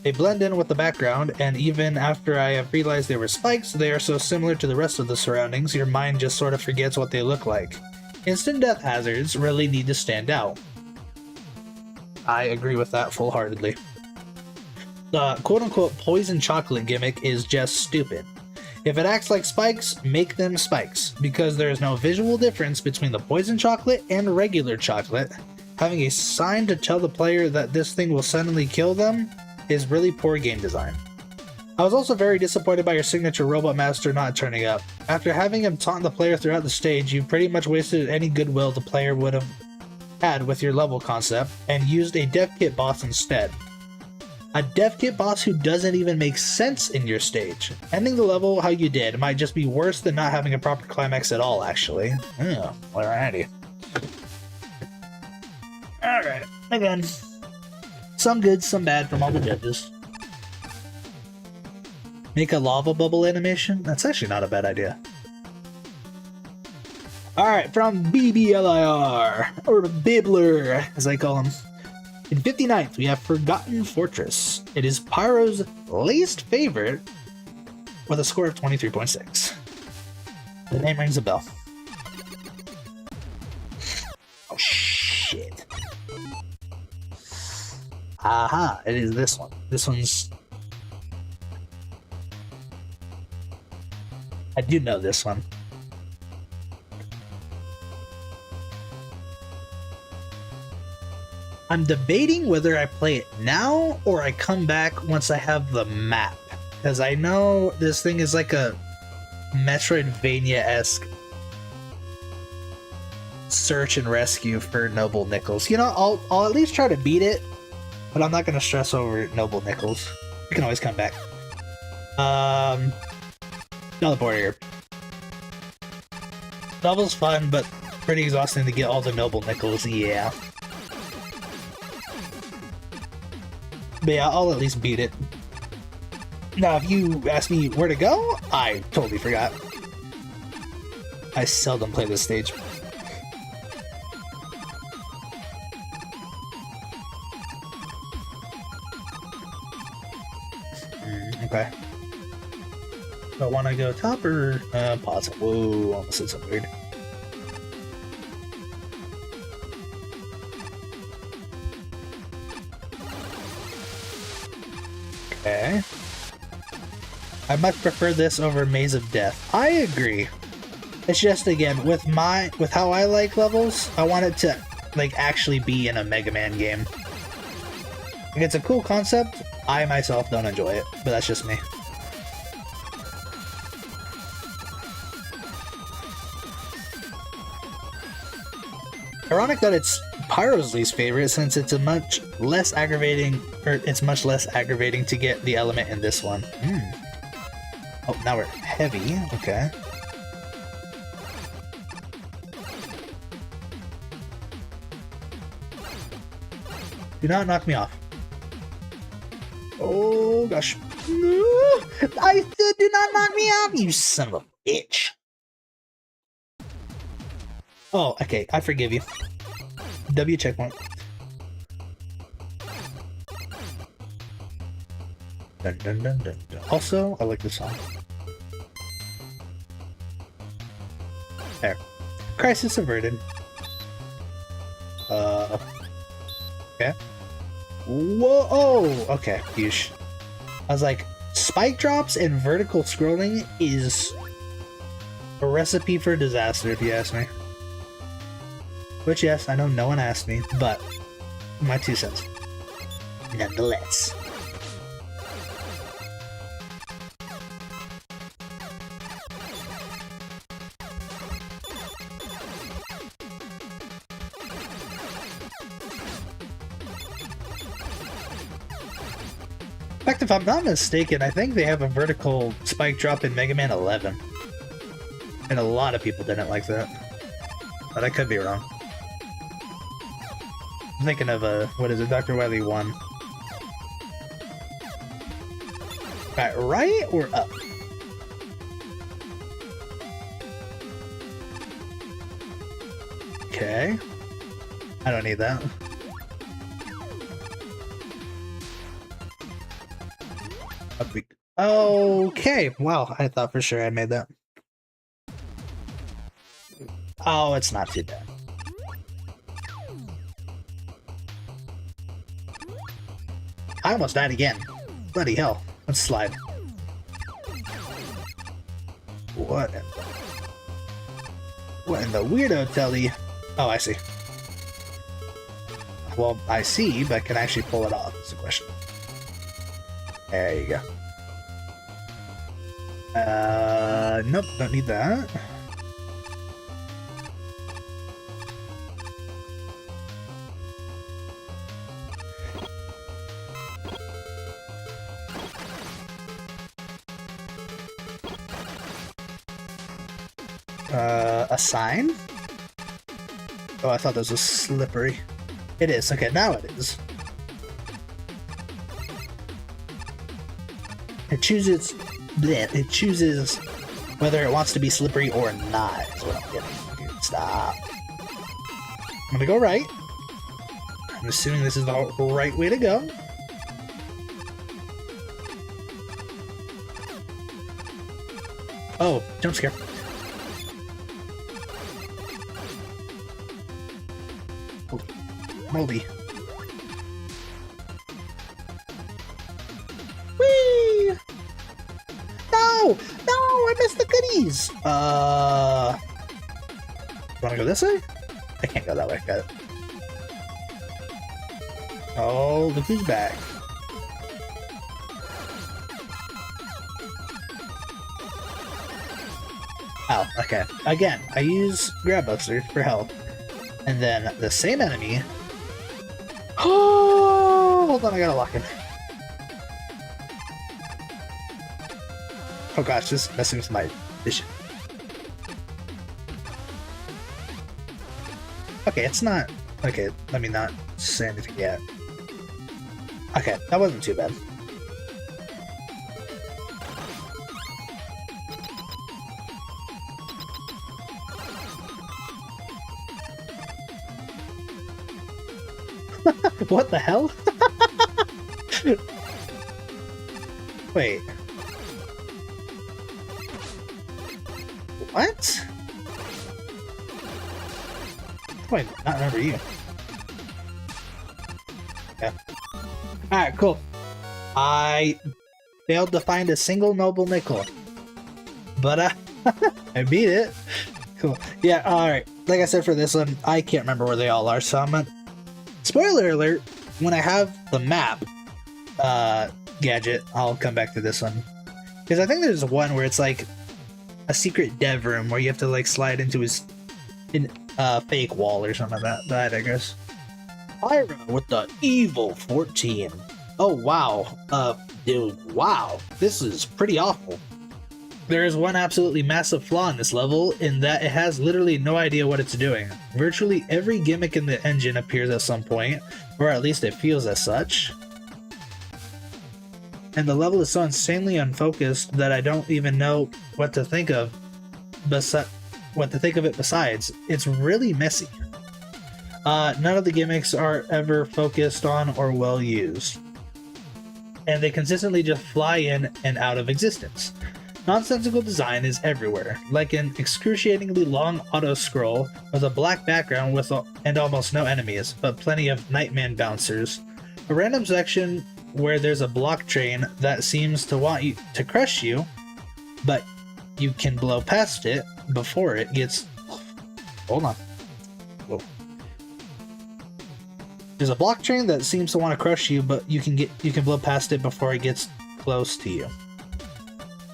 They blend in with the background, and even after I have realized they were spikes, they are so similar to the rest of the surroundings, your mind just sort of forgets what they look like. Instant death hazards really need to stand out. I agree with that full-heartedly. The quote-unquote poison chocolate gimmick is just stupid. If it acts like spikes, make them spikes, because there is no visual difference between the poison chocolate and regular chocolate. Having a sign to tell the player that this thing will suddenly kill them is really poor game design. I was also very disappointed by your signature Robot Master not turning up. After having him taunt the player throughout the stage, you pretty much wasted any goodwill the player would have had with your level concept, and used a dev kit boss instead. A dev kit boss who doesn't even make sense in your stage. Ending the level how you did might just be worse than not having a proper climax at all, actually. Oh, alrighty. Alright, again. Some good, some bad from all the judges. Make a lava bubble animation? That's actually not a bad idea. Alright, from BBLIR, or Bibbler, as I call him. In 59th, we have Forgotten Fortress. It is Pyro's least favorite, with a score of 23.6. The name rings a bell. Oh, shit. Aha, it is this one. This one's... I do know this one. I'm debating whether I play it now or I come back once I have the map. Because I know this thing is like a Metroidvania-esque search and rescue for Noble Nickels. You know, I'll at least try to beat it, but I'm not going to stress over Noble Nickels. You can always come back. Teleport here. Level's fun, but pretty exhausting to get all the Noble Nickels, yeah. But yeah, I'll at least beat it. Now, if you ask me where to go, I totally forgot. I seldom play this stage. Okay. Do I want to go top or pause? Whoa, almost said something weird. Okay. I much prefer this over Maze of Death. I agree. It's just, again, with how I like levels, I want it to like actually be in a Mega Man game. Like, it's a cool concept. I myself don't enjoy it, but that's just me. Ironic that it's Pyro's least favorite, since it's much less aggravating to get the element in this one. Oh, now we're heavy. Okay. Do not knock me off. Oh gosh. I said do not knock me off, you son of a bitch. Oh, okay, I forgive you. W checkpoint. Dun, dun, dun, dun, dun. Also, I like this song. There. Crisis averted. Okay. Whoa! Oh! Okay, yeesh. I was like, spike drops and vertical scrolling is a recipe for disaster, if you ask me. Which, yes, I know no one asked me, but my 2 cents. Nonetheless. In fact, if I'm not mistaken, I think they have a vertical spike drop in Mega Man 11. And a lot of people didn't like that. But I could be wrong. I'm thinking of, what is it, Dr. Wily 1. Alright, right or up? Okay. I don't need that. Up we... Okay, wow, I thought for sure I made that. Oh, it's not too bad. I almost died again. Bloody hell. Let's slide. What in the weirdo telly? Oh, I see. Well, I see, but can I actually pull it off? Is the question. There you go. Nope, don't need that. A sign? Oh, I thought this was slippery. It is. Okay, now it is. It chooses... bleh, it chooses whether it wants to be slippery or not, is what I'm getting. Dude, stop. I'm gonna go right. I'm assuming this is the right way to go. Oh, jump scare. Moldy. Whee! No! No! I missed the goodies! Wanna go this way? I can't go that way. Got it. Oh, look who's back. Oh, okay. Again, I use Grab Buster for health. And then the same enemy... Oh, hold on, I gotta lock in. Oh gosh, this is messing with my vision. Okay, it's not... Okay, let me not say anything yet. Okay, that wasn't too bad. What the hell? Wait. What? Wait, not remember you. Yeah. Alright, cool. I failed to find a single noble nickel. But I beat it. Cool. Yeah, alright. Like I said for this one, I can't remember where they all are, so I'm gonna... Spoiler alert, when I have the map gadget, I'll come back to this one. Because I think there's one where it's like a secret dev room where you have to like slide into his fake wall or something like that, I guess. Pyra with the evil 14. Oh wow. Dude, wow. This is pretty awful. There is one absolutely massive flaw in this level, in that it has literally no idea what it's doing. Virtually every gimmick in the engine appears at some point, or at least it feels as such. And the level is so insanely unfocused that I don't even know what to think of it besides. It's really messy. None of the gimmicks are ever focused on or well used. And they consistently just fly in and out of existence. Nonsensical design is everywhere, like an excruciatingly long auto-scroll with a black background and almost no enemies, but plenty of Nightman bouncers. A random section where there's a block train that seems to want you to crush you, but you can blow past it before it gets... Hold on. Whoa. There's a block train that seems to want to crush you, but you can blow past it before it gets close to you.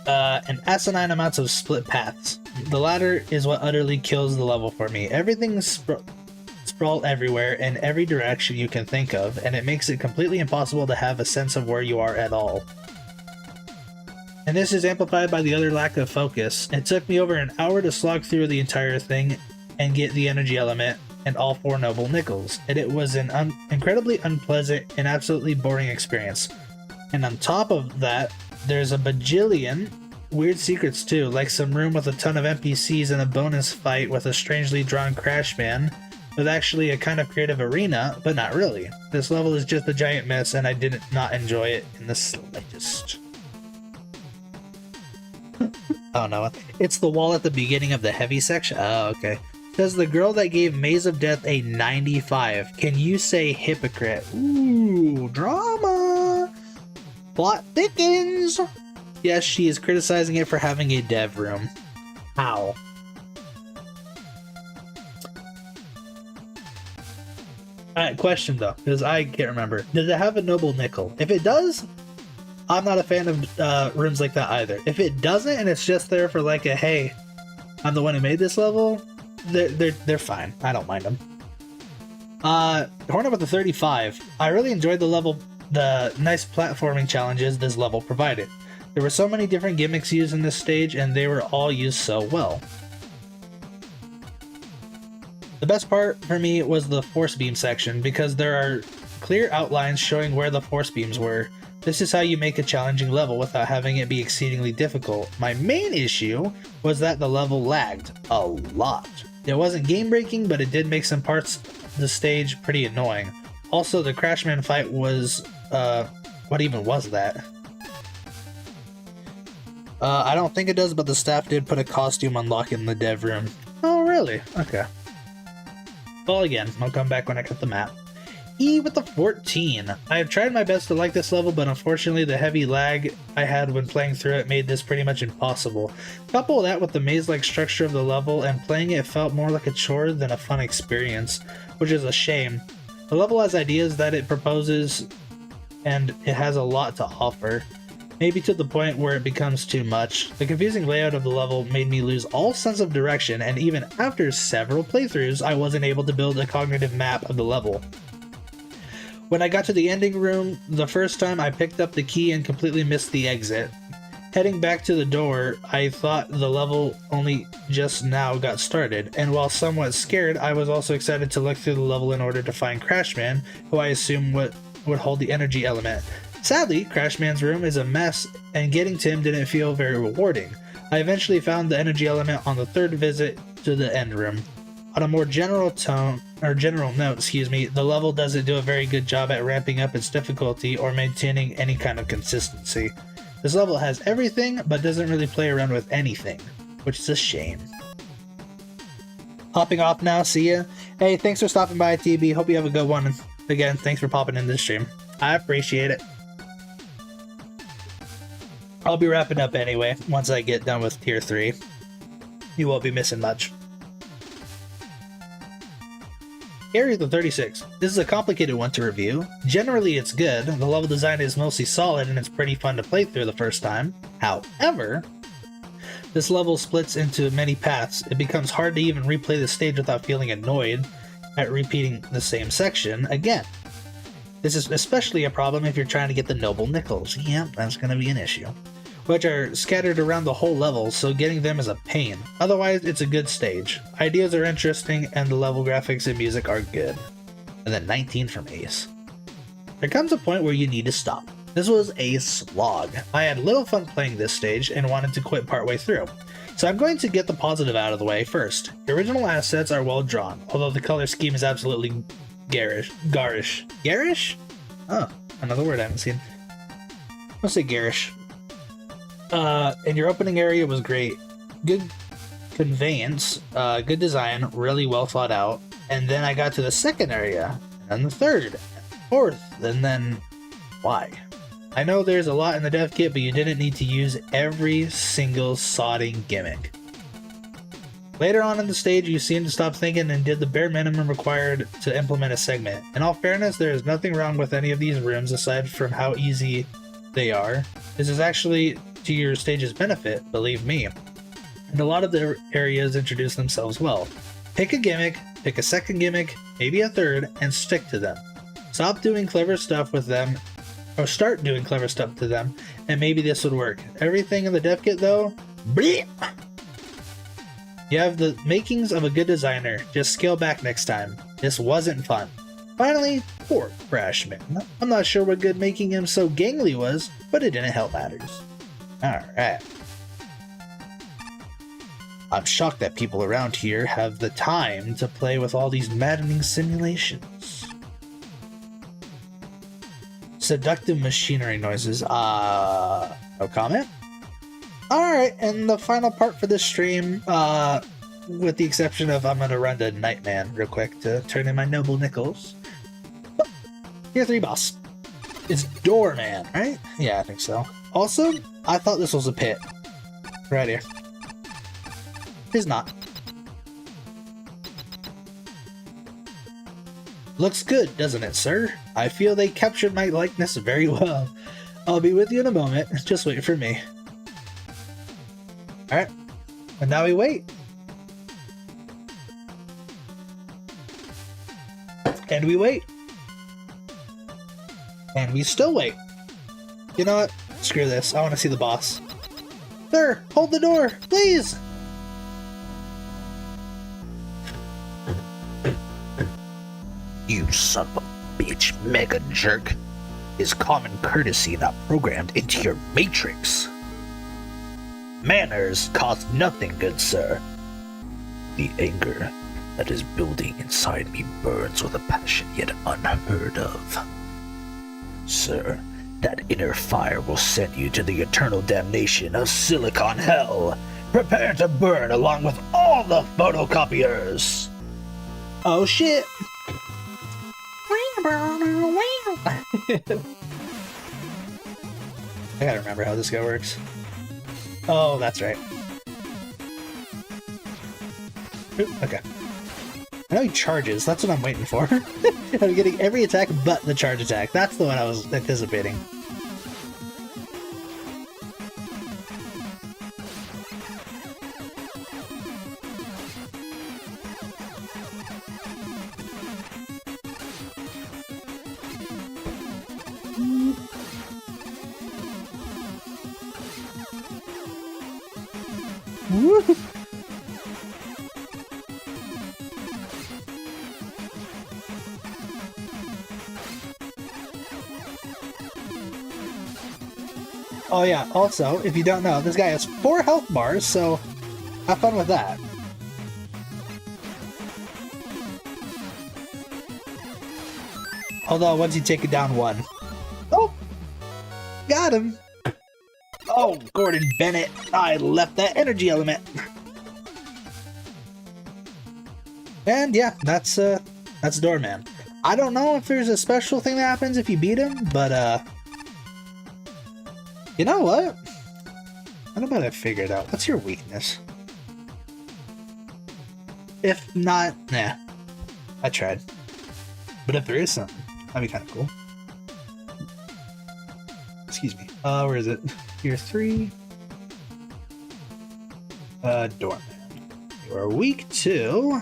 And asinine amounts of split paths. The latter is what utterly kills the level for me. Everything's sprawled everywhere in every direction you can think of, and it makes it completely impossible to have a sense of where you are at all. And this is amplified by the other lack of focus. It took me over an hour to slog through the entire thing and get the energy element and all 4 noble nickels, and it was an incredibly unpleasant and absolutely boring experience. And on top of that, there's a bajillion weird secrets too, like some room with a ton of NPCs and a bonus fight with a strangely drawn Crash Man, with actually a kind of creative arena, but not really. This level is just a giant mess, and I did not enjoy it in the slightest. Oh no, it's the wall at the beginning of the heavy section? Oh, okay. Says the girl that gave Maze of Death a 95. Can you say hypocrite? Ooh, drama! Plot thickens! Yes, she is criticizing it for having a dev room. How? Alright, question though, because I can't remember. Does it have a noble nickel? If it does, I'm not a fan of rooms like that either. If it doesn't and it's just there for like a, hey, I'm the one who made this level, they're fine. I don't mind them. Hornet with the 35. I really enjoyed the nice platforming challenges this level provided. There were so many different gimmicks used in this stage, and they were all used so well. The best part for me was the force beam section, because there are clear outlines showing where the force beams were. This is how you make a challenging level without having it be exceedingly difficult. My main issue was that the level lagged a lot. It wasn't game breaking, but it did make some parts of the stage pretty annoying. Also, the Crashman fight was, what even was that? I don't think it does, but the staff did put a costume unlock in the dev room. Oh, really? Okay. Well, again, I'll come back when I get the map. E with the 14. I have tried my best to like this level, but unfortunately the heavy lag I had when playing through it made this pretty much impossible. Couple that with the maze-like structure of the level, and playing it felt more like a chore than a fun experience, which is a shame. The level has ideas that it proposes, and it has a lot to offer. Maybe to the point where it becomes too much. The confusing layout of the level made me lose all sense of direction, and even after several playthroughs, I wasn't able to build a cognitive map of the level. When I got to the ending room, the first time I picked up the key and completely missed the exit. Heading back to the door, I thought the level only just now got started, and while somewhat scared, I was also excited to look through the level in order to find Crashman, who I assume would hold the energy element. Sadly, Crashman's room is a mess, and getting to him didn't feel very rewarding. I eventually found the energy element on the third visit to the end room. On a more general note, the level doesn't do a very good job at ramping up its difficulty or maintaining any kind of consistency. This level has everything, but doesn't really play around with anything, which is a shame. Hopping off now, see ya. Hey, thanks for stopping by, TB. Hope you have a good one. Again, thanks for popping in this stream. I appreciate it. I'll be wrapping up anyway, once I get done with Tier 3. You won't be missing much. Area the 36. This is a complicated one to review. Generally it's good, the level design is mostly solid and it's pretty fun to play through the first time. However, this level splits into many paths. It becomes hard to even replay the stage without feeling annoyed at repeating the same section again. This is especially a problem if you're trying to get the noble nickels. Yep, that's going to be an issue. Which are scattered around the whole level, so getting them is a pain. Otherwise, it's a good stage. Ideas are interesting, and the level graphics and music are good. And then 19 from Ace. There comes a point where you need to stop. This was a slog. I had little fun playing this stage and wanted to quit partway through. So I'm going to get the positive out of the way first. The original assets are well drawn, although the color scheme is absolutely garish. Garish? Oh, another word I haven't seen. I'll say garish. And your opening area was great. Good conveyance, good design, really well thought out. And then I got to the second area, and then the third, and fourth, and then why? I know there's a lot in the dev kit, but you didn't need to use every single sodding gimmick. Later on in the stage, you seemed to stop thinking and did the bare minimum required to implement a segment. In all fairness, there is nothing wrong with any of these rooms aside from how easy they are. This is actually to your stage's benefit, believe me. And a lot of the areas introduce themselves well. Pick a gimmick, pick a second gimmick, maybe a third, and stick to them. Stop doing clever stuff with them, or start doing clever stuff to them, and maybe this would work. Everything in the dev kit though, bleh! You have the makings of a good designer, just scale back next time. This wasn't fun. Finally, poor Crashman. I'm not sure what good making him so gangly was, but it didn't help matters. Alright. I'm shocked that people around here have the time to play with all these maddening simulations. Seductive machinery noises. No comment? Alright, and the final part for this stream, with the exception of I'm gonna run to Nightman real quick to turn in my noble nickels. Tier 3 boss. It's Doorman, right? Yeah, I think so. Also, I thought this was a pit. Right here. It's not. Looks good, doesn't it, sir? I feel they captured my likeness very well. I'll be with you in a moment. Just wait for me. Alright. And now we wait. And we wait. And we still wait. You know what? Screw this. I want to see the boss. Sir, hold the door, please! You son of a bitch, mega jerk. Is common courtesy not programmed into your matrix? Manners cost nothing, good sir. The anger that is building inside me burns with a passion yet unheard of. Sir, that inner fire will send you to the eternal damnation of Silicon Hell. Prepare to burn along with all the photocopiers. Oh shit! I gotta remember how this guy works. Oh, that's right. Oop, okay. I know he charges, that's what I'm waiting for. I'm getting every attack but the charge attack. That's the one I was anticipating. Woo! Oh yeah, also, if you don't know, this guy has 4 health bars, so have fun with that. Although, once you take it down 1. Oh! Got him! Oh, Gordon Bennett, I left that energy element. And yeah, that's Doorman. I don't know if there's a special thing that happens if you beat him, but you know what? How about I figure it out? What's your weakness? If not, nah. I tried. But if there is something, that'd be kind of cool. Excuse me. Where is it? Tier 3. Doorman. You are weak to...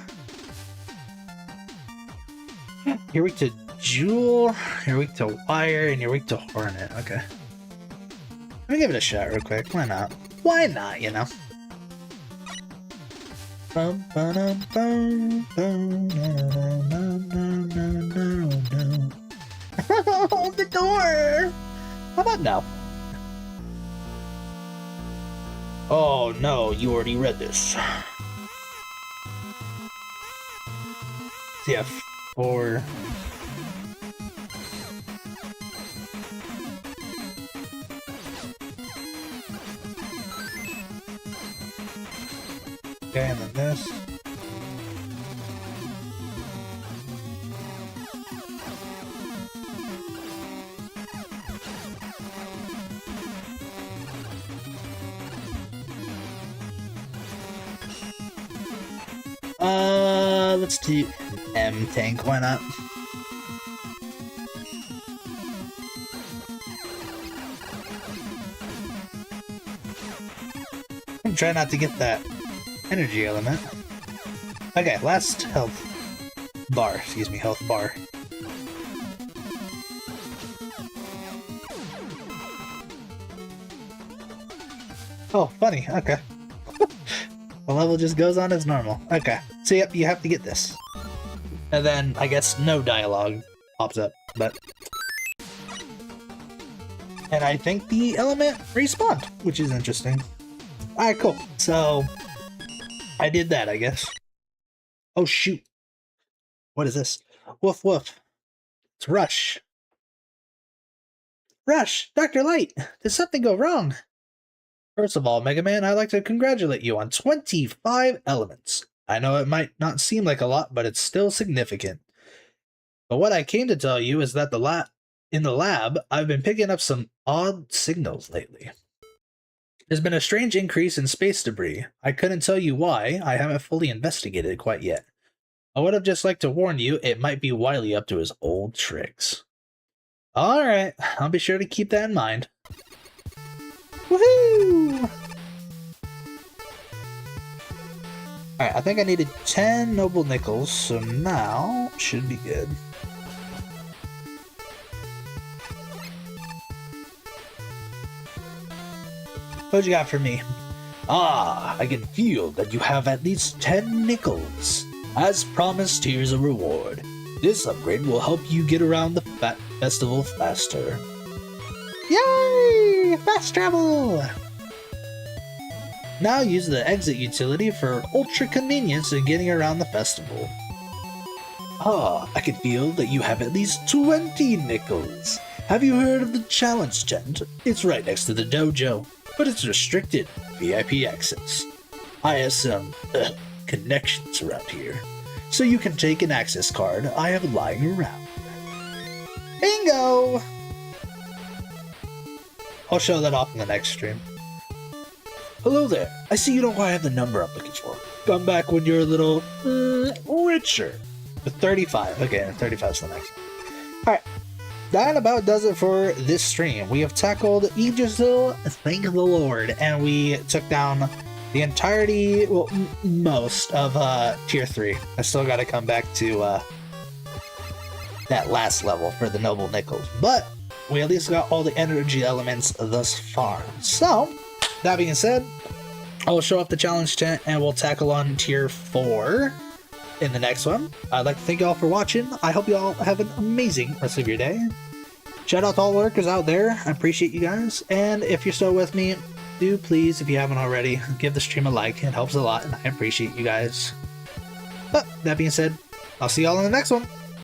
You're weak to Jewel, you're weak to Wire, and you're weak to Hornet. Okay. Let me give it a shot real quick. Why not? Why not, you know? Hold the door! How about now? Oh no, you already read this. CF4. this. Let's do M tank, why not? I'm trying not to get that energy element. Okay, last health bar, excuse me, health bar. Oh, funny, okay. The level just goes on as normal. Okay, so yep, you have to get this. And then, I guess, no dialogue pops up, but... And I think the element respawned, which is interesting. Alright, cool. So, I did that, I guess. Oh, shoot. What is this? Woof woof. It's Rush. Rush! Dr. Light! Did something go wrong? First of all, Mega Man, I'd like to congratulate you on 25 elements. I know it might not seem like a lot, but it's still significant. But what I came to tell you is that in the lab, I've been picking up some odd signals lately. There's been a strange increase in space debris. I couldn't tell you why, I haven't fully investigated it quite yet. I would have just liked to warn you, it might be Wily up to his old tricks. Alright, I'll be sure to keep that in mind. Woohoo! Alright, I think I needed 10 noble nickels, so now should be good. What you got for me? Ah, I can feel that you have at least 10 nickels. As promised, here's a reward. This upgrade will help you get around the festival faster. Yay! Fast travel! Now use the exit utility for ultra convenience in getting around the festival. Ah, I can feel that you have at least 20 nickels. Have you heard of the challenge tent? It's right next to the dojo, but it's restricted VIP access. I have some connections around here, so you can take an access card I have lying around. Bingo! I'll show that off in the next stream. Hello there. I see you don't quite have the number I'm looking for. Come back when you're a little richer. The 35. Okay, 35 is the next one. Alright. That about does it for this stream. We have tackled Yggdrasil, thank the Lord, and we took down the entirety, well, most of Tier 3. I still gotta come back to that last level for the Noble Nickels, but we at least got all the energy elements thus far. So, that being said, I'll show off the challenge tent and we'll tackle on Tier 4 in the next one. I'd like to thank you all for watching. I hope you all have an amazing rest of your day. Shout out to all the lurkers out there. I appreciate you guys. And if you're still with me, do please, if you haven't already, give the stream a like. It helps a lot and I appreciate you guys. But that being said, I'll see y'all in the next one.